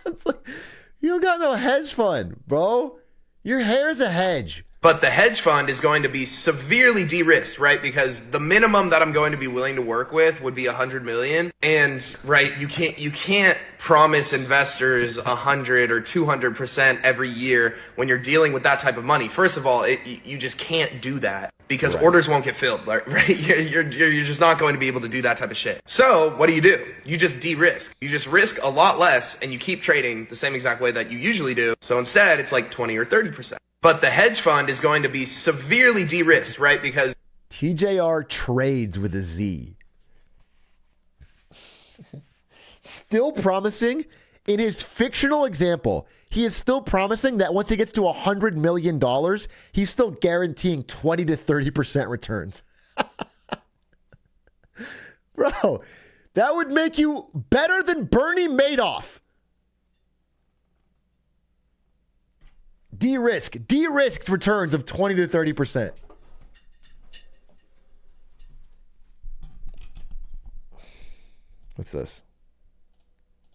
It's like, you don't got no hedge fund, bro. Your hair's a hedge. But the hedge fund is going to be severely de-risked, right? Because the minimum that I'm going to be willing to work with would be 100 million. And right, you can't promise investors 100 or 200% every year when you're dealing with that type of money. First of all, you just can't do that because orders won't get filled, right? You're just not going to be able to do that type of shit. So what do? You just de-risk. You just risk a lot less and you keep trading the same exact way that you usually do. So instead, it's like 20 or 30%. But the hedge fund is going to be severely de-risked, right? Because TJR trades with a Z. Still promising, in his fictional example, he is still promising that once he gets to $100 million, he's still guaranteeing 20 to 30% returns. Bro, that would make you better than Bernie Madoff. De-risked returns of 20 to 30%. What's this?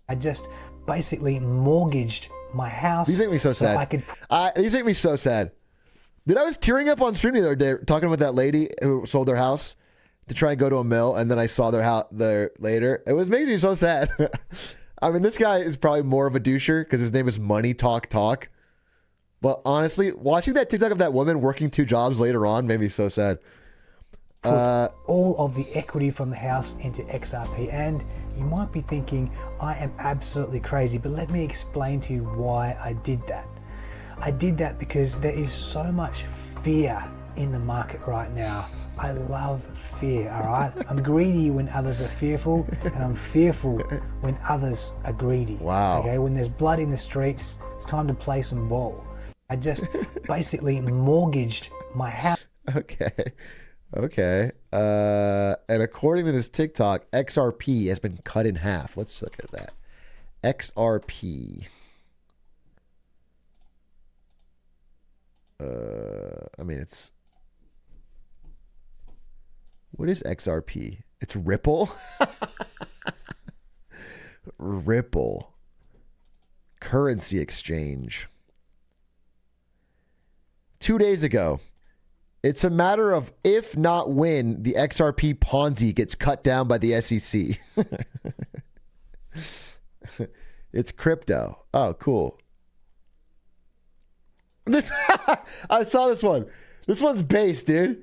I just basically mortgaged my house. These make me so sad. These make me so sad. Dude, I was tearing up on stream the other day talking about that lady who sold their house to try and go to a mill, and then I saw their house there later. It was making me so sad. I mean, this guy is probably more of a doucher because his name is Money Talk Talk. But honestly, watching that TikTok of that woman working 2 jobs later on made me so sad. Put all of the equity from the house into XRP, and you might be thinking I am absolutely crazy, but let me explain to you why I did that. I did that because there is so much fear in the market right now. I love fear, all right? I'm greedy when others are fearful, and I'm fearful when others are greedy. Wow. Okay, when there's blood in the streets, it's time to play some ball. I just basically mortgaged my house. Okay. And according to this TikTok, XRP has been cut in half. Let's look at that. XRP. I mean, it's... What is XRP? It's Ripple. Ripple. Currency exchange. 2 days ago. It's a matter of if not when the XRP Ponzi gets cut down by the SEC. It's crypto. Oh, cool. This I saw this one. This one's based, dude.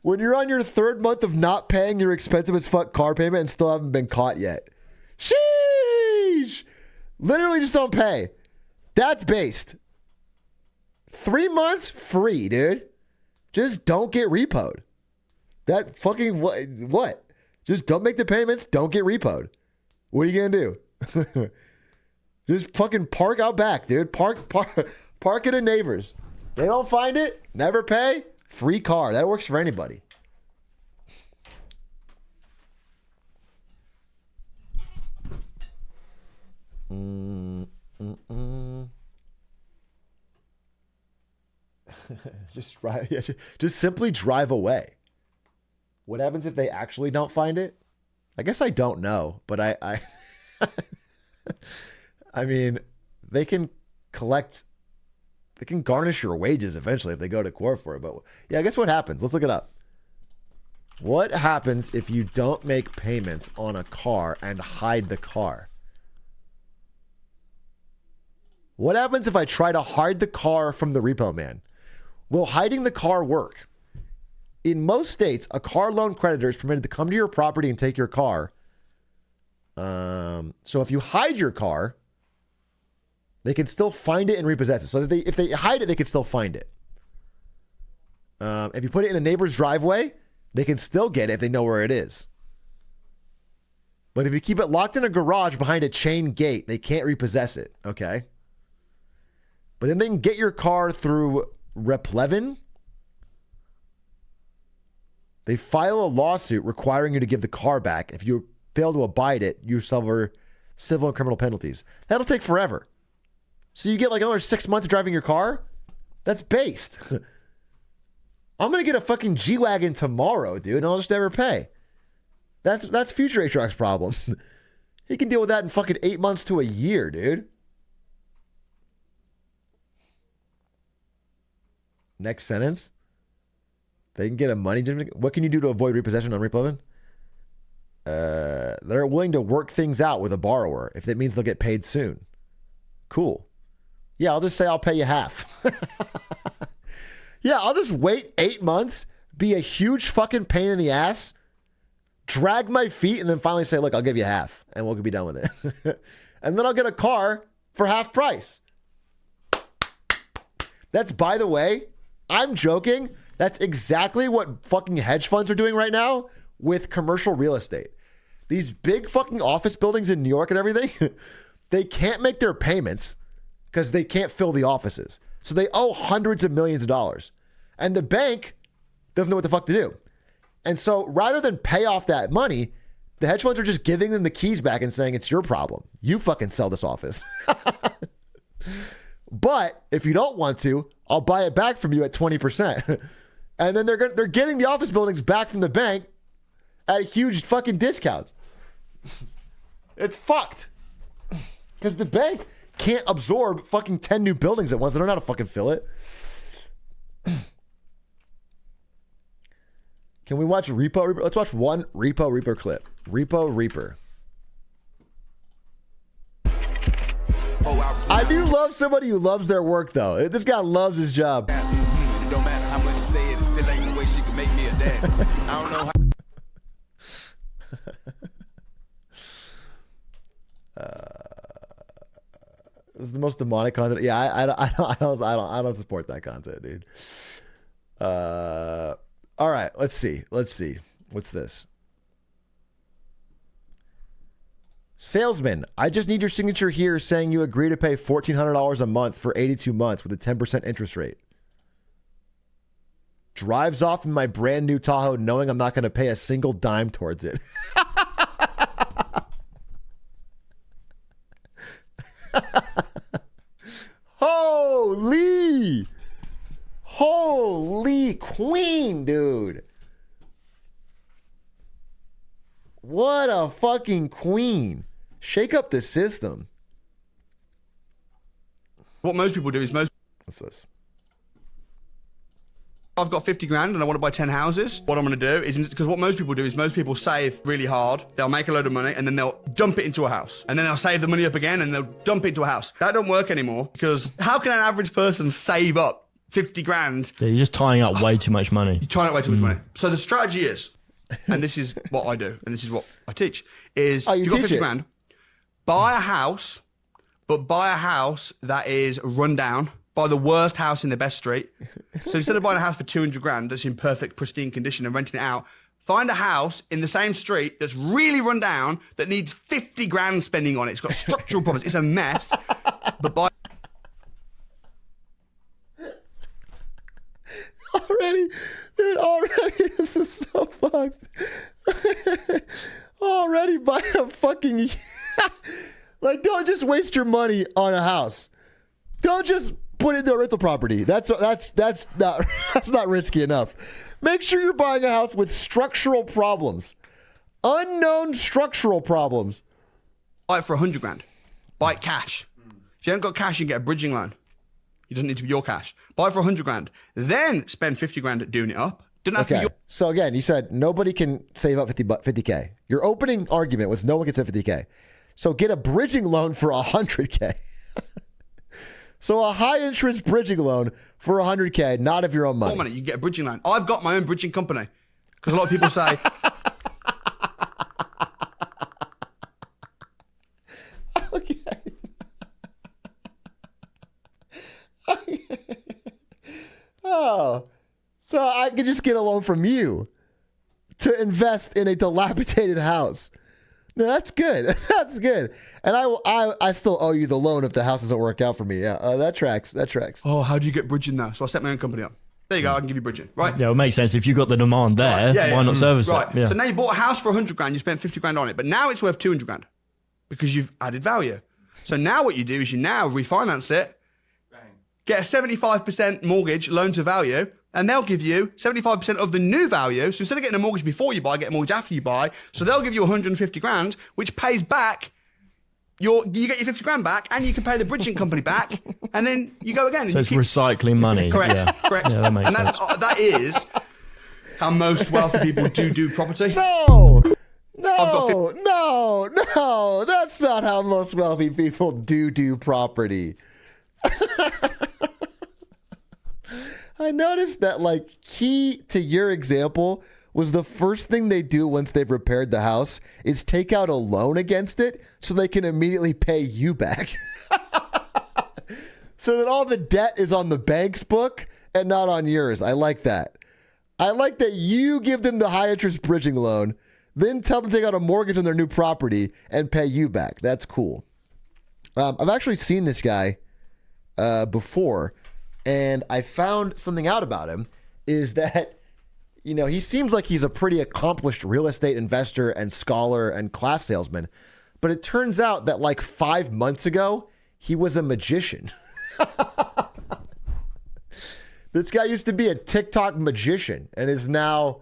When you're on your 3rd month of not paying your expensive as fuck car payment and still haven't been caught yet. Sheesh! Literally just don't pay. That's based. 3 months free, dude. Just don't get repoed. That fucking what? Just don't make the payments. Don't get repoed. What are you gonna do? Just fucking park out back, dude. Park it in Neighbors. They don't find it. Never pay. Free car. That works for anybody. Just simply drive away. What happens if they actually don't find it? I guess I don't know, but I I mean, they can garnish your wages eventually if they go to court for it. But yeah, I guess what happens? Let's look it up. What happens if you don't make payments on a car and hide the car? What happens if I try to hide the car from the repo man? Will hiding the car work? In most states, a car loan creditor is permitted to come to your property and take your car. So if you hide your car, they can still find it and repossess it. So if they hide it, they can still find it. If you put it in a neighbor's driveway, they can still get it if they know where it is. But if you keep it locked in a garage behind a chain gate, they can't repossess it. Okay. But then they can get your car through Replevin. They file a lawsuit requiring you to give the car back. If you fail to abide it, you suffer civil and criminal penalties. That'll take forever. So you get like another 6 months of driving your car? That's based. I'm going to get a fucking G-Wagon tomorrow, dude, and I'll just never pay. That's future Atrioc's problem. He can deal with that in fucking 8 months to a year, dude. Next sentence. They can get a money judgment. What can you do to avoid repossession on Replevin? They're willing to work things out with a borrower if that means they'll get paid soon. Cool. Yeah, I'll just say I'll pay you half. Yeah, I'll just wait 8 months, be a huge fucking pain in the ass, drag my feet, and then finally say, look, I'll give you half, and we'll be done with it. And then I'll get a car for half price. That's, by the way, I'm joking. That's exactly what fucking hedge funds are doing right now with commercial real estate. These big fucking office buildings in New York and everything, they can't make their payments because they can't fill the offices. So they owe hundreds of millions of dollars. And the bank doesn't know what the fuck to do. And so rather than pay off that money, the hedge funds are just giving them the keys back and saying, it's your problem. You fucking sell this office. But if you don't want to, I'll buy it back from you at 20%. And then they're getting the office buildings back from the bank at huge fucking discounts. It's fucked. Because the bank can't absorb fucking 10 new buildings at once. They don't know how to fucking fill it. Can we watch Repo Reaper? Let's watch one Repo Reaper clip. Repo Reaper. I do love somebody who loves their work, though. This guy loves his job. It don't matter how much she say it, it still ain't the way she can make me a dad. I don't know how. This is the most demonic content. Yeah, I don't support that content, dude. All right, let's see. What's this? Salesman, I just need your signature here saying you agree to pay $1,400 a month for 82 months with a 10% interest rate. Drives off in my brand new Tahoe knowing I'm not going to pay a single dime towards it. Holy queen, dude. What a fucking queen. Shake up the system. What most people do is What's this? I've got 50 grand and I want to buy 10 houses. What I'm going to do is, because what most people do is most people save really hard. They'll make a load of money and then they'll dump it into a house. And then they'll save the money up again and they'll dump it into a house. That don't work anymore because how can an average person save up 50 grand? Yeah, you're just tying up way too much money. You're tying up way too much money. So the strategy is, and this is what I do and this is what I teach, is if you've got 50 grand, buy a house, but buy a house that is run down. Buy the worst house in the best street. So instead of buying a house for 200 grand that's in perfect, pristine condition and renting it out, find a house in the same street that's really run down that needs 50 grand spending on it. It's got structural problems. It's a mess. But buy... Already, this is so fucked. Already buy a fucking... Like, don't just waste your money on a house. Don't just put it into a rental property. That's not risky enough. Make sure you're buying a house with structural problems. Unknown structural problems. Buy it for 100 grand. Buy it cash. If you haven't got cash, you can get a bridging loan. It doesn't need to be your cash. Buy it for 100 grand. Then spend 50 grand at doing it up. Okay. So again, you said nobody can save up 50K. Your opening argument was no one can save 50K. So get a bridging loan for 100K. So a high interest bridging loan for 100K, not of your own money. More money, you can get a bridging loan. I've got my own bridging company. Because a lot of people say... Oh, so I could just get a loan from you to invest in a dilapidated house. No, that's good. That's good. And I still owe you the loan if the house doesn't work out for me. Yeah, that tracks. That tracks. Oh, how do you get bridging now? So I set my own company up. There you go. I can give you bridging. Right. Yeah, it makes sense. If you've got the demand there, why not service right. it? Yeah. So now you bought a house for 100 grand. You spent 50 grand on it, but now it's worth 200 grand because you've added value. So now what you do is you now refinance it, get a 75% mortgage loan to value, and they'll give you 75% of the new value. So instead of getting a mortgage before you buy, get a mortgage after you buy. So they'll give you 150 grand, which pays back you get your 50 grand back, and you can pay the bridging company back, and then you go again. So it's recycling money. Correct. Yeah. Correct. Yeah, that makes and sense. that is how most wealthy people do property. No, that's not how most wealthy people do property. I noticed that, like, key to your example was the first thing they do once they've repaired the house is take out a loan against it so they can immediately pay you back. So that all the debt is on the bank's book and not on yours. I like that. I like that you give them the high interest bridging loan, then tell them to take out a mortgage on their new property and pay you back. That's cool. I've actually seen this guy before, and I found something out about him is that, you know, he seems like he's a pretty accomplished real estate investor and scholar and class salesman, but it turns out that like 5 months ago, he was a magician. This guy used to be a TikTok magician and is now,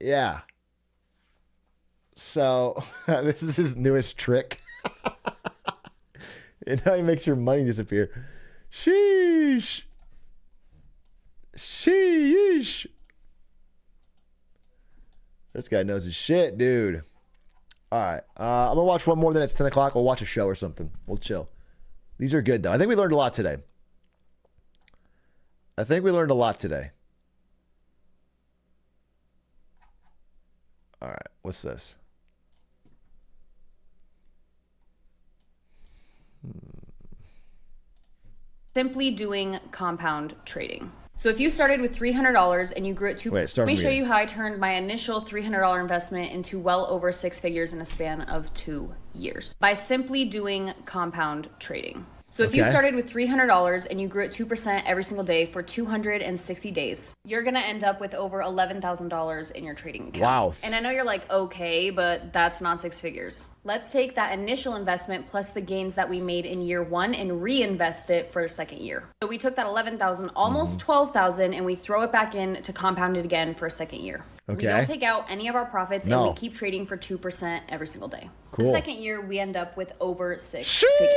yeah. So this is his newest trick. And how he makes your money disappear. Sheesh. Sheesh. This guy knows his shit, dude. All right. I'm going to watch one more, then it's 10 o'clock. We'll watch a show or something. We'll chill. These are good, though. I think we learned a lot today. All right. What's this? Simply doing compound trading. So if you started with $300 and you grew it to, let me show you how I turned my initial $300 investment into well over 6 figures in a span of 2 years by simply doing compound trading. So if you started with $300 and you grew at 2% every single day for 260 days, you're going to end up with over $11,000 in your trading account. Wow. And I know you're like, okay, but that's not 6 figures. Let's take that initial investment plus the gains that we made in year 1 and reinvest it for a second year. So we took that 11,000, almost 12,000, and we throw it back in to compound it again for a second year. We don't take out any of our profits, and we keep trading for 2% every single day. Cool. The second year, we end up with over 6 figures.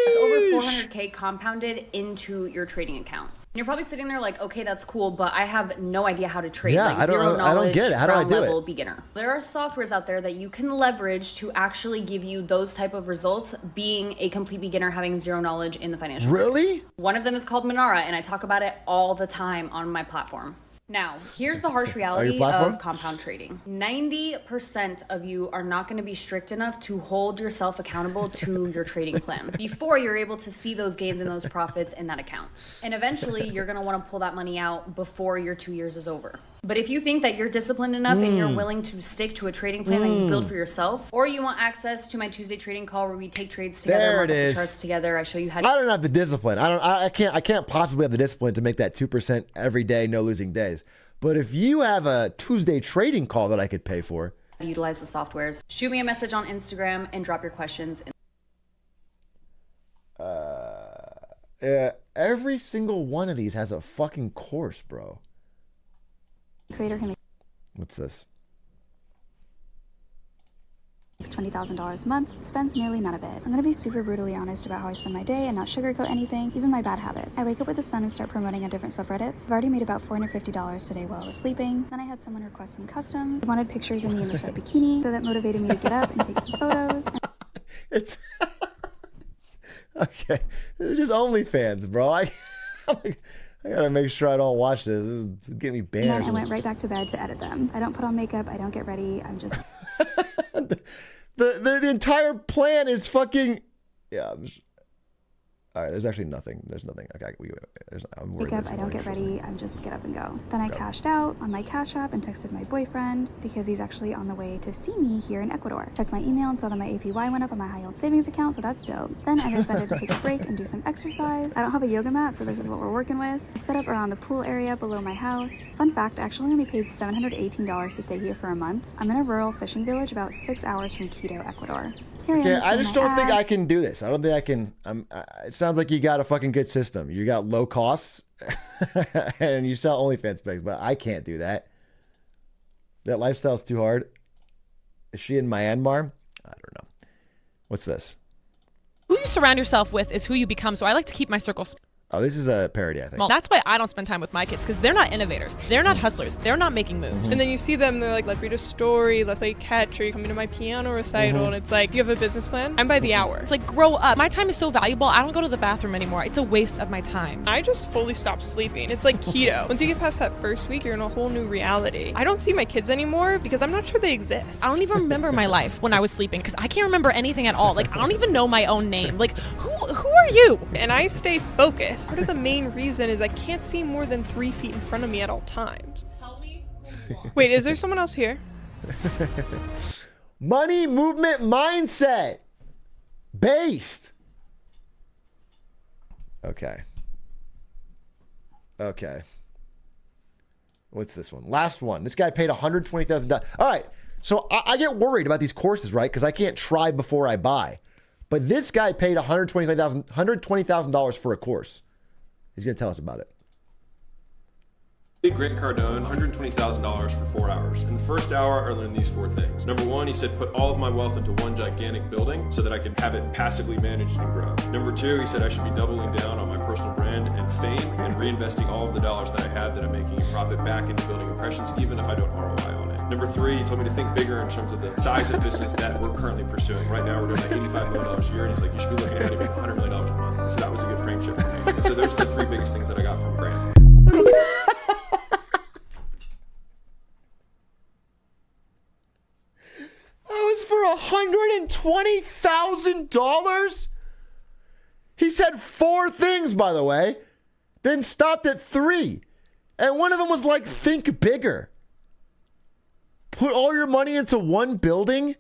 That's over 400K compounded into your trading account. And you're probably sitting there like, okay, that's cool, but I have no idea how to trade. Yeah, like zero knowledge, I don't get it. How do I do level it? beginner. There are softwares out there that you can leverage to actually give you those type of results, being a complete beginner, having zero knowledge in the financial markets. One of them is called Monara, and I talk about it all the time on my platform. Now, here's the harsh reality of compound trading. 90% of you are not going to be strict enough to hold yourself accountable to your trading plan before you're able to see those gains and those profits in that account. And eventually, you're going to want to pull that money out before your 2 years is over. But if you think that you're disciplined enough and you're willing to stick to a trading plan that you build for yourself, or you want access to my Tuesday trading call where we take trades together, mark up the charts together, I show you how to. I don't have the discipline. I can't possibly have the discipline to make that 2% every day, no losing days. But if you have a Tuesday trading call that I could pay for, utilize the softwares. Shoot me a message on Instagram and drop your questions. Every single one of these has a fucking course, bro. Creator who What's this? makes $20,000 a month, spends nearly none of it. I'm gonna be super brutally honest about how I spend my day and not sugarcoat anything, even my bad habits. I wake up with the sun and start promoting on different subreddits. I've already made about $450 today while I was sleeping. Then I had someone request some customs. They wanted pictures of me in this red bikini, so that motivated me to get up and take some photos. It's okay. It's just OnlyFans, bro. I gotta make sure I don't watch this. This is getting me banned. And then I went right back to bed to edit them. I don't put on makeup. I don't get ready. I'm just. The entire plan is fucking. Yeah. All right. There's actually nothing. There's nothing. Okay. I'm worried. Wake up, I don't get ready, I'm just get up and go. Then I cashed out on my Cash App and texted my boyfriend because he's actually on the way to see me here in Ecuador. Checked my email and saw that my APY went up on my high yield savings account, so that's dope. Then I decided to take a break and do some exercise. I don't have a yoga mat, so this is what we're working with. I set up around the pool area below my house. Fun fact, I actually only paid $718 to stay here for a month. I'm in a rural fishing village about 6 hours from Quito, Ecuador. Okay, I just don't think I can do this. I don't think I can. It sounds like you got a fucking good system. You got low costs, and you sell OnlyFans pics, but I can't do that. That lifestyle's too hard. Is she in Myanmar? I don't know. What's this? Who you surround yourself with is who you become. So I like to keep my circle small. Oh, this is a parody, I think. Well, that's why I don't spend time with my kids, because they're not innovators. They're not hustlers. They're not making moves. And then you see them, they're like, let's read a story, let's play catch, or you come into my piano recital, and it's like, you have a business plan? I'm by the hour. It's like, grow up. My time is so valuable, I don't go to the bathroom anymore. It's a waste of my time. I just fully stopped sleeping. It's like keto. Once you get past that first week, you're in a whole new reality. I don't see my kids anymore because I'm not sure they exist. I don't even remember my life when I was sleeping, because I can't remember anything at all. Like, I don't even know my own name. Like, who are you? And I stay focused. Part of the main reason is I can't see more than 3 feet in front of me at all times. Tell me who you are. Wait, is there someone else here? Money movement mindset based. Okay. What's this one? Last one. This guy paid $120,000. All right. So I get worried about these courses, right? Because I can't try before I buy. But this guy paid $120,000 for a course. He's going to tell us about it. Grant Cardone, $120,000 for 4 hours. In the first hour, I learned these 4 things. Number 1, he said, put all of my wealth into one gigantic building so that I can have it passively managed and grow. Number 2, he said I should be doubling down on my personal brand and fame and reinvesting all of the dollars that I have that I'm making a profit back into building impressions, even if I don't ROI on it. Number 3, he told me to think bigger in terms of the size of business that we're currently pursuing. Right now, we're doing like $85 million a year, and he's like, you should be looking at how to make $100 million a month. So that was a good frame shift for me. And so those are the 3 biggest things that I got from Grant. That was for $120,000? He said 4 things, by the way, then stopped at 3. And one of them was like, think bigger. Put all your money into one building.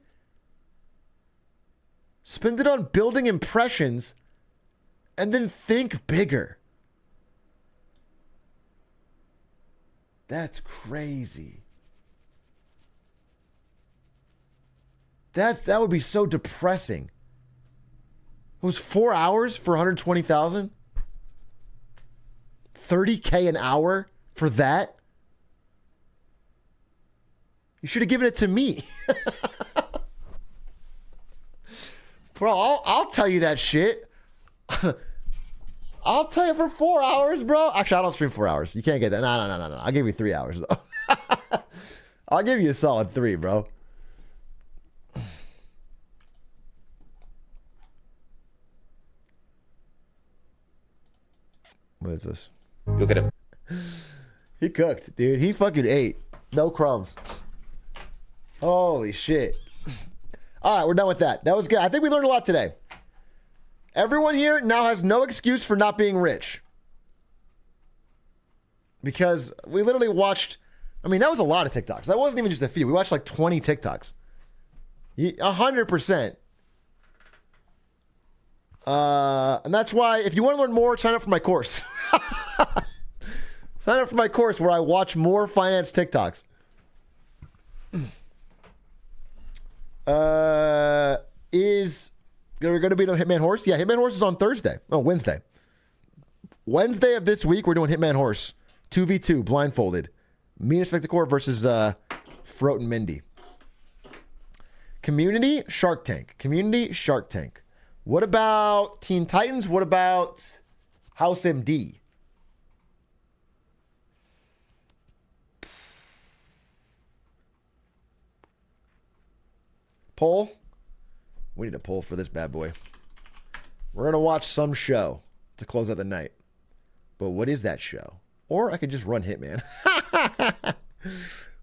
Spend it on building impressions. And then think bigger. That's crazy. That would be so depressing. It was 4 hours for $120,000? $30K an hour for that? You should have given it to me. Bro, I'll tell you that shit. I'll tell you for 4 hours, bro. Actually, I don't stream 4 hours. You can't get that. No. I'll give you 3 hours, though. I'll give you a solid 3, bro. What is this? Look at him. He cooked, dude. He fucking ate. No crumbs. Holy shit. All right, we're done with that. That was good. I think we learned a lot today. Everyone here now has no excuse for not being rich. Because we literally watched, I mean, that was a lot of TikToks. That wasn't even just a few. We watched like 20 TikToks. 100%. And that's why, if you want to learn more, sign up for my course. Sign up for my course where I watch more finance TikToks. Is there going to be no Hitman Horse? Yeah, Hitman Horse is on Thursday. Oh, Wednesday. Wednesday of this week, we're doing Hitman Horse. 2v2, blindfolded. Mina Spectacore versus Froat and Mindy. Community, Shark Tank. Community, Shark Tank. What about Teen Titans? What about House MD? Poll? We need a poll for this bad boy. We're going to watch some show to close out the night. But what is that show? Or I could just run Hitman.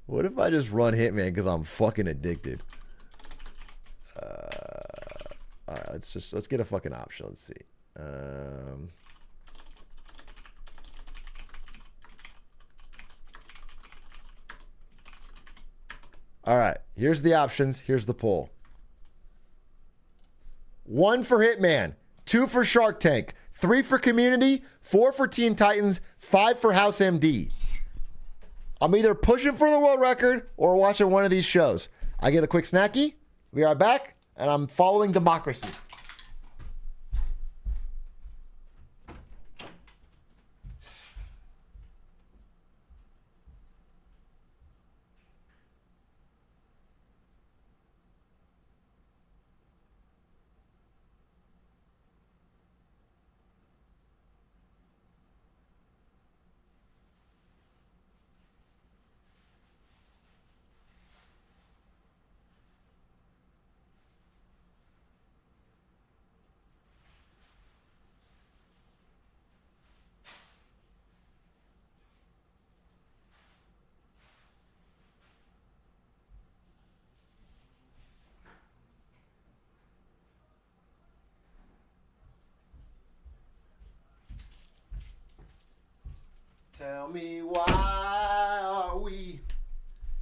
What if I just run Hitman because I'm fucking addicted? All right, let's get a fucking option. Let's see. All right, here's the options. Here's the poll. 1 for Hitman, 2 for Shark Tank, 3 for Community, 4 for Teen Titans, 5 for House MD. I'm either pushing for the world record or watching one of these shows. I get a quick snacky. We are back, and I'm following democracy. Tell me why are we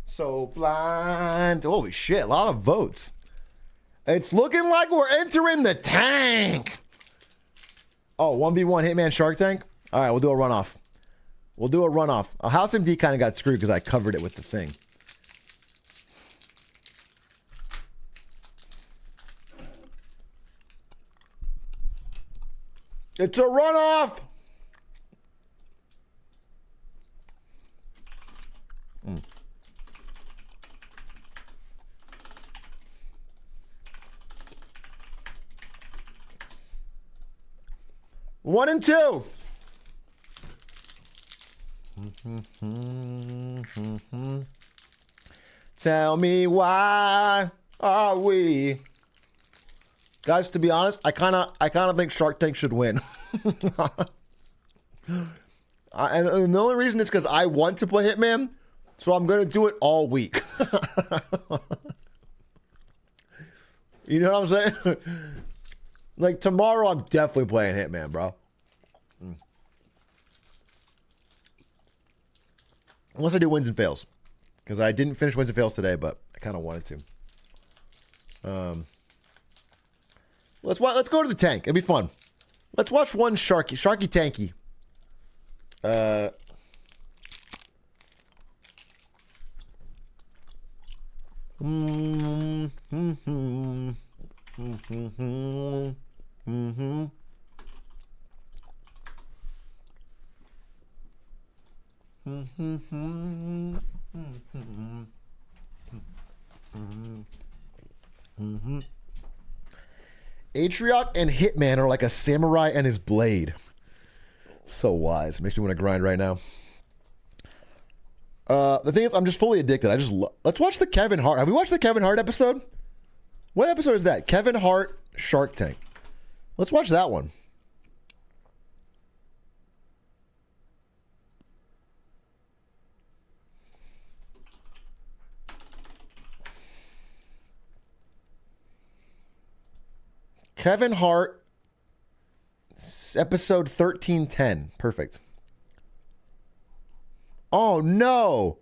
so blind? Holy shit, a lot of votes. It's looking like we're entering the tank. Oh, 1v1 Hitman Shark Tank? All right, we'll do a runoff. We'll do a runoff. House MD kind of got screwed because I covered it with the thing. It's a runoff. 1 and 2. Tell me why are we? Guys, to be honest, I kind of think Shark Tank should win. And the only reason is because I want to play Hitman, so I'm going to do it all week. You know what I'm saying? Like, tomorrow, I'm definitely playing Hitman, bro. Unless I do wins and fails. Because I didn't finish wins and fails today, but I kind of wanted to. Let's go to the tank. It'll be fun. Let's watch one Sharky Tanky. Atrioc and Hitman are like a samurai and his blade. So wise. Makes me want to grind right now. The thing is, I'm just fully addicted. Let's watch the Kevin Hart. Have we watched the Kevin Hart episode? What episode is that? Kevin Hart Shark Tank. Let's watch that one. Kevin Hart, episode 1310. Perfect. Oh, no.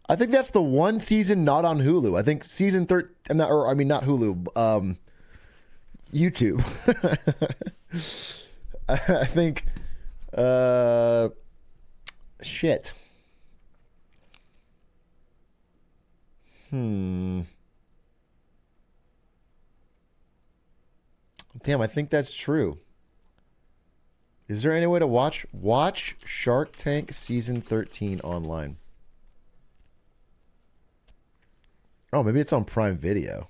I think that's the one season not on Hulu. I think season 13, not Hulu, YouTube. I think, shit. Damn, I think that's true. Is there any way to watch Shark Tank season 13 online? Oh, maybe it's on Prime Video.